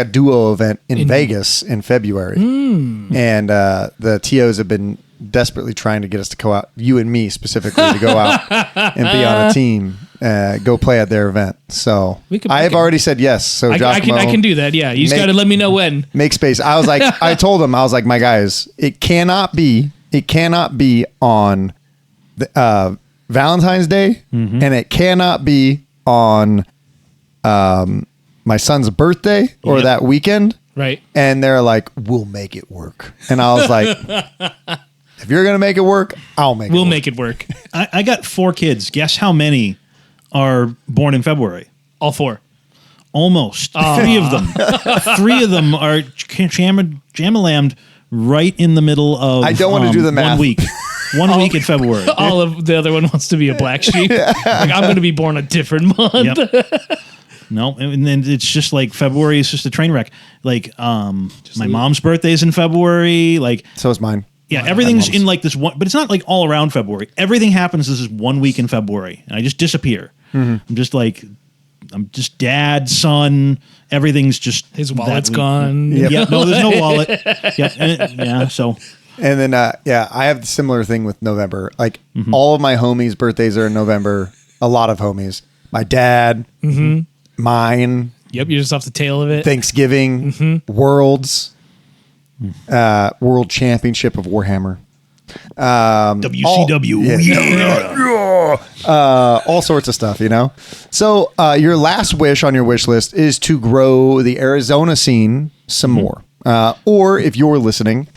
[SPEAKER 1] duo event in Vegas in February. And the TOs have been desperately trying to get us to go out, you and me specifically, to go out and be on a team, go play at their event. So I have already said yes. So
[SPEAKER 2] I can do that. Yeah. You just got to let me know when.
[SPEAKER 1] Make space. I was like, I told them, my guys, it cannot be on the, Valentine's Day, and it cannot be on my son's birthday or that weekend.
[SPEAKER 2] Right.
[SPEAKER 1] And they're like, we'll make it work. And I was like, if you're going to make it work, we'll
[SPEAKER 2] make it work.
[SPEAKER 3] I got 4 kids. Guess how many are born in February?
[SPEAKER 2] All 4.
[SPEAKER 3] Almost. Three of them. Three of them are jam-a-lammed right in the middle of
[SPEAKER 1] I don't want to do the math.
[SPEAKER 3] 1 week. 1 week in February.
[SPEAKER 2] All of the other one wants to be a black sheep. Like, I'm going to be born a different month.
[SPEAKER 3] Yep. No, and then it's just like February is just a train wreck. Like my mom's birthday is in February. Like
[SPEAKER 1] So is mine.
[SPEAKER 3] yeah, everything's in like this one, but it's not like all around February. Everything happens this is 1 week in February, and I just disappear. I'm just dad, son. Everything's just
[SPEAKER 2] His
[SPEAKER 3] that
[SPEAKER 2] wallet's
[SPEAKER 3] week.
[SPEAKER 2] gone.
[SPEAKER 1] Yep.
[SPEAKER 3] Yeah, no, there's no wallet. Yeah, so
[SPEAKER 1] And then, I have the similar thing with November. Like, all of my homies' birthdays are in November. A lot of homies. My dad, mine,
[SPEAKER 2] Yep, you're just off the tail of it.
[SPEAKER 1] Thanksgiving, Worlds, World Championship of Warhammer.
[SPEAKER 3] WCW.
[SPEAKER 1] All sorts of stuff, you know? So, your last wish on your wish list is to grow the Arizona scene some more. Or if you're listening,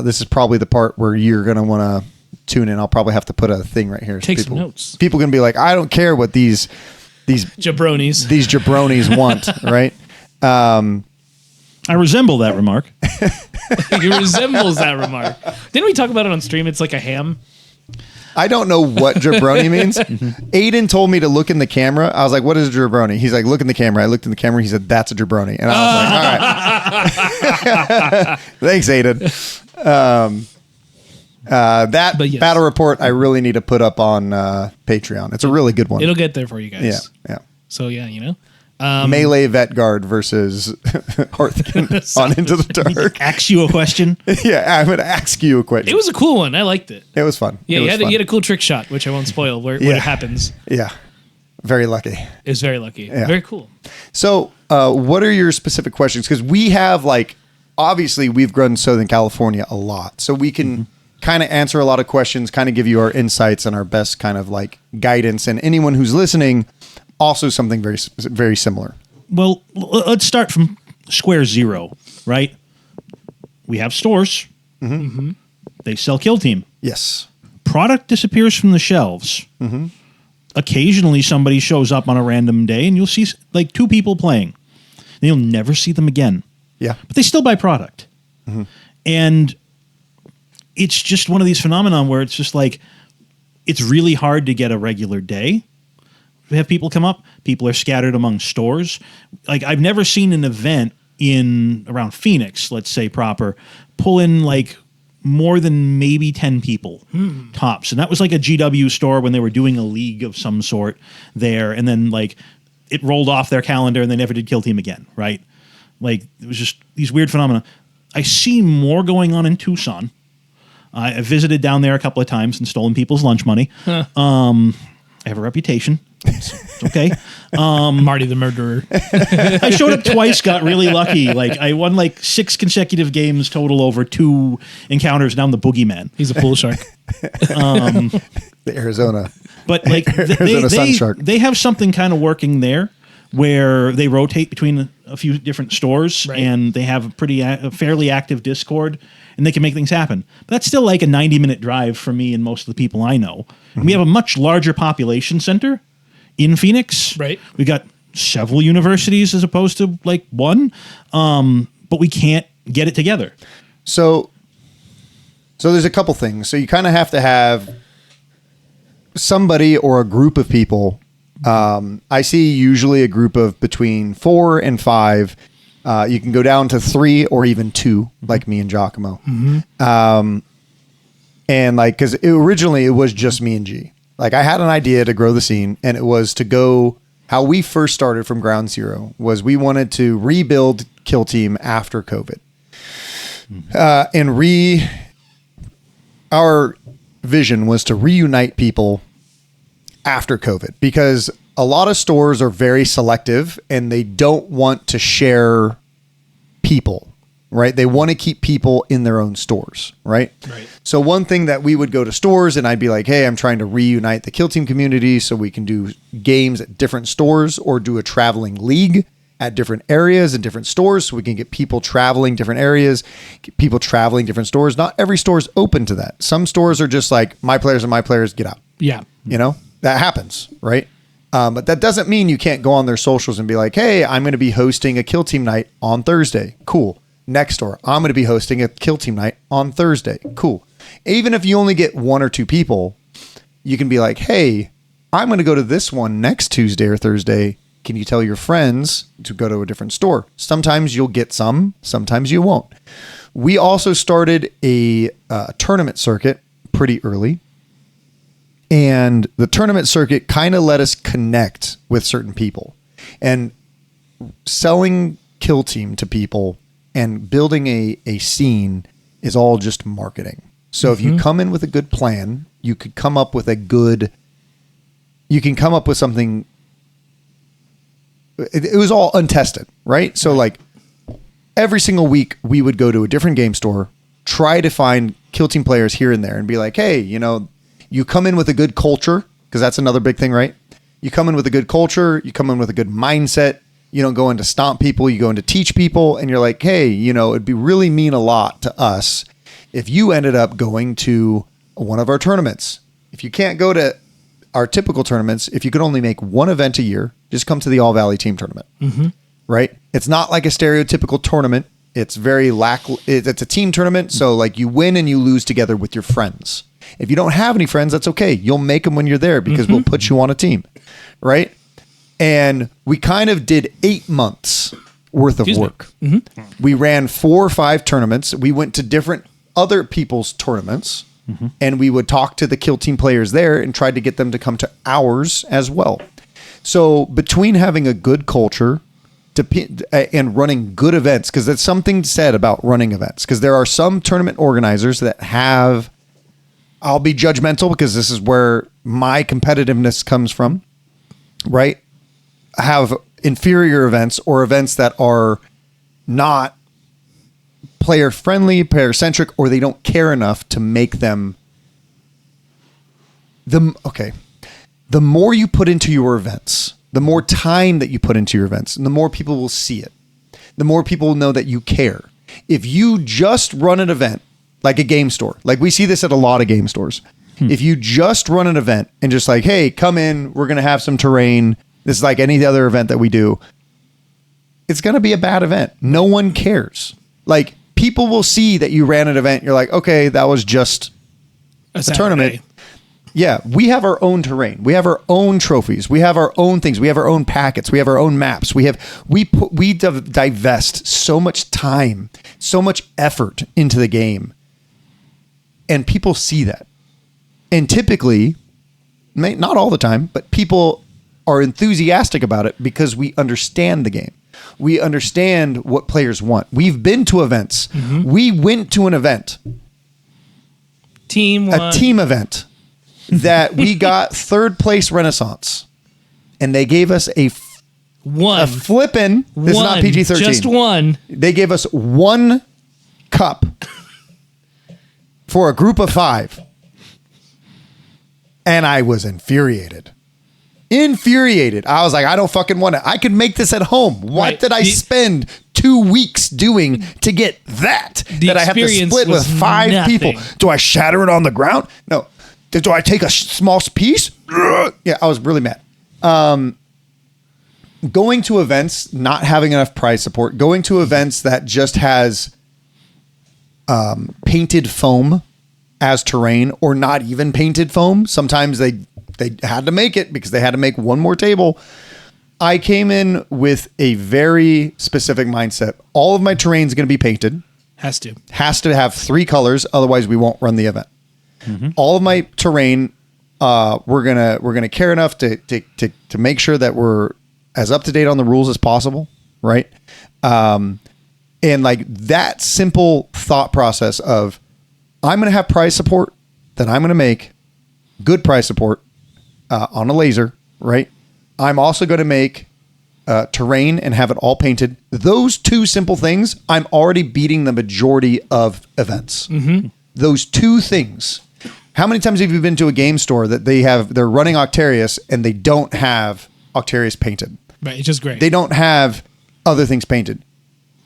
[SPEAKER 1] this is probably the part where you're going to want to tune in. I'll probably have to put a thing right here. So
[SPEAKER 2] Take some notes.
[SPEAKER 1] People going to be like, I don't care what these
[SPEAKER 2] Jabronis.
[SPEAKER 1] want, right?
[SPEAKER 3] I resemble that remark.
[SPEAKER 2] He resembles that remark. Didn't we talk about it on stream? It's like a ham.
[SPEAKER 1] I don't know what jabroni means. Aiden told me to look in the camera. I was like, what is a jabroni? He's like, look in the camera. I looked in the camera. He said, that's a jabroni. And I was like, all right. Thanks, Aiden.
[SPEAKER 2] Yes.
[SPEAKER 1] Battle report I really need to put up on Patreon. It's a really good one.
[SPEAKER 2] It'll get there for you guys.
[SPEAKER 1] Yeah.
[SPEAKER 2] So, yeah, you know.
[SPEAKER 1] Melee Vet Guard versus Hearthkin on Into the Dark.
[SPEAKER 3] Ask you a question.
[SPEAKER 1] Yeah, I'm going to ask you a question.
[SPEAKER 2] It was a cool one. I liked it.
[SPEAKER 1] It was fun.
[SPEAKER 2] Yeah,
[SPEAKER 1] It
[SPEAKER 2] you
[SPEAKER 1] was
[SPEAKER 2] had,
[SPEAKER 1] fun.
[SPEAKER 2] you had a cool trick shot, which I won't spoil, where it happens.
[SPEAKER 1] Yeah. Very lucky.
[SPEAKER 2] It was very lucky.
[SPEAKER 1] Yeah.
[SPEAKER 2] Very cool.
[SPEAKER 1] So, what are your specific questions? Because we have, obviously, we've grown Southern California a lot. So we can kind of answer a lot of questions, kind of give you our insights and our best kind of guidance. And anyone who's listening, also something very, very similar.
[SPEAKER 3] Well, let's start from square zero, right? We have stores. They sell Kill Team.
[SPEAKER 1] Yes.
[SPEAKER 3] Product disappears from the shelves. Occasionally, somebody shows up on a random day, and you'll see two people playing. And you'll never see them again.
[SPEAKER 1] Yeah.
[SPEAKER 3] But they still buy product. And it's just one of these phenomenon where it's just it's really hard to get a regular day. We have people come up. People are scattered among stores. I've never seen an event around Phoenix, let's say proper, pull in more than maybe 10 people tops. And that was a GW store when they were doing a league of some sort there. And then it rolled off their calendar and they never did Kill Team again, right? It was just these weird phenomena. I see more going on in Tucson. I visited down there a couple of times and stolen people's lunch money. I have a reputation. It's okay.
[SPEAKER 2] Marty the murderer.
[SPEAKER 3] I showed up twice, got really lucky. I won 6 consecutive games total over 2 encounters. Now I'm the boogeyman.
[SPEAKER 2] He's a pool shark.
[SPEAKER 1] The Arizona.
[SPEAKER 3] But
[SPEAKER 1] Arizona Sun Shark.
[SPEAKER 3] they have something kind of working there where they rotate between a few different stores,
[SPEAKER 2] right.
[SPEAKER 3] And they have a fairly active Discord, and they can make things happen. But that's still a 90-minute drive for me and most of the people I know. And we have a much larger population center in Phoenix.
[SPEAKER 2] Right.
[SPEAKER 3] We got several universities as opposed to one, but we can't get it together.
[SPEAKER 1] So there's a couple things. So you kind of have to have somebody or a group of people. I see usually a group of between 4 and 5. You can go down to 3 or even 2, like me and Giacomo. And because originally it was just me and G. I had an idea to grow the scene, and it was to go. How we first started from ground zero was we wanted to rebuild Kill Team after COVID, and our vision was to reunite people after COVID, because a lot of stores are very selective and they don't want to share people, right? They want to keep people in their own stores, right?
[SPEAKER 2] Right.
[SPEAKER 1] So one thing that we would go to stores and I'd be like, hey, I'm trying to reunite the Kill Team community so we can do games at different stores or do a traveling league at different areas and different stores so we can get people traveling different areas, get people traveling different stores. Not every store is open to that. Some stores are just my players and my players, get out.
[SPEAKER 2] Yeah.
[SPEAKER 1] You know, that happens, right? But that doesn't mean you can't go on their socials and be like, hey, I'm going to be hosting a kill team night on Thursday. Cool. Next door, I'm going to be hosting a kill team night on Thursday. Cool. Even if you only get 1 or 2 people, you can be like, hey, I'm going to go to this one next Tuesday or Thursday. Can you tell your friends to go to a different store? Sometimes you'll get some, sometimes you won't. We also started a tournament circuit pretty early. And the tournament circuit kind of let us connect with certain people. And selling Kill Team to people and building a scene is all just marketing. So if you come in with a good plan, you could come up with you can come up with something. It was all untested, right? So like every single week we would go to a different game store, try to find Kill Team players here and there and be like, hey, you come in with a good culture, because that's another big thing, right? You come in with a good culture, you come in with a good mindset. You don't go in to stomp people, you go in to teach people, and you're like, hey, it'd be really mean a lot to us if you ended up going to one of our tournaments. If you can't go to our typical tournaments, if you could only make one event a year, just come to the All Valley Team Tournament, right? It's not like a stereotypical tournament. It's very it's a team tournament, so like you win and you lose together with your friends. If you don't have any friends, that's okay. You'll make them when you're there because we'll put you on a team, right? And we kind of did 8 months worth of work. We ran 4 or 5 tournaments. We went to different other people's tournaments, and we would talk to the Kill Team players there and try to get them to come to ours as well. So between having a good culture and running good events, because there's something said about running events, because there are some tournament organizers that have... I'll be judgmental because this is where my competitiveness comes from, right? Have inferior events or events that are not player friendly, player centric, or they don't care enough to make them the more you put into your events, the more time that you put into your events, and the more people will see it, the more people will know that you care. If you just run an event like a game store, like we see this at a lot of game stores. If you just run an event and just like, hey, come in, we're going to have some terrain. This is like any other event that we do. It's going to be a bad event. No one cares. Like people will see that you ran an event. You're like, okay, that was just a tournament. Yeah. We have our own terrain. We have our own trophies. We have our own things. We have our own packets. We have our own maps. We divest so much time, so much effort into the game. And people see that. And typically, not all the time, but people are enthusiastic about it because we understand the game. We understand what players want. We've been to events. We went to an event. A team event that we got 3rd place Renaissance. And they gave us a flippin'. This is not PG-13.
[SPEAKER 2] Just one.
[SPEAKER 1] They gave us 1 cup for a group of 5. And I was infuriated. I was like, I don't fucking want it. I could make this at home. What did I spend 2 weeks doing to get that I have to split with 5 people? Do I shatter it on the ground? No. Do I take a small piece? Yeah, I was really mad. Going to events, not having enough prize support, going to events that just has painted foam as terrain or not even painted foam. Sometimes they had to make it because they had to make one more table. I came in with a very specific mindset. All of my terrain is going to be painted.
[SPEAKER 2] Has to
[SPEAKER 1] have 3 colors. Otherwise we won't run the event. All of my terrain, we're gonna care enough to make sure that we're as up to date on the rules as possible, right? And like that simple thought process of I'm gonna have prize support that I'm gonna make good prize support on a laser, right? I'm also gonna make terrain and have it all painted. Those 2 simple things, I'm already beating the majority of events. Those 2 things. How many times have you been to a game store that they're running Octarius and they don't have Octarius painted?
[SPEAKER 2] Right, it's just great.
[SPEAKER 1] They don't have other things painted.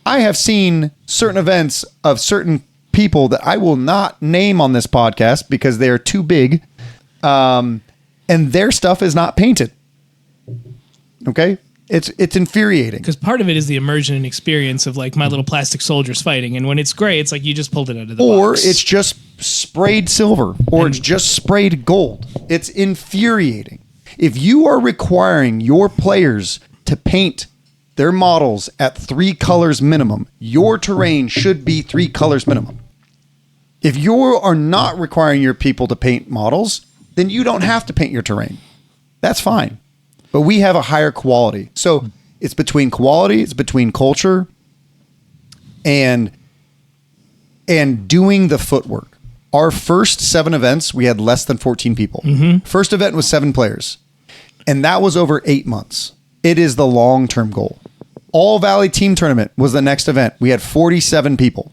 [SPEAKER 1] I have seen certain events of certain people that I will not name on this podcast because they are too big, and their stuff is not painted. Okay? It's infuriating.
[SPEAKER 2] Because part of it is the immersion and experience of like my little plastic soldiers fighting, and when it's gray, it's like you just pulled it out of the
[SPEAKER 1] Or
[SPEAKER 2] box.
[SPEAKER 1] it's just sprayed silver, or it's just sprayed gold. It's infuriating. If you are requiring your players to paint their models at 3 colors minimum, your terrain should be 3 colors minimum. If you are not requiring your people to paint models, then you don't have to paint your terrain. That's fine. But we have a higher quality. So it's between quality, it's between culture, and doing the footwork. Our first 7 events, we had less than 14 people. First event was 7 players. And that was over 8 months. It is the long-term goal. All Valley Team Tournament was the next event. We had 47 people.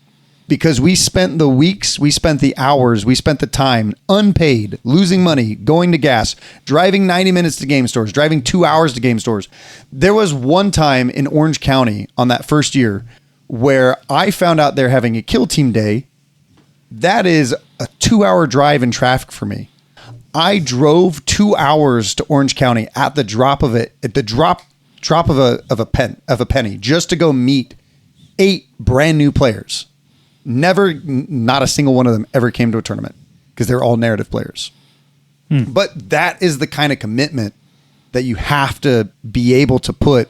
[SPEAKER 1] Because we spent the weeks, we spent the hours, we spent the time unpaid, losing money, going to gas, driving 90 minutes to game stores, driving 2 hours to game stores. There was one time in Orange County on that first year where I found out they're having a kill team day. That is a 2-hour drive in traffic for me. I drove 2 hours to Orange County at the drop of it, at the drop of a penny, just to go meet 8 brand new players. Not a single one of them ever came to a tournament because they're all narrative players. But that is the kind of commitment that you have to be able to put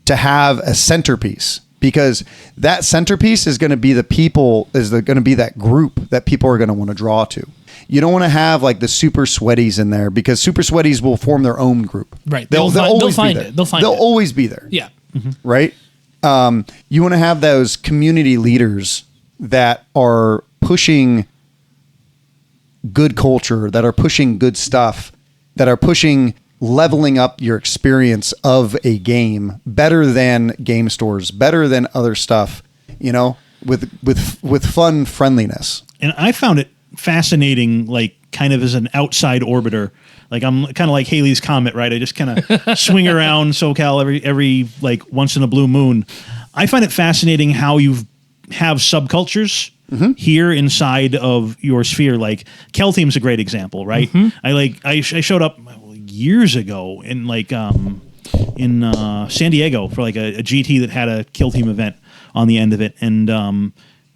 [SPEAKER 1] to have a centerpiece, because that centerpiece is going to be going to be that group that people are going to want to draw to. You don't want to have like the super sweaties in there, because super sweaties will form their own group.
[SPEAKER 2] Right.
[SPEAKER 1] They'll always be there.
[SPEAKER 2] Yeah.
[SPEAKER 1] Right. You want to have those community leaders that are pushing good culture, that are pushing good stuff, that are pushing leveling up your experience of a game better than game stores, better than other stuff, with fun friendliness.
[SPEAKER 3] And I found it fascinating, like kind of as an outside orbiter. Like I'm kind of like Halley's Comet, right? I just kind of swing around SoCal every like once in a blue moon. I find it fascinating how you have subcultures here inside of your sphere. Like Kel Team's a great example, right? I showed up years ago in like in San Diego for like a GT that had a Kill Team event on the end of it, and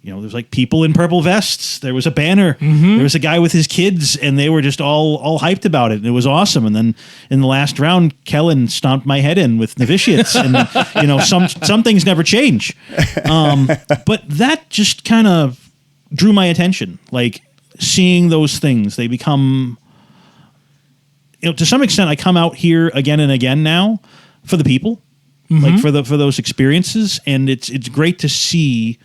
[SPEAKER 3] there's like people in purple vests. There was a banner. There was a guy with his kids, and they were just all hyped about it. And it was awesome. And then in the last round, Kellen stomped my head in with novitiates, and some things never change. But that just kind of drew my attention. Like seeing those things, they become, to some extent, I come out here again and again now for the people, like for those experiences, and it's great to see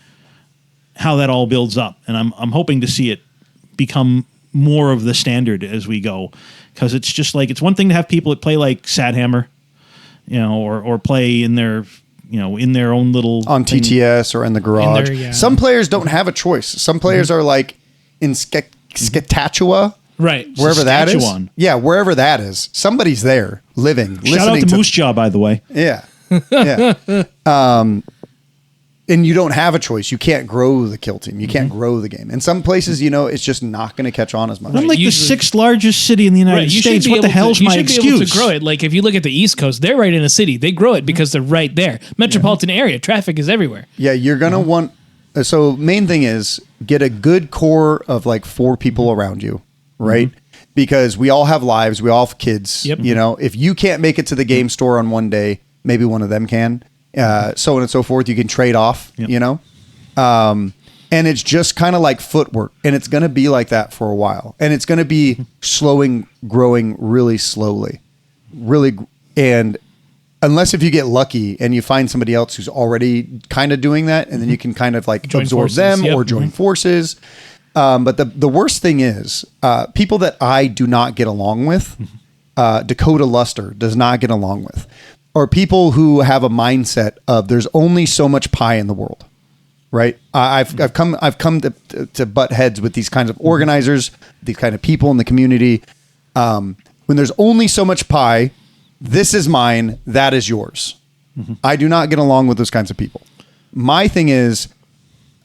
[SPEAKER 3] how that all builds up, and I'm hoping to see it become more of the standard as we go, because it's just like, it's one thing to have people that play like Sadhammer, or play in their in their own little
[SPEAKER 1] on
[SPEAKER 3] thing.
[SPEAKER 1] TTS or in the garage. Some players don't have a choice. Some players are like in Sketachua,
[SPEAKER 2] right?
[SPEAKER 1] Wherever that is. Yeah, wherever that is. Somebody's there living.
[SPEAKER 3] Shout out to Moose Jaw, by the way.
[SPEAKER 1] Yeah. And you don't have a choice. You can't grow the kill team. You can't grow the game. In some places, it's just not going to catch on as much.
[SPEAKER 3] I'm like the 6th largest city in the United States. What the hell's my excuse?
[SPEAKER 2] You should be able to grow it. Like if you look at the East Coast, they're right in a city. They grow it because they're right there. Metropolitan area, traffic is everywhere.
[SPEAKER 1] Yeah, you're going to want... So main thing is get a good core of like 4 people around you, right? Because we all have lives. We all have kids.
[SPEAKER 2] Yep.
[SPEAKER 1] If you can't make it to the game store on one day, maybe one of them can. So on and so forth. You can trade off, and it's just kind of like footwork, and it's going to be like that for a while, and it's going to be growing really slowly, and unless if you get lucky and you find somebody else who's already kind of doing that, and then you can kind of like absorb them or join forces. But the worst thing is people that I do not get along with, Dakotah Luster does not get along with, or people who have a mindset of there's only so much pie in the world, right? I've come to butt heads with these kinds of organizers, these kind of people in the community. When there's only so much pie, this is mine, that is yours. I do not get along with those kinds of people. My thing is,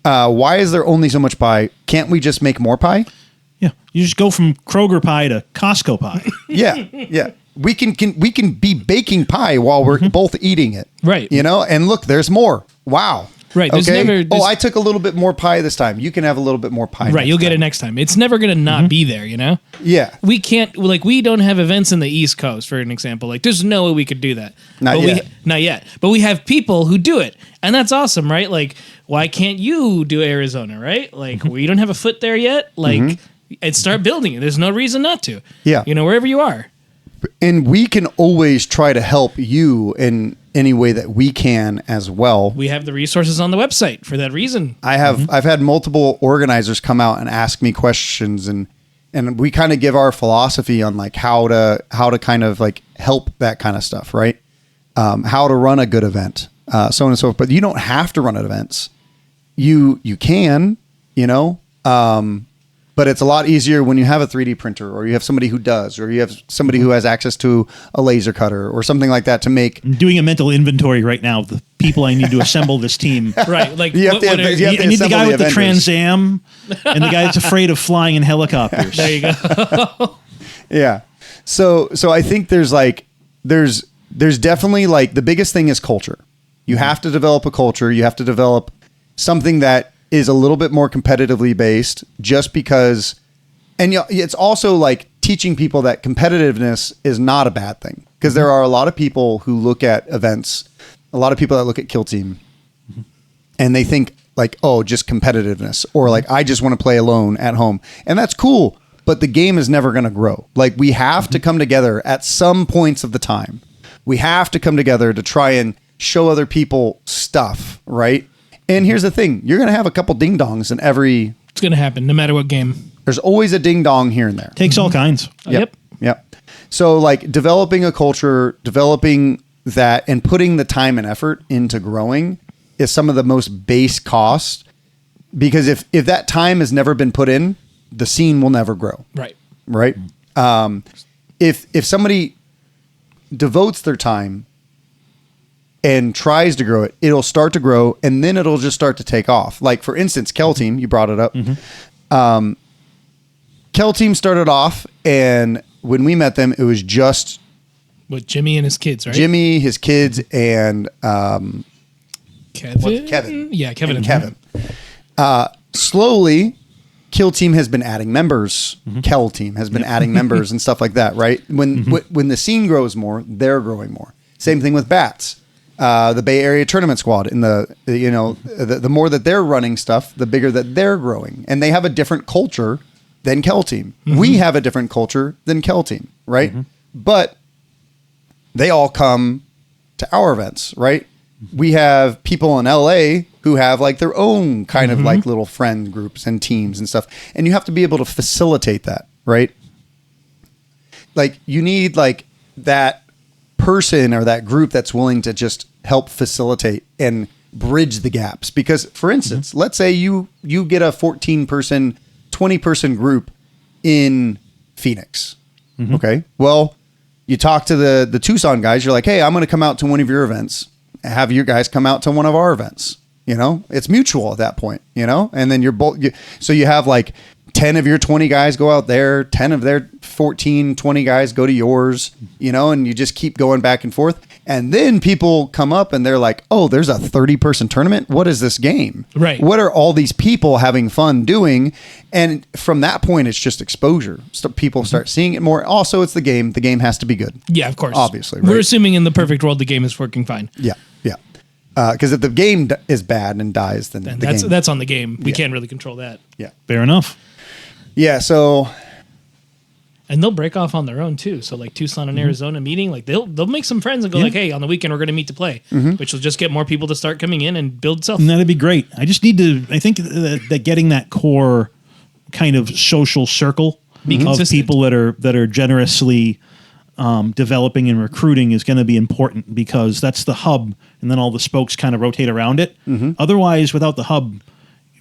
[SPEAKER 1] why is there only so much pie? Can't we just make more pie?
[SPEAKER 3] Yeah, you just go from Kroger pie to Costco pie.
[SPEAKER 1] Yeah. we can be baking pie while we're both eating it.
[SPEAKER 2] Right.
[SPEAKER 1] You know, and look, there's more. Wow.
[SPEAKER 2] Right.
[SPEAKER 1] Okay. I took a little bit more pie this time. You can have a little bit more pie.
[SPEAKER 2] Right. You'll get it next time. It's never going to not be there, you know?
[SPEAKER 1] Yeah.
[SPEAKER 2] We can't, like, we don't have events in the East Coast, for an example. Like, there's no way we could do that.
[SPEAKER 1] Not yet.
[SPEAKER 2] Not yet. But we have people who do it. And that's awesome, right? Like, why can't you do Arizona, right? Like, we don't have a foot there yet. Like, and start building it. There's no reason not to.
[SPEAKER 1] Yeah.
[SPEAKER 2] You know, wherever you are.
[SPEAKER 1] And we can always try to help you in any way that we can as well.
[SPEAKER 2] We have the resources on the website for that reason.
[SPEAKER 1] I've had multiple organizers come out and ask me questions, and we kind of give our philosophy on like how to kind of like help that kind of stuff, right? How to run a good event, so on and so forth. But you don't have to run at events. You can, you know, but it's a lot easier when you have a 3D printer, or you have somebody who does, or you have somebody who has access to a laser cutter or something like that to make.
[SPEAKER 3] I'm doing a mental inventory right now of the people I need to assemble this team.
[SPEAKER 2] Right. Like,
[SPEAKER 1] I
[SPEAKER 3] need the guy with the Trans Am and the guy that's afraid of flying in helicopters.
[SPEAKER 2] There you go.
[SPEAKER 1] Yeah. So I think there's definitely like the biggest thing is culture. You have to develop a culture. You have to develop something that is a little bit more competitively based, just because, and it's also like teaching people that competitiveness is not a bad thing, because there are a lot of people who look at events, a lot of people that look at Kill Team, and they think like, oh, just competitiveness, or like, I just want to play alone at home, and that's cool, but the game is never going to grow. Like, we have to come together at some points of the time. We have to come together to try and show other people stuff, right? And here's the thing. You're going to have a couple ding-dongs in every...
[SPEAKER 2] It's going to happen, no matter what game.
[SPEAKER 1] There's always a ding-dong here and there.
[SPEAKER 3] Takes all kinds.
[SPEAKER 1] Yep. So, like, developing a culture, developing that, and putting the time and effort into growing is some of the most base costs. Because if that time has never been put in, the scene will never grow.
[SPEAKER 2] Right.
[SPEAKER 1] Right? If somebody devotes their time and tries to grow it, it'll start to grow, and then it'll just start to take off. Like, for instance, Kel Team, you brought it up. Kel Team started off, and when we met them, it was just...
[SPEAKER 2] With Jimmy and his kids, right?
[SPEAKER 1] Jimmy, his kids, and...
[SPEAKER 2] Kevin? Yeah, Kevin.
[SPEAKER 1] And Kevin. Slowly, Kill Team has been adding members. Kel Team has been adding members and stuff like that, right? When the scene grows more, they're growing more. Same thing with Bats. The Bay Area Tournament Squad, in the more that they're running stuff, the bigger that they're growing, and they have a different culture than Kel Team. We have a different culture than Kel Team, right? But they all come to our events, right? We have people in LA who have like their own kind of like little friend groups and teams and stuff, and you have to be able to facilitate that, right? Like, you need like that person or that group that's willing to just help facilitate and bridge the gaps. Because, for instance, let's say you get a 14-person, 20-person group in Phoenix. Okay. Well, you talk to the Tucson guys. You're like, hey, I'm going to come out to one of your events. Have you guys come out to one of our events. You know, it's mutual at that point, you know, and then you're both, so you have like 10 of your 20 guys go out there, 10 of their 14, 20 guys go to yours, you know, and you just keep going back and forth. And then people come up and they're like, oh, there's a 30-person tournament. What is this game?
[SPEAKER 2] Right.
[SPEAKER 1] What are all these people having fun doing? And from that point, it's just exposure. So people start seeing it more. Also, it's the game. The game has to be good.
[SPEAKER 2] Yeah, of course.
[SPEAKER 1] Obviously. Right?
[SPEAKER 2] We're assuming in the perfect world, the game is working fine.
[SPEAKER 1] Yeah. Yeah. Because if the game is bad and dies, then
[SPEAKER 2] that's on the game. We can't really control that.
[SPEAKER 1] Yeah.
[SPEAKER 3] Fair enough.
[SPEAKER 1] Yeah. So...
[SPEAKER 2] And they'll break off on their own too. So like Tucson and Arizona meeting, like they'll make some friends and go like, hey, on the weekend we're going to meet to play, which will just get more people to start coming in and build stuff.
[SPEAKER 3] And that'd be great. I just need to. I think that getting that core kind of social circle of people that are generously developing and recruiting is going to be important, because that's the hub, and then all the spokes kind of rotate around it. Otherwise, without the hub,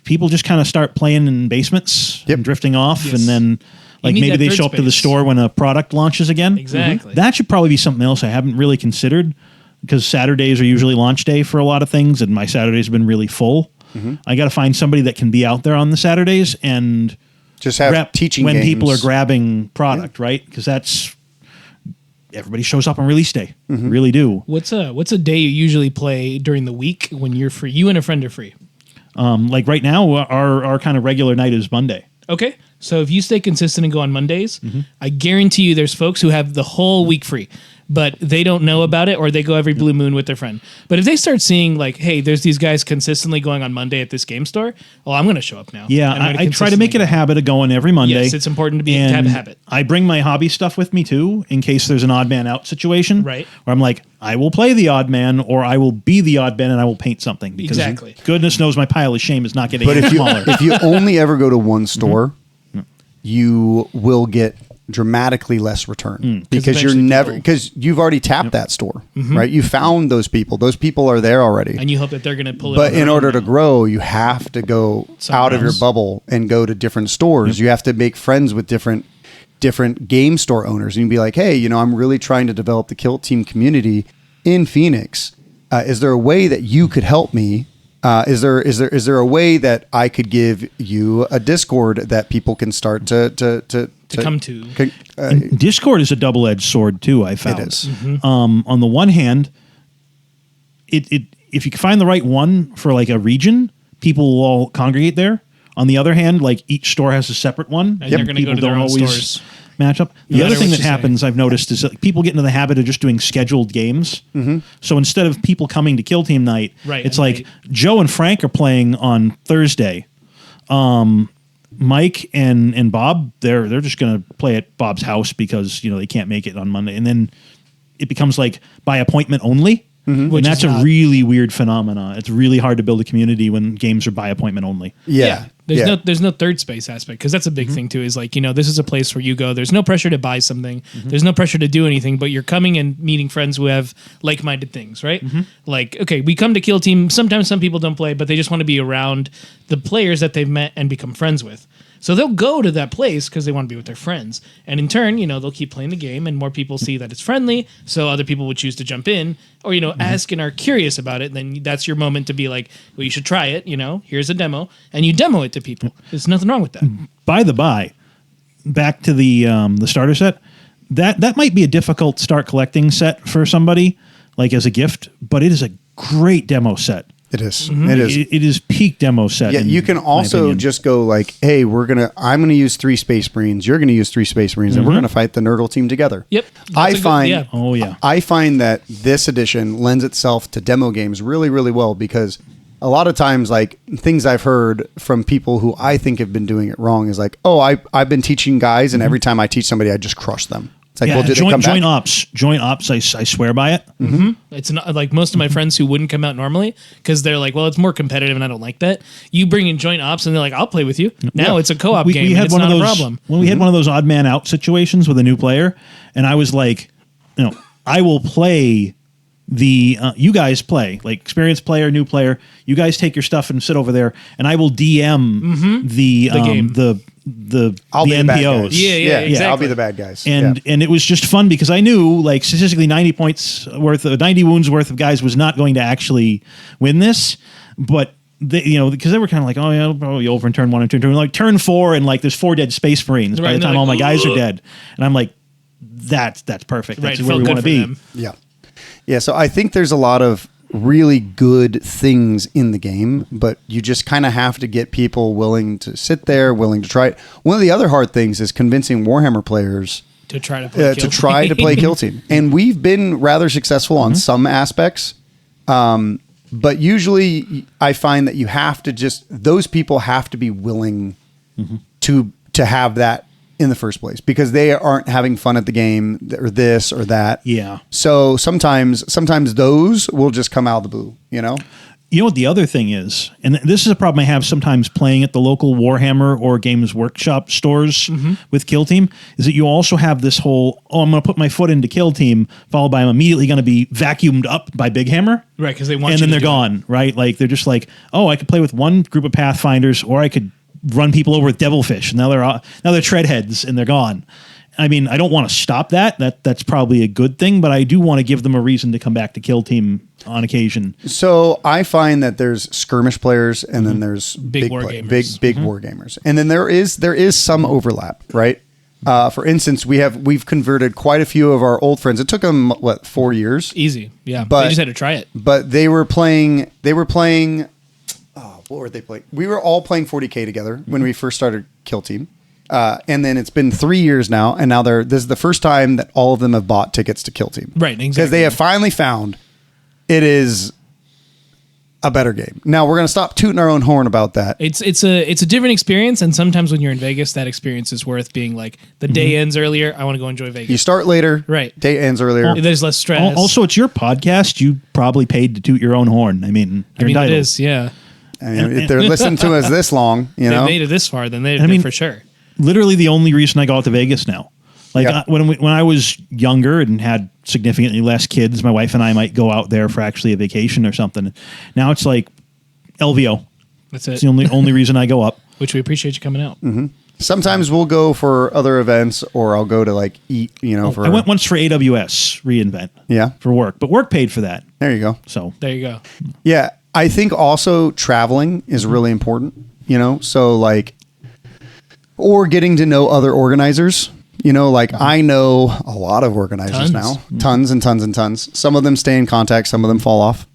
[SPEAKER 3] people just kind of start playing in basements and drifting off, and then. Like maybe they show up to the store when a product launches again.
[SPEAKER 2] Exactly.
[SPEAKER 3] That should probably be something else I haven't really considered, because Saturdays are usually launch day for a lot of things, and my Saturdays have been really full. I got to find somebody that can be out there on the Saturdays and
[SPEAKER 1] just have teaching
[SPEAKER 3] when
[SPEAKER 1] games.
[SPEAKER 3] People are grabbing product, right? Because that's everybody shows up on release day. Really do.
[SPEAKER 2] What's a day you usually play during the week when you're free? You and a friend are free.
[SPEAKER 3] Like right now, our kind of regular night is Monday.
[SPEAKER 2] Okay. So if you stay consistent and go on Mondays, I guarantee you there's folks who have the whole week free, but they don't know about it, or they go every blue moon with their friend. But if they start seeing like, hey, there's these guys consistently going on Monday at this game store, well, I'm going to show up now.
[SPEAKER 3] Yeah, I try to make it a habit of going every Monday.
[SPEAKER 2] Yes, it's important to have a habit.
[SPEAKER 3] I bring my hobby stuff with me too, in case there's an odd man out situation.
[SPEAKER 2] Right.
[SPEAKER 3] Where I'm like, I will play the odd man, or I will be the odd man and I will paint something. Because
[SPEAKER 2] Exactly.
[SPEAKER 3] goodness knows my pile of shame is not getting
[SPEAKER 1] But
[SPEAKER 3] any smaller.
[SPEAKER 1] if you only ever go to one store, you will get dramatically less return because you've already tapped that store, right? You found those people. Those people are there already.
[SPEAKER 2] And you hope that they're going to pull it.
[SPEAKER 1] But in order to grow, you have to go out of your bubble and go to different stores. You have to make friends with different game store owners, and you can be like, hey, I'm really trying to develop the Kill Team community in Phoenix. Is there a way that you could help me? Is there a way that I could give you a Discord that people can start to
[SPEAKER 2] come to?
[SPEAKER 3] And Discord is a double-edged sword too, I found.
[SPEAKER 1] It is.
[SPEAKER 3] On the one hand, if you can find the right one for like a region, people will all congregate there. On the other hand, like each store has a separate one,
[SPEAKER 2] and they're going to go to their own stores.
[SPEAKER 3] Match up. The other thing that happens, I've noticed, is that people get into the habit of just doing scheduled games. So instead of people coming to Kill Team night, it's like Joe and Frank are playing on Thursday. Mike and Bob, they're just going to play at Bob's house because they can't make it on Monday, and then it becomes like by appointment only. And that's a really weird phenomena. It's really hard to build a community when games are by appointment only.
[SPEAKER 2] Yeah. There's no third space aspect, because that's a big thing too, is like, this is a place where you go. There's no pressure to buy something. There's no pressure to do anything, but you're coming and meeting friends who have like-minded things, right? Like, okay, we come to Kill Team. Sometimes some people don't play, but they just want to be around the players that they've met and become friends with. So they'll go to that place because they want to be with their friends. And in turn, they'll keep playing the game, and more people see that it's friendly, so other people would choose to jump in or, ask and are curious about it. Then that's your moment to be like, well, you should try it. Here's a demo, and you demo it to people. There's nothing wrong with that.
[SPEAKER 3] By the by, back to the starter set, that might be a difficult start collecting set for somebody, like as a gift, but it is a great demo set.
[SPEAKER 1] It is. It is.
[SPEAKER 3] It is peak demo set.
[SPEAKER 1] Yeah, you can also just go like, hey, I'm gonna use 3 Space Marines. You're gonna use 3 Space Marines, and we're gonna fight the Nerdle team together.
[SPEAKER 2] Yep.
[SPEAKER 1] I find that this edition lends itself to demo games really, really well, because a lot of times, like, things I've heard from people who I think have been doing it wrong is like, oh, I've been teaching guys, and every time I teach somebody, I just crush them. It's like, well, did they come back?
[SPEAKER 3] Joint ops, I swear by it.
[SPEAKER 2] It's not like most of my friends who wouldn't come out normally because they're like, well, it's more competitive and I don't like that. You bring in joint ops and they're like, I'll play with you. Now it's a co-op game.
[SPEAKER 3] We had
[SPEAKER 2] it's
[SPEAKER 3] one
[SPEAKER 2] not
[SPEAKER 3] of those,
[SPEAKER 2] a problem.
[SPEAKER 3] When we had one of those odd man out situations with a new player, and I was like, I will play you guys play, like experienced player, new player. You guys take your stuff and sit over there, and I will DM the game.
[SPEAKER 1] I'll be
[SPEAKER 3] the
[SPEAKER 1] the bad
[SPEAKER 3] NPOs.
[SPEAKER 1] guys.
[SPEAKER 2] Yeah, exactly.
[SPEAKER 1] I'll be the bad guys.
[SPEAKER 3] And it was just fun because I knew, like, statistically 90 wounds worth of guys was not going to actually win this, but they, because they were kind of like, oh yeah, it'll probably be over in turn 1 and turn 2. Like turn 4, and like there's 4 dead Space Marines by the time all my guys are dead, and I'm like, that's perfect. That's where we want to be.
[SPEAKER 2] Them.
[SPEAKER 1] Yeah. So I think there's a lot of really good things in the game, but you just kind of have to get people willing to sit there, willing to try it. One of the other hard things is convincing Warhammer players
[SPEAKER 2] to try to
[SPEAKER 1] play Kill Team. And we've been rather successful on some aspects. But usually I find that those people have to be willing to have that in the first place, because they aren't having fun at the game or this or that.
[SPEAKER 3] Yeah.
[SPEAKER 1] So sometimes those will just come out of the blue, You know
[SPEAKER 3] what the other thing is, and this is a problem I have sometimes playing at the local Warhammer or Games Workshop stores with Kill Team, is that you also have this whole, I'm going to put my foot into Kill Team, followed by I'm immediately going to be vacuumed up by Big Hammer.
[SPEAKER 2] Right, because they want
[SPEAKER 3] and then they're gone, right? Like, they're just like, oh, I could play with one group of Pathfinders, or I could run people over with Devilfish, and now they're treadheads and they're gone. I mean, I don't want to stop that. That's probably a good thing, but I do want to give them a reason to come back to Kill Team on occasion.
[SPEAKER 1] So I find that there's skirmish players, and then there's big war gamers, and then there is some overlap, right? For instance, we've converted quite a few of our old friends. It took them 4 years?
[SPEAKER 2] Easy, yeah.
[SPEAKER 1] But
[SPEAKER 2] they just had to try it.
[SPEAKER 1] But they were playing. Oh, what were they playing? We were all playing 40K together when we first started Kill Team, and then it's been 3 years now, and now this is the first time that all of them have bought tickets to Kill Team,
[SPEAKER 2] Right, exactly.
[SPEAKER 1] because they have finally found it is a better game. Now we're going to stop tooting our own horn about that.
[SPEAKER 2] It's a different experience, and sometimes when you're in Vegas, that experience is worth being like the day ends earlier. I want to go enjoy Vegas.
[SPEAKER 1] You start later,
[SPEAKER 2] Right.
[SPEAKER 1] Day ends earlier.
[SPEAKER 2] There's less stress.
[SPEAKER 3] Also, it's your podcast. You probably paid to toot your own horn. I mean, you're
[SPEAKER 2] it
[SPEAKER 3] entitled.
[SPEAKER 2] is, yeah.
[SPEAKER 1] I mean, if they're listening to us this long,
[SPEAKER 2] They made it this far, then they're for sure.
[SPEAKER 3] Literally the only reason I go out to Vegas now. Like
[SPEAKER 1] Yeah.
[SPEAKER 3] when I was younger and had significantly less kids, my wife and I might go out there for actually a vacation or something. Now it's like LVO.
[SPEAKER 2] That's it.
[SPEAKER 3] It's the only reason I go up.
[SPEAKER 2] Which we appreciate you coming out.
[SPEAKER 1] Mm-hmm. Sometimes we'll go for other events, or I'll go to like eat. For
[SPEAKER 3] I went once for AWS reInvent.
[SPEAKER 1] Yeah.
[SPEAKER 3] For work, but work paid for that.
[SPEAKER 1] There you go.
[SPEAKER 3] So
[SPEAKER 2] There you go.
[SPEAKER 1] Yeah, I think also traveling is really important. So like, or getting to know other organizers. I know a lot of organizers
[SPEAKER 2] Tons.
[SPEAKER 1] now, tons and tons and tons. Some of them stay in contact, some of them fall off.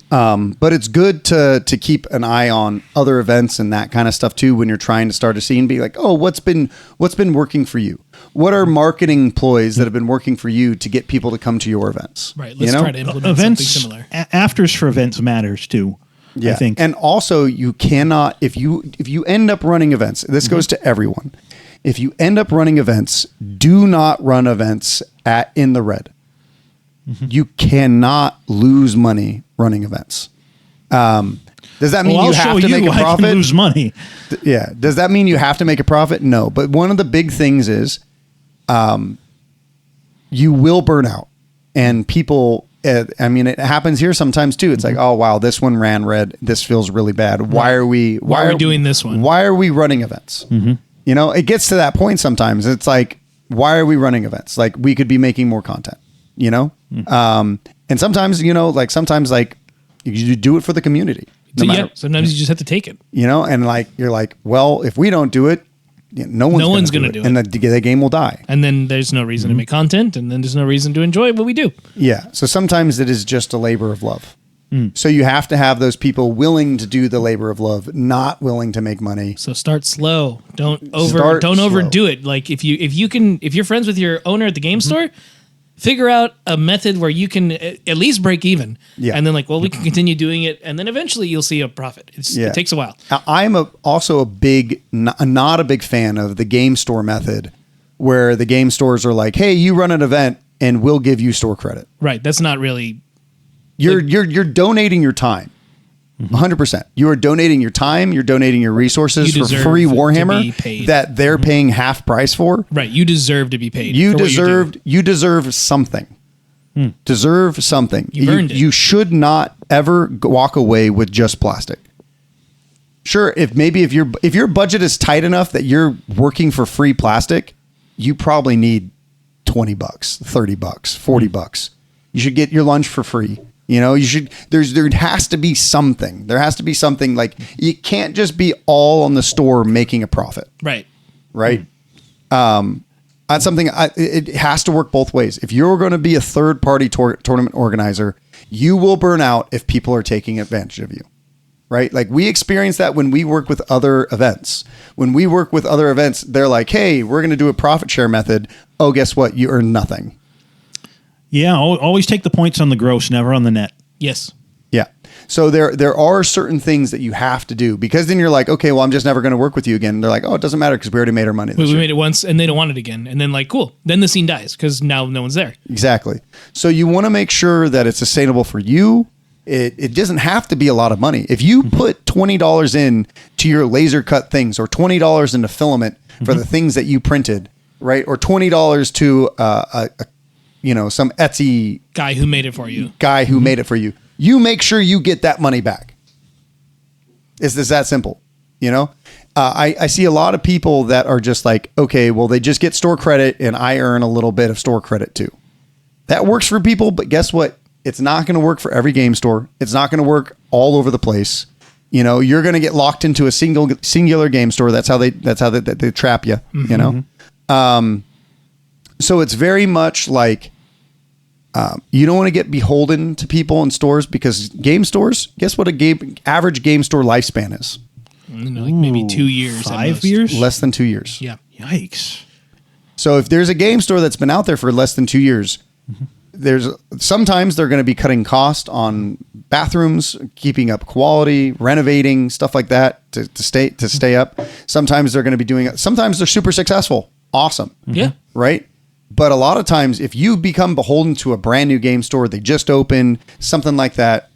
[SPEAKER 1] But it's good to keep an eye on other events and that kind of stuff too when you're trying to start a scene. Be like, oh, what's been working for you? What are marketing ploys that have been working for you to get people to come to your events?
[SPEAKER 2] Right. Let's try to implement
[SPEAKER 3] events,
[SPEAKER 2] something similar.
[SPEAKER 3] Afters for events matters too.
[SPEAKER 1] Yeah.
[SPEAKER 3] I think.
[SPEAKER 1] And also you cannot, if you end up running events, this goes to everyone. If you end up running events, do not run events in the red. You cannot lose money running events. Does that mean
[SPEAKER 3] I'll
[SPEAKER 1] you have to make a
[SPEAKER 3] I can
[SPEAKER 1] profit?
[SPEAKER 3] lose money.
[SPEAKER 1] Yeah. Does that mean you have to make a profit? No. But one of the big things is you will burn out. And people, it happens here sometimes too. It's like, oh, wow, this one ran red. This feels really bad. Why are we
[SPEAKER 2] doing this one?
[SPEAKER 1] Why are we running events? It gets to that point sometimes. It's like, why are we running events? Like, we could be making more content, and sometimes, sometimes you do it for the community.
[SPEAKER 2] Sometimes you just have to take it.
[SPEAKER 1] And you're like, well, if we don't do it, no one's going to do it. And the game will die.
[SPEAKER 2] And then there's no reason to make content, and then there's no reason to enjoy what we do.
[SPEAKER 1] Yeah. So sometimes it is just a labor of love. So you have to have those people willing to do the labor of love, not willing to make money.
[SPEAKER 2] So start slow. Don't overdo it. Like if you're friends with your owner at the game store, figure out a method where you can at least break even.
[SPEAKER 1] Yeah.
[SPEAKER 2] And then we can continue doing it, and then eventually you'll see a profit. It takes a while.
[SPEAKER 1] I'm also not a big fan of the game store method, where the game stores are like, hey, you run an event and we'll give you store credit.
[SPEAKER 2] Right. That's not really.
[SPEAKER 1] You're donating your time. 100%. You are donating your time. You're donating your resources for free Warhammer that they're paying half price for.
[SPEAKER 2] Right. You deserve to be paid.
[SPEAKER 1] You deserve something. Deserve something.
[SPEAKER 2] You've earned it.
[SPEAKER 1] You should not ever walk away with just plastic. Sure, if your budget is tight enough that you're working for free plastic, you probably need $20, $30, $40. You should get your lunch for free. There has to be something. There has to be something. Like, you can't just be all on the store making a profit.
[SPEAKER 2] Right.
[SPEAKER 1] That's something. It has to work both ways. If you're going to be a third party tournament organizer, you will burn out if people are taking advantage of you. Right? Like, we experience that when we work with other events. When we work with other events, they're like, hey, we're going to do a profit share method. Oh, guess what? You earn nothing.
[SPEAKER 3] Yeah, always take the points on the gross, never on the net.
[SPEAKER 2] Yes.
[SPEAKER 1] Yeah. So there are certain things that you have to do, because then you're like, okay, well, I'm just never going to work with you again. And they're like, oh, it doesn't matter because we already made our money.
[SPEAKER 2] We made it once and they don't want it again. And then cool. Then the scene dies because now no one's there.
[SPEAKER 1] Exactly. So you want to make sure that it's sustainable for you. It doesn't have to be a lot of money. If you put $20 in to your laser cut things, or $20 into filament for the things that you printed, right? Or $20 to some Etsy
[SPEAKER 2] guy who made it for you.
[SPEAKER 1] Made it for you. You make sure you get that money back. It's just that simple. I see a lot of people that are just like, okay, well, they just get store credit and I earn a little bit of store credit too. That works for people, but guess what? It's not going to work for every game store. It's not going to work all over the place. You're going to get locked into a singular game store. That's how they trap you. So it's very much like you don't want to get beholden to people in stores, because game stores, guess what average game store lifespan is?
[SPEAKER 2] Like maybe 2 years.
[SPEAKER 3] 5 years?
[SPEAKER 1] Less than 2 years.
[SPEAKER 2] Yeah.
[SPEAKER 3] Yikes.
[SPEAKER 1] So if there's a game store that's been out there for less than 2 years, sometimes they're going to be cutting cost on bathrooms, keeping up quality, renovating, stuff like that to stay up. Sometimes they're going to be doing it. Sometimes they're super successful. Awesome.
[SPEAKER 2] Yeah.
[SPEAKER 1] Right. But a lot of times, if you become beholden to a brand new game store, they just opened, something like that,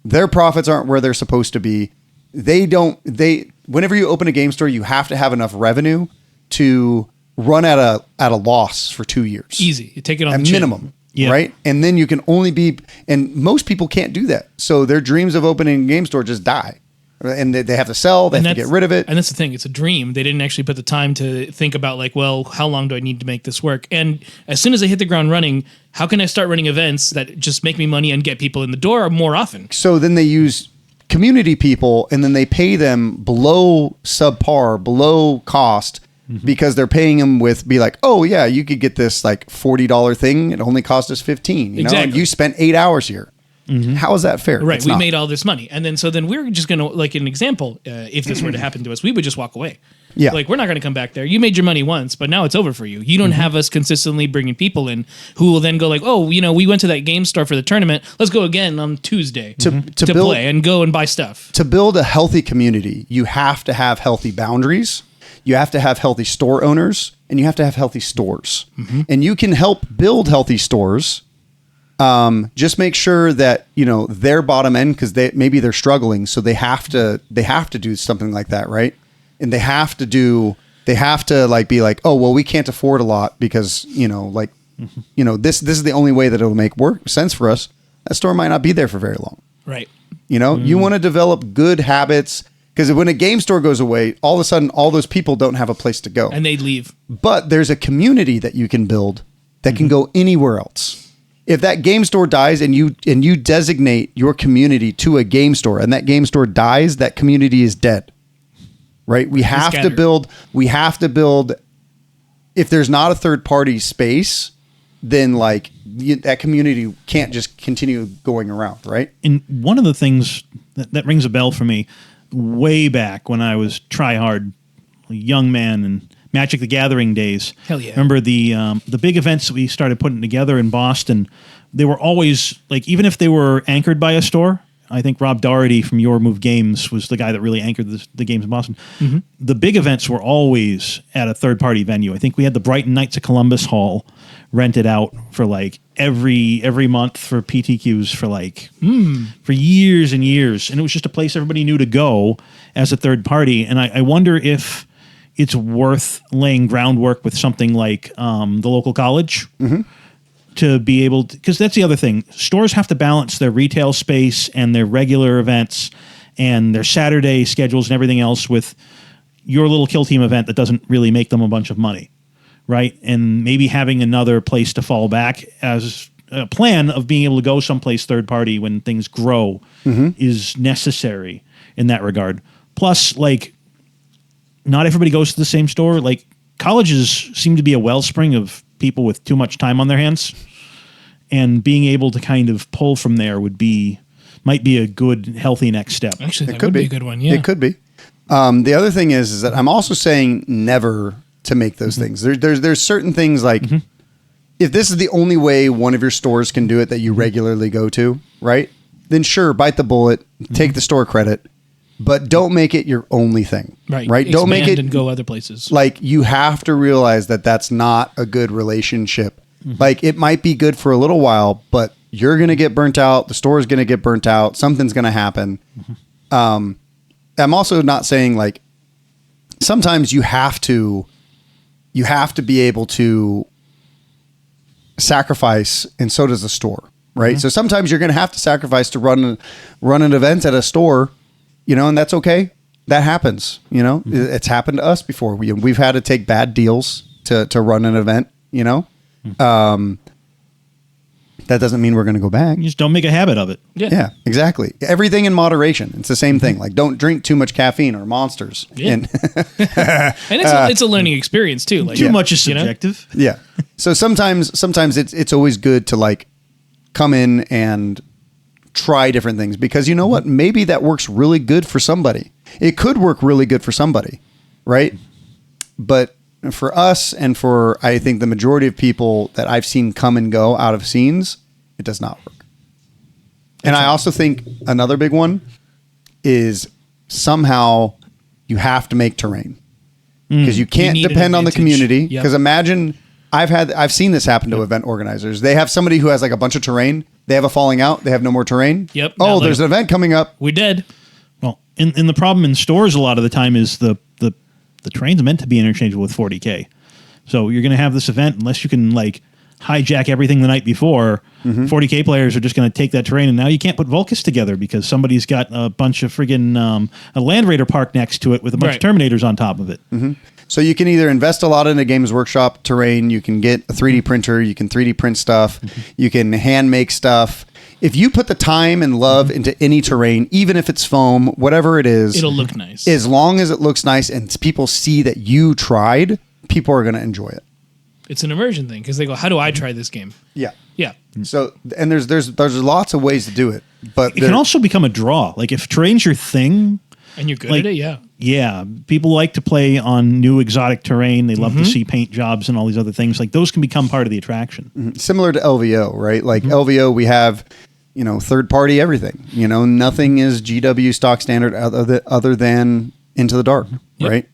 [SPEAKER 1] their profits aren't where they're supposed to be. Whenever you open a game store, you have to have enough revenue to run at a loss for 2 years.
[SPEAKER 2] Easy. You take it on
[SPEAKER 1] at
[SPEAKER 2] the
[SPEAKER 1] minimum.
[SPEAKER 3] Yeah.
[SPEAKER 1] Right. And then you can only and most people can't do that. So their dreams of opening a game store just die. And they have to sell, they have to get rid of it.
[SPEAKER 2] And that's the thing. It's a dream. They didn't actually put the time to think about like, well, how long do I need to make this work? And as soon as I hit the ground running, how can I start running events that just make me money and get people in the door more often?
[SPEAKER 1] So then they use community people, and then they pay them below subpar, below cost, because they're paying them be like, oh yeah, you could get this like $40 thing. It only cost us $15. You know, and you spent 8 hours here. How is that fair?
[SPEAKER 2] Right.
[SPEAKER 1] It's
[SPEAKER 2] we
[SPEAKER 1] not.
[SPEAKER 2] made all this money. And then we're just going to, like an example, if this were to happen to us, we would just walk away.
[SPEAKER 1] Yeah.
[SPEAKER 2] Like, we're not going to come back there. You made your money once, but now it's over for you. You don't have us consistently bringing people in who will then go like, oh, we went to that game store for the tournament. Let's go again on Tuesday to
[SPEAKER 1] build,
[SPEAKER 2] play and go and buy stuff.
[SPEAKER 1] To build a healthy community, you have to have healthy boundaries. You have to have healthy store owners, and you have to have healthy stores. And you can help build healthy stores. Just make sure that, their bottom end, because maybe they're struggling. So they have to do something like that. Right. And they have to like be like, oh, well, we can't afford a lot because, this is the only way that it'll make sense for us. That store might not be there for very long.
[SPEAKER 2] Right.
[SPEAKER 1] You want to develop good habits, because when a game store goes away, all of a sudden, all those people don't have a place to go.
[SPEAKER 2] And they'd leave.
[SPEAKER 1] But there's a community that you can build that can go anywhere else. If that game store dies and you designate your community to a game store, and that game store dies, that community is dead. Right? We have to build. If there's not a third party space, then that community can't just continue going around. Right?
[SPEAKER 3] And one of the things that rings a bell for me, way back when I was try hard, a young man, and Magic the Gathering days.
[SPEAKER 2] Hell yeah.
[SPEAKER 3] Remember the big events that we started putting together in Boston, they were always, like, even if they were anchored by a store, I think Rob Doherty from Your Move Games was the guy that really anchored the games in Boston. The big events were always at a third-party venue. I think we had the Brighton Knights of Columbus Hall rented out for like every month for PTQs for years and years. And it was just a place everybody knew to go as a third party. And I wonder if it's worth laying groundwork with something like the local college to be able to, because that's the other thing. Stores have to balance their retail space and their regular events and their Saturday schedules and everything else with your little kill team event that doesn't really make them a bunch of money, right? And maybe having another place to fall back as a plan of being able to go someplace third party when things grow is necessary in that regard. Plus, like, not everybody goes to the same store. Like, colleges seem to be a wellspring of people with too much time on their hands, and being able to kind of pull from there might be a good, healthy next step.
[SPEAKER 2] Actually, that would be a good one. Yeah,
[SPEAKER 1] it could be. The other thing is that I'm also saying never to make those things. There's certain things like if this is the only way one of your stores can do it that you regularly go to, right? Then sure, bite the bullet, take the store credit. But don't make it your only thing. Right. Don't make it
[SPEAKER 2] and go other places.
[SPEAKER 1] Like, you have to realize that that's not a good relationship. Like, it might be good for a little while, but you're going to get burnt out. The store is going to get burnt out. Something's going to happen. I'm also not saying, like, sometimes you have to be able to sacrifice, and so does the store, right? So sometimes you're going to have to sacrifice to run an event at a store. And that's okay. That happens. It's happened to us before. We've had to take bad deals to run an event. That doesn't mean we're going to go back.
[SPEAKER 3] You just don't make a habit of it.
[SPEAKER 1] Yeah, exactly. Everything in moderation. It's the same thing. Like, don't drink too much caffeine or monsters.
[SPEAKER 2] Yeah.
[SPEAKER 1] And
[SPEAKER 2] it's a learning experience too. Like
[SPEAKER 3] Too much is subjective.
[SPEAKER 1] yeah. So sometimes it's always good to like come in and try different things, because you know what? Maybe that works really good for somebody. It could work really good for somebody, right? But for us and for, I think, the majority of people that I've seen come and go out of scenes, it does not work. And I also think another big one is somehow you have to make terrain, because you can't depend on the community. Because imagine, I've seen this happen to event organizers. They have somebody who has like a bunch of terrain. They have a falling out. They have no more terrain.
[SPEAKER 2] Yep.
[SPEAKER 1] Oh, there's an event coming up.
[SPEAKER 2] We dead.
[SPEAKER 3] Well, and the problem in stores a lot of the time is the terrain's meant to be interchangeable with 40K. So you're going to have this event, unless you can like hijack everything the night before, 40K players are just going to take that terrain, and now you can't put Vulcus together because somebody's got a bunch of friggin' a Land Raider park next to it with a bunch of Terminators on top of it.
[SPEAKER 1] So you can either invest a lot in a Games Workshop terrain, you can get a 3D printer, you can 3D print stuff, you can hand make stuff. If you put the time and love into any terrain, even if it's foam, whatever it is,
[SPEAKER 2] It'll look nice.
[SPEAKER 1] As long as it looks nice and people see that you tried, people are going to enjoy it.
[SPEAKER 2] It's an immersion thing, because they go, how do I try this game?
[SPEAKER 1] Yeah.
[SPEAKER 2] Yeah.
[SPEAKER 1] So, and there's lots of ways to do it, but
[SPEAKER 3] It can also become a draw. Like if terrain's your thing,
[SPEAKER 2] And you're good
[SPEAKER 3] Like-
[SPEAKER 2] at it, yeah.
[SPEAKER 3] yeah, people like to play on new exotic terrain. They love to see paint jobs and all these other things. Like those can become part of the attraction.
[SPEAKER 1] similar to LVO, right? Like LVO, we have, third party everything. Nothing is GW stock standard other than Into the Dark, right?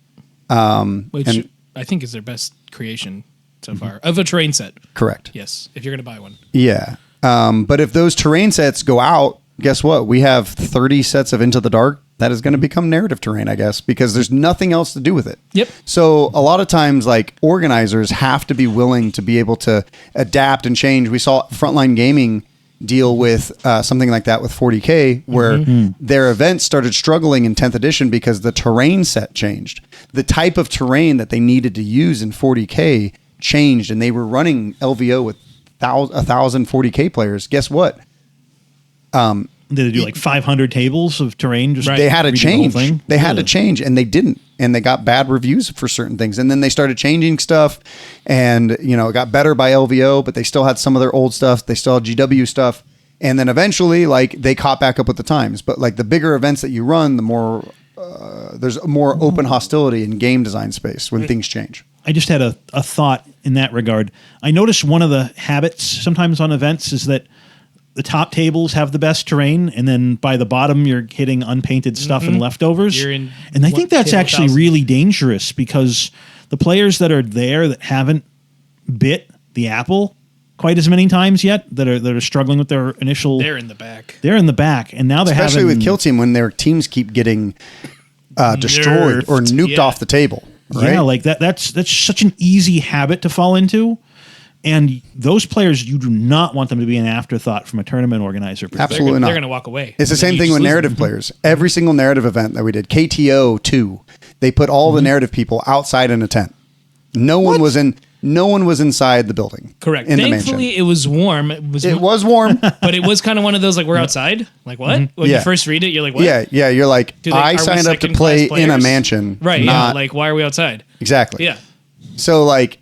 [SPEAKER 2] Which
[SPEAKER 1] and-
[SPEAKER 2] I think is their best creation so far of a terrain set.
[SPEAKER 1] Correct.
[SPEAKER 2] Yes, if you're going to buy one.
[SPEAKER 1] Yeah. But if those terrain sets go out, guess what? We have 30 sets of Into the Dark. That is going to become narrative terrain, I guess, because there's nothing else to do with it.
[SPEAKER 2] Yep.
[SPEAKER 1] So a lot of times, like, organizers have to be willing to be able to adapt and change. We saw Frontline Gaming deal with something like that with 40K, where their events started struggling in 10th edition because the terrain set changed. The type of terrain that they needed to use in 40K changed, and they were running LVO with 1,000 40K players. Guess what?
[SPEAKER 3] Did they do like 500 tables of terrain? Just
[SPEAKER 1] They had to
[SPEAKER 3] redo the
[SPEAKER 1] change.
[SPEAKER 3] whole thing?
[SPEAKER 1] They had to change, and they didn't. And they got bad reviews for certain things. And then they started changing stuff, and it got better by LVO, but they still had some of their old stuff. They still had GW stuff. And then eventually, like, they caught back up with the times. But like the bigger events that you run, the more there's more open hostility in game design space when things change.
[SPEAKER 3] I just had a thought in that regard. I noticed one of the habits sometimes on events is that the top tables have the best terrain, and then by the bottom you're hitting unpainted stuff and leftovers.
[SPEAKER 2] You're in
[SPEAKER 3] and I think that's
[SPEAKER 2] table
[SPEAKER 3] actually
[SPEAKER 2] 1,000.
[SPEAKER 3] really dangerous, because the players that are there that haven't bit the apple quite as many times yet, that are struggling with their initial,
[SPEAKER 2] They're in the back.
[SPEAKER 3] they're in the back, and now they're
[SPEAKER 1] Especially
[SPEAKER 3] having
[SPEAKER 1] with Kill Team, when their teams keep getting destroyed or
[SPEAKER 2] Nerfed,
[SPEAKER 1] nuked
[SPEAKER 2] yeah.
[SPEAKER 1] off the table. Right?
[SPEAKER 3] Yeah, like that's such an easy habit to fall into. And those players, you do not want them to be an afterthought from a tournament organizer perspective.
[SPEAKER 1] Absolutely not.
[SPEAKER 2] They're going to walk away.
[SPEAKER 1] It's the same thing with narrative players. Every single narrative event that we did, KTO 2, they put all the narrative people outside in a tent. No one was inside the building.
[SPEAKER 2] Correct.
[SPEAKER 1] In
[SPEAKER 2] Thankfully,
[SPEAKER 1] the mansion.
[SPEAKER 2] it was warm. It was
[SPEAKER 1] warm.
[SPEAKER 2] but it was kind of one of those, like, we're outside. Like, what? When
[SPEAKER 1] Yeah.
[SPEAKER 2] you first read it, you're like, what?
[SPEAKER 1] Yeah. You're like,
[SPEAKER 2] Are
[SPEAKER 1] I
[SPEAKER 2] we
[SPEAKER 1] signed up to
[SPEAKER 2] second-class
[SPEAKER 1] play in a
[SPEAKER 2] players?
[SPEAKER 1] mansion.
[SPEAKER 2] Right.
[SPEAKER 1] Not,
[SPEAKER 2] Yeah. Like, why are we outside?
[SPEAKER 1] exactly.
[SPEAKER 2] Yeah.
[SPEAKER 1] So like,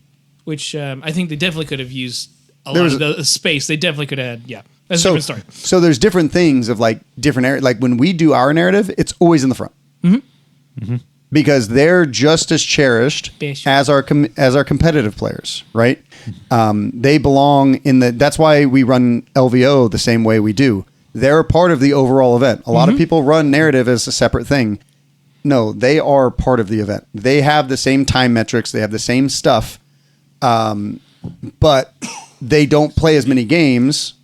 [SPEAKER 2] Which I think they definitely could have used a
[SPEAKER 1] There
[SPEAKER 2] lot
[SPEAKER 1] was
[SPEAKER 2] of the space. They definitely could have had, yeah. That's a different story.
[SPEAKER 1] So there's different things of like different areas. Like when we do our narrative, it's always in the front. Because they're just as cherished
[SPEAKER 2] Bish.
[SPEAKER 1] as our competitive players, right? They belong in the. That's why we run LVO the same way we do. They're a part of the overall event. A lot of people run narrative as a separate thing. No, they are part of the event. They have the same time metrics. They have the same stuff, but they don't play as many games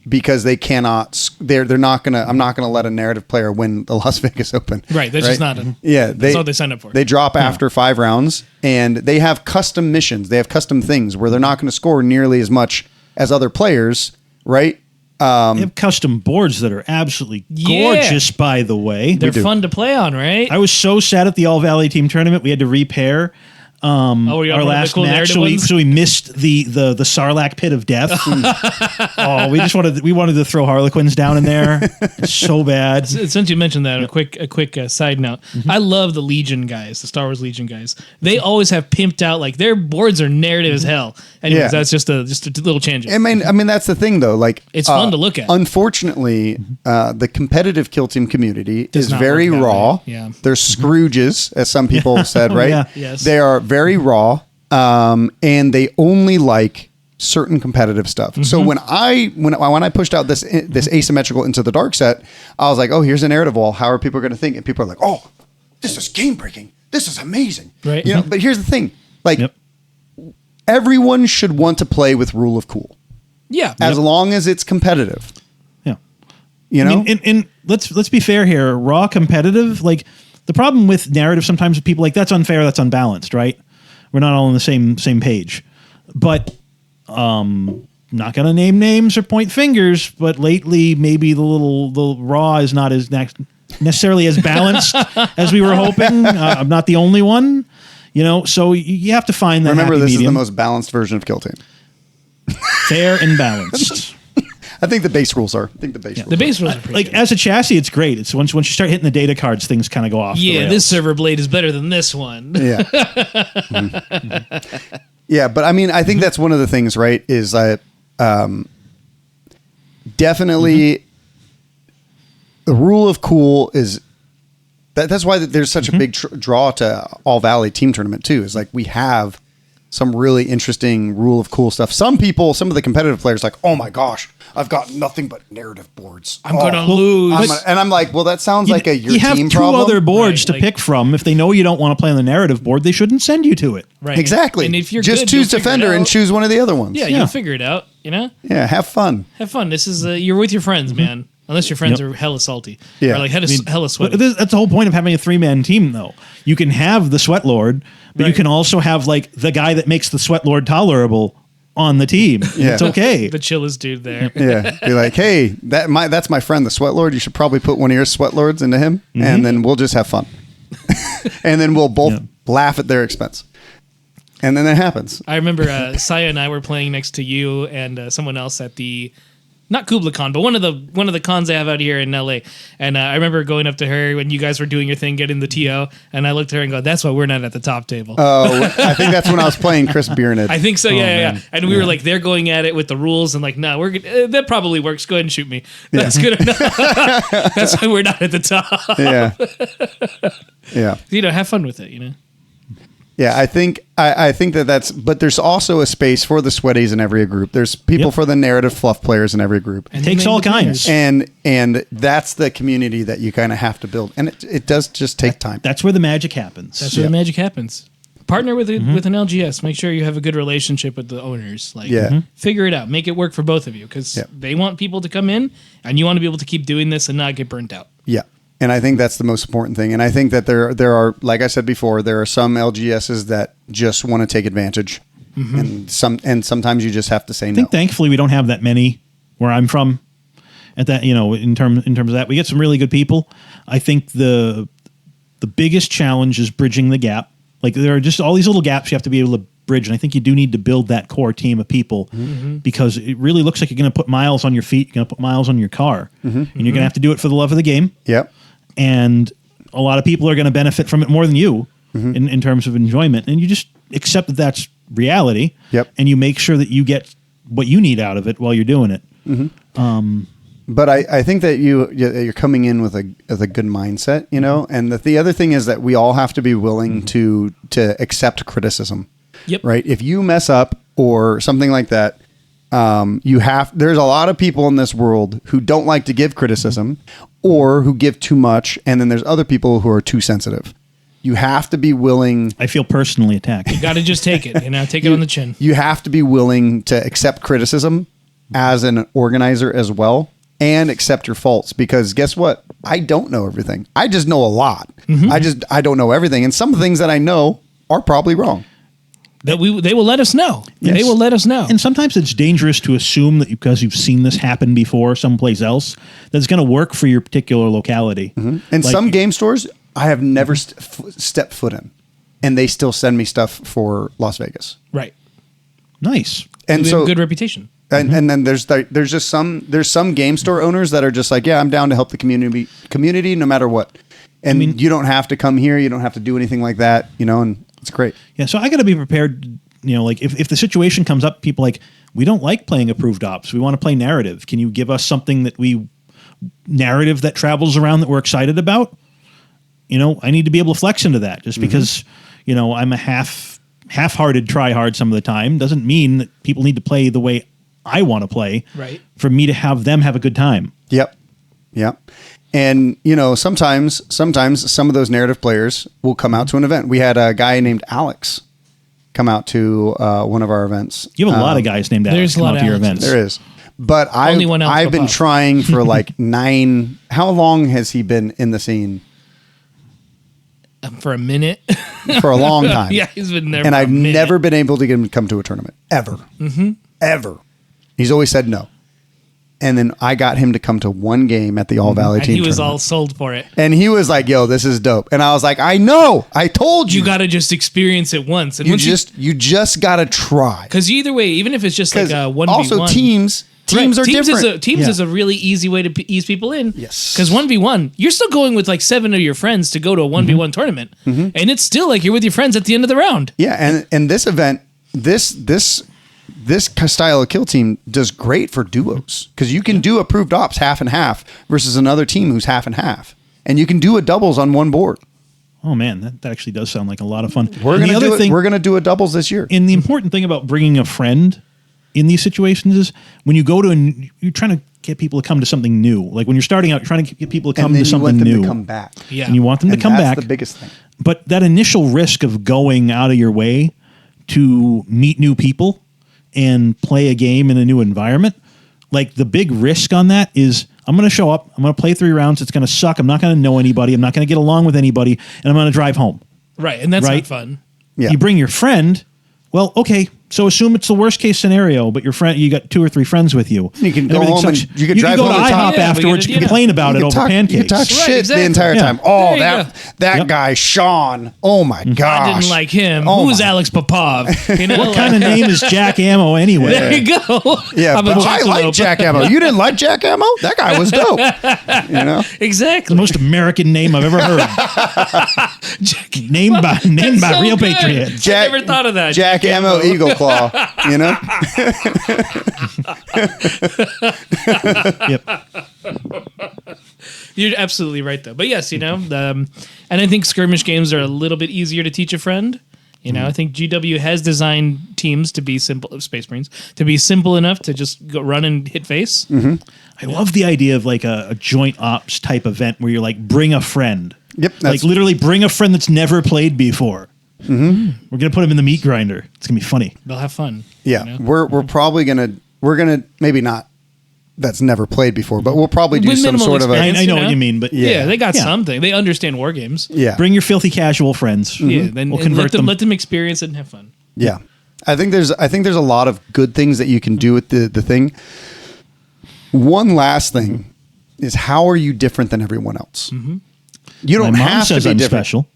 [SPEAKER 1] because they cannot. They're not gonna. I'm not gonna let a narrative player win the Las Vegas Open.
[SPEAKER 2] Right. That's just not a.
[SPEAKER 1] Yeah,
[SPEAKER 2] That's not what they signed up for.
[SPEAKER 1] They drop after 5 rounds, and they have custom missions. They have custom things where they're not going to score nearly as much as other players, right?
[SPEAKER 3] They have custom boards that are absolutely
[SPEAKER 2] Yeah.
[SPEAKER 3] gorgeous, by the way.
[SPEAKER 2] They're
[SPEAKER 1] do.
[SPEAKER 2] fun to play on, right?
[SPEAKER 3] I was so sad at the All Valley Team tournament. We had to repair
[SPEAKER 2] we got
[SPEAKER 3] our
[SPEAKER 2] one of the
[SPEAKER 3] last
[SPEAKER 2] cool
[SPEAKER 3] match,
[SPEAKER 2] narrative
[SPEAKER 3] so
[SPEAKER 2] ones?
[SPEAKER 3] we missed the Sarlacc pit of death. We wanted to throw Harlequins down in there. It's so bad.
[SPEAKER 2] Since you mentioned that, a quick side note. I love the Legion guys, the Star Wars Legion guys. They always have pimped out, like, their boards are narrative as hell. Anyways,
[SPEAKER 1] Yeah.
[SPEAKER 2] that's just a little tangent.
[SPEAKER 1] I mean, that's the thing, though. Like,
[SPEAKER 2] It's fun to look at.
[SPEAKER 1] Unfortunately, the competitive kill team community is
[SPEAKER 2] not
[SPEAKER 1] very
[SPEAKER 2] work that
[SPEAKER 1] raw.
[SPEAKER 2] way. Yeah.
[SPEAKER 1] They're Scrooges, as some people have said, right?
[SPEAKER 3] Yeah.
[SPEAKER 2] Yes.
[SPEAKER 1] They are very raw, and they only like certain competitive stuff. So when I pushed out this asymmetrical Into the Dark set, I was like, oh, here's a narrative wall. How are people going to think? And people are like, oh, this is game breaking. This is amazing.
[SPEAKER 2] Right.
[SPEAKER 1] You know, but here's the thing, like.
[SPEAKER 3] Yep.
[SPEAKER 1] Everyone should want to play with Rule of Cool,
[SPEAKER 2] Yeah.
[SPEAKER 1] as long as it's competitive.
[SPEAKER 3] Yeah.
[SPEAKER 1] You know,
[SPEAKER 3] I mean, and let's be fair here. Raw competitive, like the problem with narrative sometimes with people like that's unfair, that's unbalanced, right? We're not all on the same page. But not gonna name names or point fingers, but lately maybe the Raw is not as necessarily as balanced as we were hoping. I'm not the only one. You know, so you have to find that.
[SPEAKER 1] remember,
[SPEAKER 3] happy
[SPEAKER 1] this
[SPEAKER 3] medium.
[SPEAKER 1] is the most balanced version of Kill Team.
[SPEAKER 3] Fair and balanced.
[SPEAKER 1] I think the base rules are. I think the base rules.
[SPEAKER 2] The base rules are pretty
[SPEAKER 3] Like
[SPEAKER 2] good.
[SPEAKER 3] as a chassis, it's great. It's once you start hitting the data cards, things kind of go off. the
[SPEAKER 2] Yeah,
[SPEAKER 3] rails.
[SPEAKER 2] this server blade is better than this one.
[SPEAKER 1] Yeah. Mhm. Yeah, but I mean, I think that's one of the things, right? Is that definitely the Rule of Cool is. That's why there's such a big draw to All Valley Team Tournament too. Is like we have some really interesting Rule of Cool stuff. Some of the competitive players, like, oh my gosh, I've got nothing but narrative boards.
[SPEAKER 2] I'm gonna lose.
[SPEAKER 1] And I'm like, well, that sounds like your
[SPEAKER 3] you have
[SPEAKER 1] team
[SPEAKER 3] two
[SPEAKER 1] problem.
[SPEAKER 3] other boards
[SPEAKER 2] Right,
[SPEAKER 3] to
[SPEAKER 2] like-
[SPEAKER 3] pick from. If they know you don't want to play on the narrative board, they shouldn't send you to it.
[SPEAKER 2] Right.
[SPEAKER 1] Exactly.
[SPEAKER 2] And if you're
[SPEAKER 1] just
[SPEAKER 2] good,
[SPEAKER 1] choose
[SPEAKER 2] you'll figure it
[SPEAKER 1] Defender and
[SPEAKER 2] out.
[SPEAKER 1] choose one of the other ones.
[SPEAKER 2] Yeah,
[SPEAKER 3] Yeah.
[SPEAKER 2] you'll figure it out. You know,
[SPEAKER 1] Yeah, have fun.
[SPEAKER 2] have fun. This is you're with your friends, man. Unless your friends are hella salty.
[SPEAKER 1] Yeah.
[SPEAKER 2] Or like hella sweaty.
[SPEAKER 3] But that's the whole point of having a 3-man team, though. You can have the Sweat Lord, but you
[SPEAKER 2] Right.
[SPEAKER 3] can also have like the guy that makes the Sweat Lord tolerable on the team.
[SPEAKER 1] Yeah.
[SPEAKER 3] It's okay.
[SPEAKER 2] The chillest dude there.
[SPEAKER 1] Yeah, be like, hey, that's my friend, the Sweat Lord. You should probably put one of your Sweat Lords into him, and then we'll just have fun, and then we'll both laugh at their expense, and then it happens.
[SPEAKER 2] I remember Saya and I were playing next to you and someone else at the not Kubla Con, but one of the cons they have out here in LA. And I remember going up to her when you guys were doing your thing, getting the TO, and I looked at her and go, "That's why we're not at the top table."
[SPEAKER 1] Oh, I think that's when I was playing Chris Bierenid.
[SPEAKER 2] I think so. Yeah.
[SPEAKER 3] man.
[SPEAKER 2] And we were like, they're going at it with the rules, and like, no, we're good. That probably works. Go ahead and shoot me. That's good enough. That's why we're not at the top.
[SPEAKER 1] Yeah.
[SPEAKER 2] You know, have fun with it. You know.
[SPEAKER 1] Yeah, I think that's, but there's also a space for the sweaties in every group. There's people for the narrative fluff players in every group,
[SPEAKER 2] And
[SPEAKER 3] Takes
[SPEAKER 2] then
[SPEAKER 3] all
[SPEAKER 2] the
[SPEAKER 3] kinds.
[SPEAKER 2] players.
[SPEAKER 1] and that's the community that you kind of have to build, and it does just take time.
[SPEAKER 3] That's where the magic happens.
[SPEAKER 2] That's where the magic happens. Partner with with an LGS. Make sure you have a good relationship with the owners. Like, figure it out. Make it work for both of you because they want people to come in, and you want to be able to keep doing this and not get burnt out.
[SPEAKER 1] Yeah. And I think that's the most important thing. And I think that there are, like I said before, there are some LGSs that just want to take advantage, and sometimes you just have to say
[SPEAKER 3] I
[SPEAKER 1] no.
[SPEAKER 3] think thankfully we don't have that many where I'm from. At that, you know, in terms of that, we get some really good people. I think the biggest challenge is bridging the gap. Like there are just all these little gaps you have to be able to bridge, and I think you do need to build that core team of people because it really looks like you're going to put miles on your feet, you're going to put miles on your car, and you're going to have to do it for the love of the game.
[SPEAKER 1] Yep.
[SPEAKER 3] And a lot of people are going to benefit from it more than you in terms of enjoyment. And you just accept that that's reality.
[SPEAKER 1] Yep.
[SPEAKER 3] And you make sure that you get what you need out of it while you're doing it.
[SPEAKER 1] But I think that you're coming in with a good mindset, you know, and the other thing is that we all have to be willing to accept criticism.
[SPEAKER 2] Yep.
[SPEAKER 1] Right. If you mess up or something like that, there's a lot of people in this world who don't like to give criticism or who give too much. And then there's other people who are too sensitive. You have to be willing.
[SPEAKER 3] I feel personally attacked.
[SPEAKER 2] You got to just take it. You know, take it on the chin.
[SPEAKER 1] You have to be willing to accept criticism as an organizer as well and accept your faults, because guess what? I don't know everything. I just know a lot. I don't know everything. And some things that I know are probably wrong.
[SPEAKER 2] That they will let us know.
[SPEAKER 3] Yes.
[SPEAKER 2] They will let us know.
[SPEAKER 3] And sometimes it's dangerous to assume that because you've seen this happen before someplace else, that it's going to work for your particular locality.
[SPEAKER 1] And
[SPEAKER 3] Like-
[SPEAKER 1] some game stores I have never stepped foot in. and they still send me stuff for Las Vegas.
[SPEAKER 2] Right.
[SPEAKER 3] Nice.
[SPEAKER 1] And
[SPEAKER 2] We have
[SPEAKER 1] so
[SPEAKER 2] a good reputation.
[SPEAKER 1] and then there's just some game store owners that are just like, yeah, I'm down to help the community no matter what. And you don't have to come here, you don't have to do anything like that, and it's great.
[SPEAKER 3] Yeah, so I got to be prepared. Like if the situation comes up, people like, we don't like playing approved ops. We want to play narrative. Can you give us something narrative that travels around that we're excited about? I need to be able to flex into that. Just because I'm a half-hearted try-hard some of the time doesn't mean that people need to play the way I want to play.
[SPEAKER 2] Right.
[SPEAKER 3] For me to have them have a good time.
[SPEAKER 1] Yep. And sometimes some of those narrative players will come out to an event. We had a guy named Alex come out to one of our events.
[SPEAKER 3] You have a lot of guys named Alex
[SPEAKER 2] there's a
[SPEAKER 3] come
[SPEAKER 2] lot
[SPEAKER 3] out
[SPEAKER 2] of
[SPEAKER 3] to your
[SPEAKER 2] Alexes.
[SPEAKER 3] events.
[SPEAKER 1] There is. But
[SPEAKER 2] Only one else
[SPEAKER 1] I've been
[SPEAKER 2] above.
[SPEAKER 1] trying for like 9. How long has he been in the scene?
[SPEAKER 2] For a minute.
[SPEAKER 1] For a long time.
[SPEAKER 2] Yeah, he's been there.
[SPEAKER 1] And
[SPEAKER 2] for
[SPEAKER 1] I've
[SPEAKER 2] a minute.
[SPEAKER 1] never been able to get him to come to a tournament. Ever. Ever. He's always said no. And then I got him to come to one game at the All Valley
[SPEAKER 2] And
[SPEAKER 1] Team
[SPEAKER 2] he was
[SPEAKER 1] tournament.
[SPEAKER 2] all sold for it.
[SPEAKER 1] And he was like, yo, this is dope. And I was like, I know. I told you.
[SPEAKER 2] You got to just experience it once. And
[SPEAKER 1] You
[SPEAKER 2] once
[SPEAKER 1] just got to try.
[SPEAKER 2] because either way, even if it's just like a 1v1.
[SPEAKER 1] Also, teams are different.
[SPEAKER 2] Teams is a really easy way to ease people in.
[SPEAKER 1] Yes.
[SPEAKER 2] Because 1v1, you're still going with like 7 of your friends to go to a 1v1 tournament. And it's still like you're with your friends at the end of the round.
[SPEAKER 1] Yeah, and this event, this style of kill team does great for duos because you can do approved ops half and half versus another team who's half and half, and you can do a doubles on one board.
[SPEAKER 3] Oh man, that actually does sound like a lot of fun.
[SPEAKER 1] We're
[SPEAKER 3] And
[SPEAKER 1] gonna do a doubles this year.
[SPEAKER 3] And the important thing about bringing a friend in these situations is when you go to you're trying to get people to come to something new. Like when you're starting out, you're trying to get people to come
[SPEAKER 1] and then
[SPEAKER 3] to
[SPEAKER 1] you
[SPEAKER 3] something
[SPEAKER 1] want them
[SPEAKER 3] new.
[SPEAKER 1] to come back.
[SPEAKER 2] Yeah.
[SPEAKER 3] And you want them
[SPEAKER 1] And
[SPEAKER 3] to come
[SPEAKER 1] that's
[SPEAKER 3] back.
[SPEAKER 1] the biggest thing.
[SPEAKER 3] But that initial risk of going out of your way to meet new people and play a game in a new environment, like the big risk on that is I'm going to show up, I'm going to play 3 rounds, it's going to suck, I'm not going to know anybody, I'm not going to get along with anybody, and I'm going to drive home.
[SPEAKER 2] Right. And that's
[SPEAKER 3] Right.
[SPEAKER 2] not fun.
[SPEAKER 1] Yeah.
[SPEAKER 3] You bring your friend, well, okay, so assume it's the worst case scenario, but your friend, you got 2 or 3 friends with you.
[SPEAKER 1] You can go
[SPEAKER 3] Everything
[SPEAKER 1] home and
[SPEAKER 3] sucks.
[SPEAKER 1] you can drive
[SPEAKER 3] go to
[SPEAKER 1] home and
[SPEAKER 3] IHOP
[SPEAKER 1] talk.
[SPEAKER 2] Yeah,
[SPEAKER 3] afterwards,
[SPEAKER 2] we
[SPEAKER 3] you
[SPEAKER 2] gotta,
[SPEAKER 3] complain about it
[SPEAKER 1] You
[SPEAKER 3] over
[SPEAKER 1] can
[SPEAKER 3] pancakes.
[SPEAKER 1] talk
[SPEAKER 2] Right,
[SPEAKER 1] shit
[SPEAKER 2] exactly.
[SPEAKER 1] the entire
[SPEAKER 3] Yeah.
[SPEAKER 1] time. Oh,
[SPEAKER 2] There you
[SPEAKER 1] that
[SPEAKER 3] Yep.
[SPEAKER 1] guy Sean. Oh my gosh.
[SPEAKER 2] I didn't like him.
[SPEAKER 1] Oh
[SPEAKER 2] Who's
[SPEAKER 1] my-
[SPEAKER 2] Alex Popov? You know,
[SPEAKER 3] What kind of name is Jack Ammo anyway?
[SPEAKER 2] There you go.
[SPEAKER 1] Yeah,
[SPEAKER 2] I'm a
[SPEAKER 1] but I like
[SPEAKER 2] jackalope.
[SPEAKER 1] Jack Ammo. You didn't like Jack Ammo? That guy was dope.
[SPEAKER 2] Exactly.
[SPEAKER 3] The most American name I've ever heard.
[SPEAKER 2] Jack,
[SPEAKER 3] named by
[SPEAKER 2] That's so
[SPEAKER 3] real
[SPEAKER 2] good.
[SPEAKER 3] patriots.
[SPEAKER 2] I never thought of that.
[SPEAKER 1] Jack Ammo Eagle Claw.
[SPEAKER 3] Yep.
[SPEAKER 2] You're absolutely right, though. But yes, and I think skirmish games are a little bit easier to teach a friend. I think GW has designed teams to be simple, Space Marines, to be simple enough to just go run and hit face.
[SPEAKER 3] I love the idea of like a joint ops type event where you're like, bring a friend.
[SPEAKER 1] Yep,
[SPEAKER 3] Like
[SPEAKER 1] that's-
[SPEAKER 3] literally bring a friend that's never played before. We're going to put him in the meat grinder. It's going to be funny.
[SPEAKER 2] They'll have fun.
[SPEAKER 1] Yeah, we're probably we're gonna maybe not. That's never played before, but we'll probably do
[SPEAKER 2] With
[SPEAKER 1] some
[SPEAKER 2] minimal
[SPEAKER 1] sort of a.
[SPEAKER 2] experience.
[SPEAKER 3] I know
[SPEAKER 2] you know?
[SPEAKER 3] what you mean, but
[SPEAKER 2] Yeah, they got
[SPEAKER 3] Yeah.
[SPEAKER 2] something. They understand war games.
[SPEAKER 1] Yeah,
[SPEAKER 3] Bring your filthy casual friends.
[SPEAKER 2] Yeah, then
[SPEAKER 3] We'll
[SPEAKER 2] and
[SPEAKER 3] convert
[SPEAKER 2] let them experience it and have fun.
[SPEAKER 1] yeah. I think there's a lot of good things that you can do with the thing. One last thing is, how are you different than everyone else? You
[SPEAKER 3] My
[SPEAKER 1] don't
[SPEAKER 3] mom
[SPEAKER 1] have to
[SPEAKER 3] says
[SPEAKER 1] be
[SPEAKER 3] I'm
[SPEAKER 1] different.
[SPEAKER 3] special.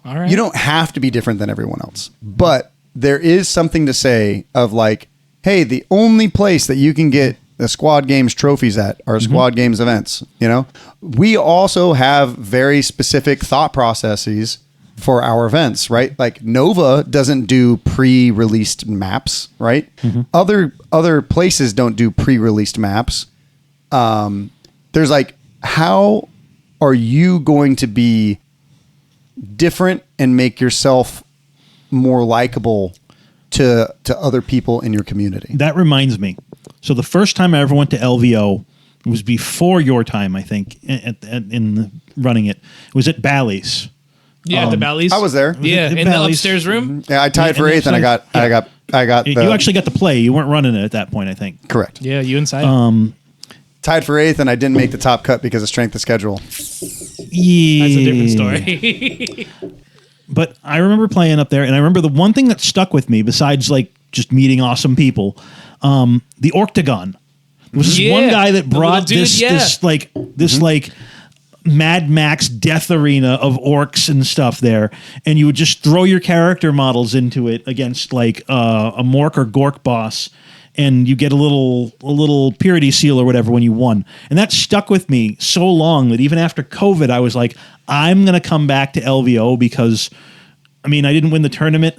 [SPEAKER 2] All right.
[SPEAKER 1] You don't have to be different than everyone else, but there is something to say of like, hey, the only place that you can get the Squad Games trophies at are Squad Games events. We also have very specific thought processes for our events, right? Like Nova doesn't do pre-released maps, right? Other places don't do pre-released maps. There's like, how are you going to be different and make yourself more likable to other people in your community?
[SPEAKER 3] That reminds me. So the first time I ever went to LVO, it was before your time, I think, running it. It was at Bally's.
[SPEAKER 2] Yeah, the Bally's.
[SPEAKER 1] I was there.
[SPEAKER 2] Yeah,
[SPEAKER 3] The
[SPEAKER 2] in the
[SPEAKER 3] Bally's.
[SPEAKER 2] upstairs room.
[SPEAKER 1] Yeah, I tied
[SPEAKER 3] Yeah,
[SPEAKER 1] for
[SPEAKER 3] and
[SPEAKER 1] eighth, and I got
[SPEAKER 3] You actually got to play. You weren't running it at that point, I think.
[SPEAKER 1] correct.
[SPEAKER 2] Yeah, you inside.
[SPEAKER 1] Tied for eighth, and I didn't make the top cut because of strength of schedule.
[SPEAKER 3] Yeah.
[SPEAKER 2] That's a different story.
[SPEAKER 3] But I remember playing up there, and I remember the one thing that stuck with me, besides like just meeting awesome people, the Orctagon. There was this
[SPEAKER 2] Yeah,
[SPEAKER 3] one guy that
[SPEAKER 2] the
[SPEAKER 3] brought
[SPEAKER 2] little dude,
[SPEAKER 3] this
[SPEAKER 2] yeah.
[SPEAKER 3] this like Mad Max death arena of orcs and stuff there, and you would just throw your character models into it against like a Mork or Gork boss, and you get a little purity seal or whatever when you won. And that stuck with me so long that even after COVID, I was like, I'm going to come back to LVO because, I mean, I didn't win the tournament.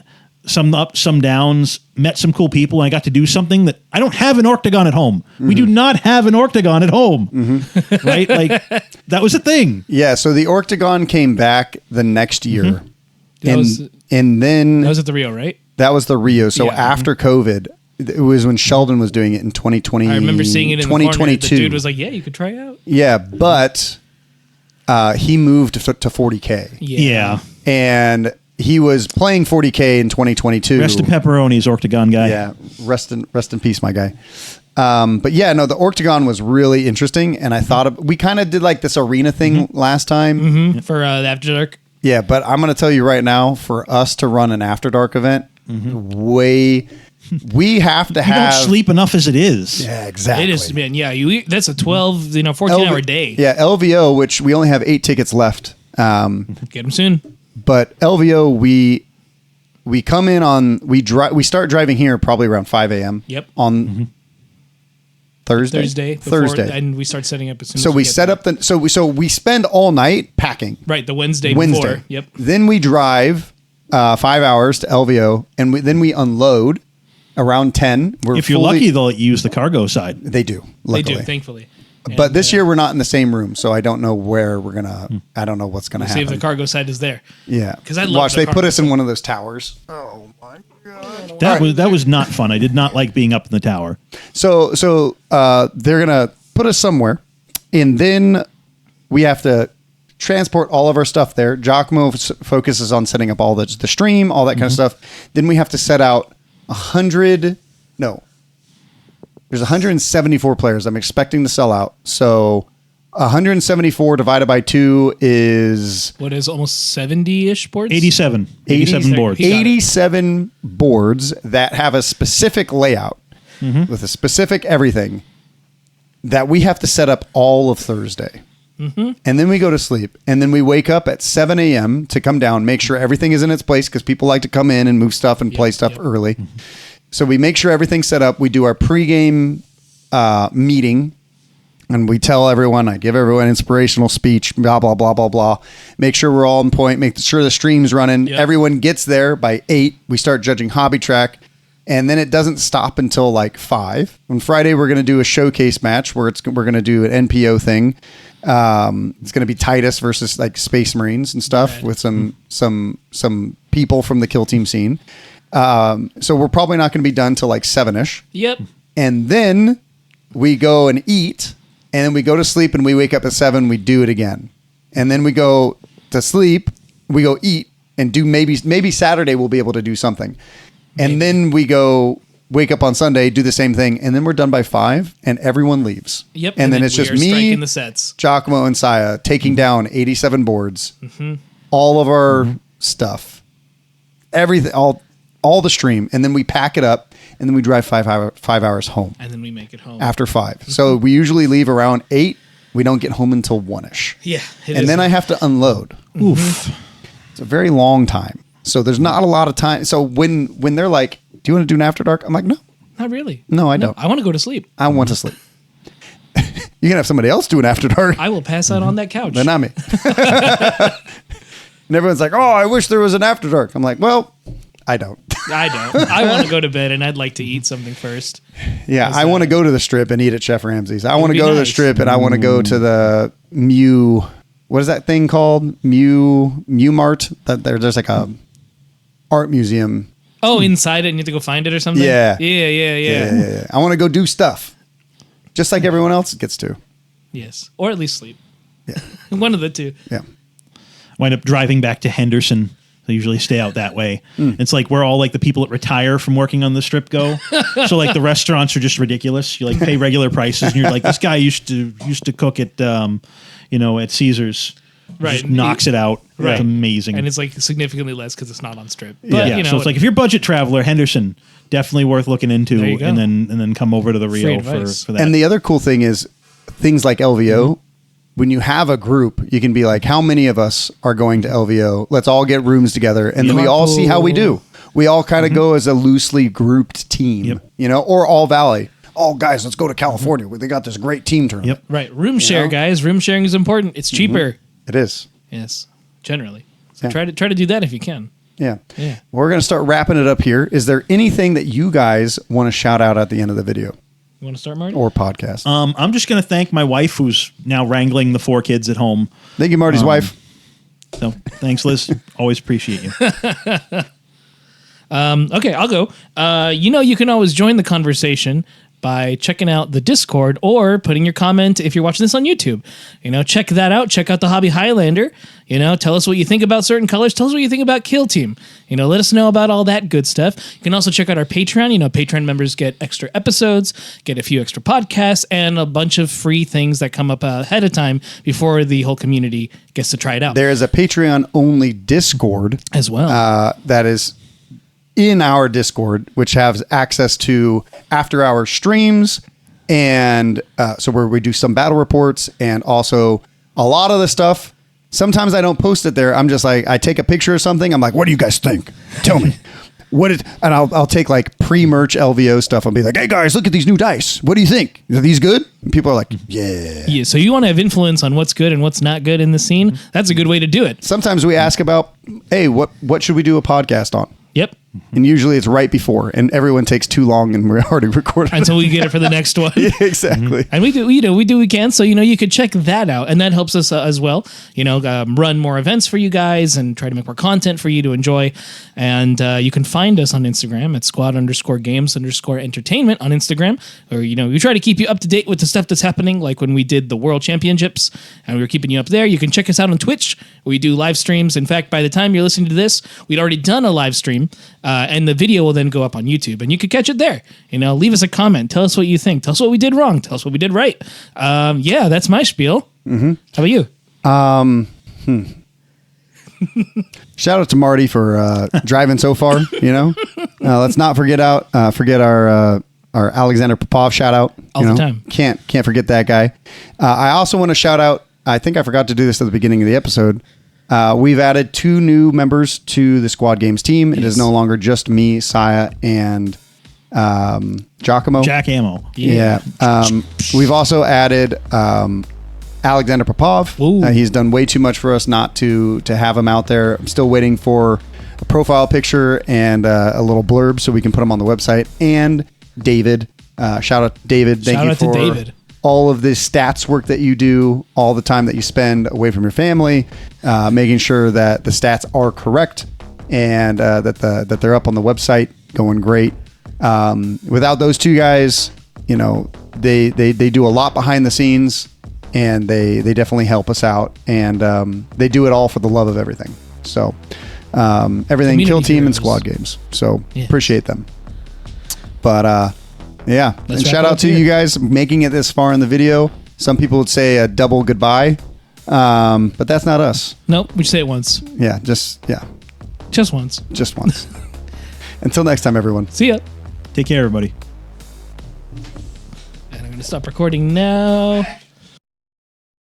[SPEAKER 3] Some ups, some downs, met some cool people, and I got to do something that I don't have an Orctagon at home. Mm-hmm. We do not have an Orctagon at home, right? Like, that was a thing.
[SPEAKER 1] Yeah, so the Orctagon came back the next year.
[SPEAKER 2] Mm-hmm.
[SPEAKER 1] And then...
[SPEAKER 2] That was at the Rio, right?
[SPEAKER 1] That was the Rio. So after COVID, it was when Sheldon was doing it in 2020.
[SPEAKER 2] I remember seeing it in 2022. The dude was like, yeah, you could try it out.
[SPEAKER 1] Yeah, but he moved to 40K.
[SPEAKER 3] Yeah.
[SPEAKER 1] And... he was playing 40K in 2022.
[SPEAKER 3] Rest in pepperonis, Orctagon guy.
[SPEAKER 1] Yeah, rest in peace, my guy. But yeah, no, the Orctagon was really interesting, and I thought we kind of did like this arena thing last time
[SPEAKER 2] for the After Dark.
[SPEAKER 1] Yeah, but I'm going to tell you right now, for us to run an After Dark event, we have to have.
[SPEAKER 3] You don't sleep enough as it is.
[SPEAKER 1] Yeah, exactly.
[SPEAKER 2] It is, man. Yeah, that's a 12, 14-hour day.
[SPEAKER 1] Yeah, LVO, which we only have 8 tickets left.
[SPEAKER 2] Get them soon.
[SPEAKER 1] But LVO, we come in on we start driving here probably around 5 a.m.
[SPEAKER 2] Yep.
[SPEAKER 1] On Thursday,
[SPEAKER 2] and we start setting up as soon.
[SPEAKER 1] So
[SPEAKER 2] as
[SPEAKER 1] we set up so we spend all night packing.
[SPEAKER 2] Right, the Wednesday before. Yep.
[SPEAKER 1] Then we drive 5 hours to LVO, and then we unload around 10.
[SPEAKER 3] If you're lucky, they'll let you use the cargo side.
[SPEAKER 1] They do. Luckily.
[SPEAKER 2] They do, thankfully.
[SPEAKER 1] But this year we're not in the same room, so I don't know where we're gonna. I don't know what's gonna happen.
[SPEAKER 2] See if the cargo side is there.
[SPEAKER 1] Yeah,
[SPEAKER 2] because I love
[SPEAKER 1] watch. They put us in one of those towers. Oh my god,
[SPEAKER 3] that was not fun. I did not like being up in the tower.
[SPEAKER 1] So they're gonna put us somewhere, and then we have to transport all of our stuff there. Giacomo focuses on setting up all the stream, all that kind of stuff. Then we have to set out 100. No. There's 174 players I'm expecting to sell out. So 174 divided by 2 is...
[SPEAKER 2] What is almost 70-ish boards?
[SPEAKER 3] 87 boards.
[SPEAKER 1] 87 boards that have a specific layout with a specific everything that we have to set up all of Thursday. And then we go to sleep. And then we wake up at 7 a.m. to come down, make sure everything is in its place because people like to come in and move stuff and play stuff early. So we make sure everything's set up. We do our pregame meeting, and we tell everyone, I give everyone an inspirational speech, blah, blah, blah, blah, blah. Make sure we're all on point, make sure the stream's running. Yep. Everyone gets there by 8. We start judging hobby track, and then it doesn't stop until like 5. On Friday, we're going to do a showcase match where we're going to do an NPO thing. It's going to be Titus versus like Space Marines and stuff with some people from the kill team scene. So we're probably not going to be done till like 7-ish.
[SPEAKER 2] Yep.
[SPEAKER 1] And then we go and eat, and then we go to sleep, and we wake up at 7. We do it again, and then we go to sleep. We go eat and do maybe Saturday we'll be able to do something, and then we go wake up on Sunday, do the same thing, and then we're done by 5, and everyone leaves.
[SPEAKER 2] Yep.
[SPEAKER 1] And then it's just me,
[SPEAKER 2] striking the sets.
[SPEAKER 1] Giacomo, and Saya taking down 87 boards, all of our stuff, everything, all the stream, and then we pack it up, and then we drive 5 hours home.
[SPEAKER 2] And then we make it home.
[SPEAKER 1] After 5. So we usually leave around 8. We don't get home until 1-ish.
[SPEAKER 2] Yeah.
[SPEAKER 1] And then I have to unload. Oof. It's a very long time. So there's not a lot of time. So when they're like, do you want to do an After Dark? I'm like, no.
[SPEAKER 2] Not really.
[SPEAKER 1] No, I don't.
[SPEAKER 2] I want to go to sleep.
[SPEAKER 1] I want to sleep. You can have somebody else do an After Dark.
[SPEAKER 2] I will pass out on that couch.
[SPEAKER 1] But not me. And everyone's like, oh, I wish there was an After Dark. I'm like, well... I don't.
[SPEAKER 2] I want to go to bed, and I'd like to eat something first.
[SPEAKER 1] Yeah, I want to go to the Strip and eat at Chef Ramsay's. I want to go to the Strip, and I want to go to the Mew. What is that thing called? Mew Mart. There's like a art museum.
[SPEAKER 2] Oh, inside it, and you have to go find it or something.
[SPEAKER 1] Yeah. I want to go do stuff, just like everyone else gets to.
[SPEAKER 2] Yes, or at least sleep.
[SPEAKER 1] Yeah,
[SPEAKER 2] one of the two.
[SPEAKER 1] Yeah.
[SPEAKER 3] Wind up driving back to Henderson. They usually stay out that way. It's like where all like the people that retire from working on the Strip go. So like the restaurants are just ridiculous. You like pay regular prices, and you're like, this guy used to cook at at Caesar's.
[SPEAKER 2] Right,
[SPEAKER 3] just knocks it out.
[SPEAKER 2] Right,
[SPEAKER 3] it's amazing,
[SPEAKER 2] and it's like significantly less because it's not on Strip.
[SPEAKER 3] But, so it's like if you're a budget traveler, Henderson definitely worth looking into, and then come over to the Rio for that.
[SPEAKER 1] And the other cool thing is things like LVO. when you have a group, you can be like, how many of us are going to LVO? Let's all get rooms together, and then we all see how we do. We all kind of go as a loosely grouped team, or all Valley. Oh, guys, let's go to California. They got this great team tournament.
[SPEAKER 3] Yep.
[SPEAKER 2] Right. Room share, guys. Room sharing is important. It's cheaper.
[SPEAKER 1] It is.
[SPEAKER 2] Yes, generally. So try to do that if you can.
[SPEAKER 1] Yeah.
[SPEAKER 2] Yeah.
[SPEAKER 1] We're going to start wrapping it up here. Is there anything that you guys want to shout out at the end of the video
[SPEAKER 2] You want to start, Marty?
[SPEAKER 1] or podcast?
[SPEAKER 3] I'm just going to thank my wife, who's now wrangling the 4 kids at home.
[SPEAKER 1] Thank you, Marty's wife.
[SPEAKER 3] So thanks, Liz. Always appreciate you.
[SPEAKER 2] Okay, I'll go. You can always join the conversation by checking out the Discord or putting your comment if you're watching this on YouTube. Check that out. Check out the Hobby Highlander. Tell us what you think about certain colors. Tell us what you think about Kill Team. Let us know about all that good stuff. You can also check out our Patreon. Patreon members get extra episodes, get a few extra podcasts, and a bunch of free things that come up ahead of time before the whole community gets to try it out.
[SPEAKER 1] There is a Patreon-only Discord
[SPEAKER 2] as well.
[SPEAKER 1] That is in our Discord, which has access to after-hour streams, and so where we do some battle reports, and also a lot of the stuff. Sometimes I don't post it there. I'm just like, I take a picture of something. I'm like, what do you guys think? Tell me. And I'll take like pre-merch LVO stuff. I'll be like, hey guys, look at these new dice. What do you think? Are these good? And people are like, yeah.
[SPEAKER 2] Yeah. So you want to have influence on what's good and what's not good in the scene? That's a good way to do it.
[SPEAKER 1] Sometimes we ask about, hey, what should we do a podcast on?
[SPEAKER 2] Yep.
[SPEAKER 1] And usually it's right before, and everyone takes too long, and we're already recording
[SPEAKER 2] until we get it for the next one.
[SPEAKER 1] Yeah, exactly.
[SPEAKER 2] And we do what we can. So you could check that out, and that helps us as well. Run more events for you guys and try to make more content for you to enjoy. And you can find us on Instagram at squad_games_entertainment on Instagram, or we try to keep you up to date with the stuff that's happening. Like when we did the World Championships, and we were keeping you up there. You can check us out on Twitch. We do live streams. In fact, by the time you're listening to this, we'd already done a live stream. And the video will then go up on YouTube, and you can catch it there. Leave us a comment. Tell us what you think. Tell us what we did wrong. Tell us what we did right. That's my spiel. Mm-hmm. How about you?
[SPEAKER 1] Shout out to Marty for driving so far. Let's not forget our Alexander Popov shout out.
[SPEAKER 2] All the time.
[SPEAKER 1] Can't forget that guy. I also want to shout out. I think I forgot to do this at the beginning of the episode. We've added 2 new members to the Squad Games team. It is no longer just me, Saya, and Giacomo.
[SPEAKER 2] Yeah.
[SPEAKER 1] We've also added Alexander Popov. He's done way too much for us not to have him out there. I'm still waiting for a profile picture and a little blurb so we can put him on the website. And David. Shout out to David. Thank you for David. All of the stats work that you do, all the time that you spend away from your family, making sure that the stats are correct and that they're up on the website, going great. Without those 2 guys, they do a lot behind the scenes, and they definitely help us out, and they do it all for the love of everything. So everything Kill Team and Squad Games. So appreciate them. But yeah, and shout out to you guys making it this far in the video. Some people would say a double goodbye, but that's not us.
[SPEAKER 2] Nope, we say it once.
[SPEAKER 1] Yeah, just
[SPEAKER 2] once.
[SPEAKER 1] Just once. Until next time, everyone.
[SPEAKER 2] See ya.
[SPEAKER 3] Take care, everybody.
[SPEAKER 2] And I'm going to stop recording now.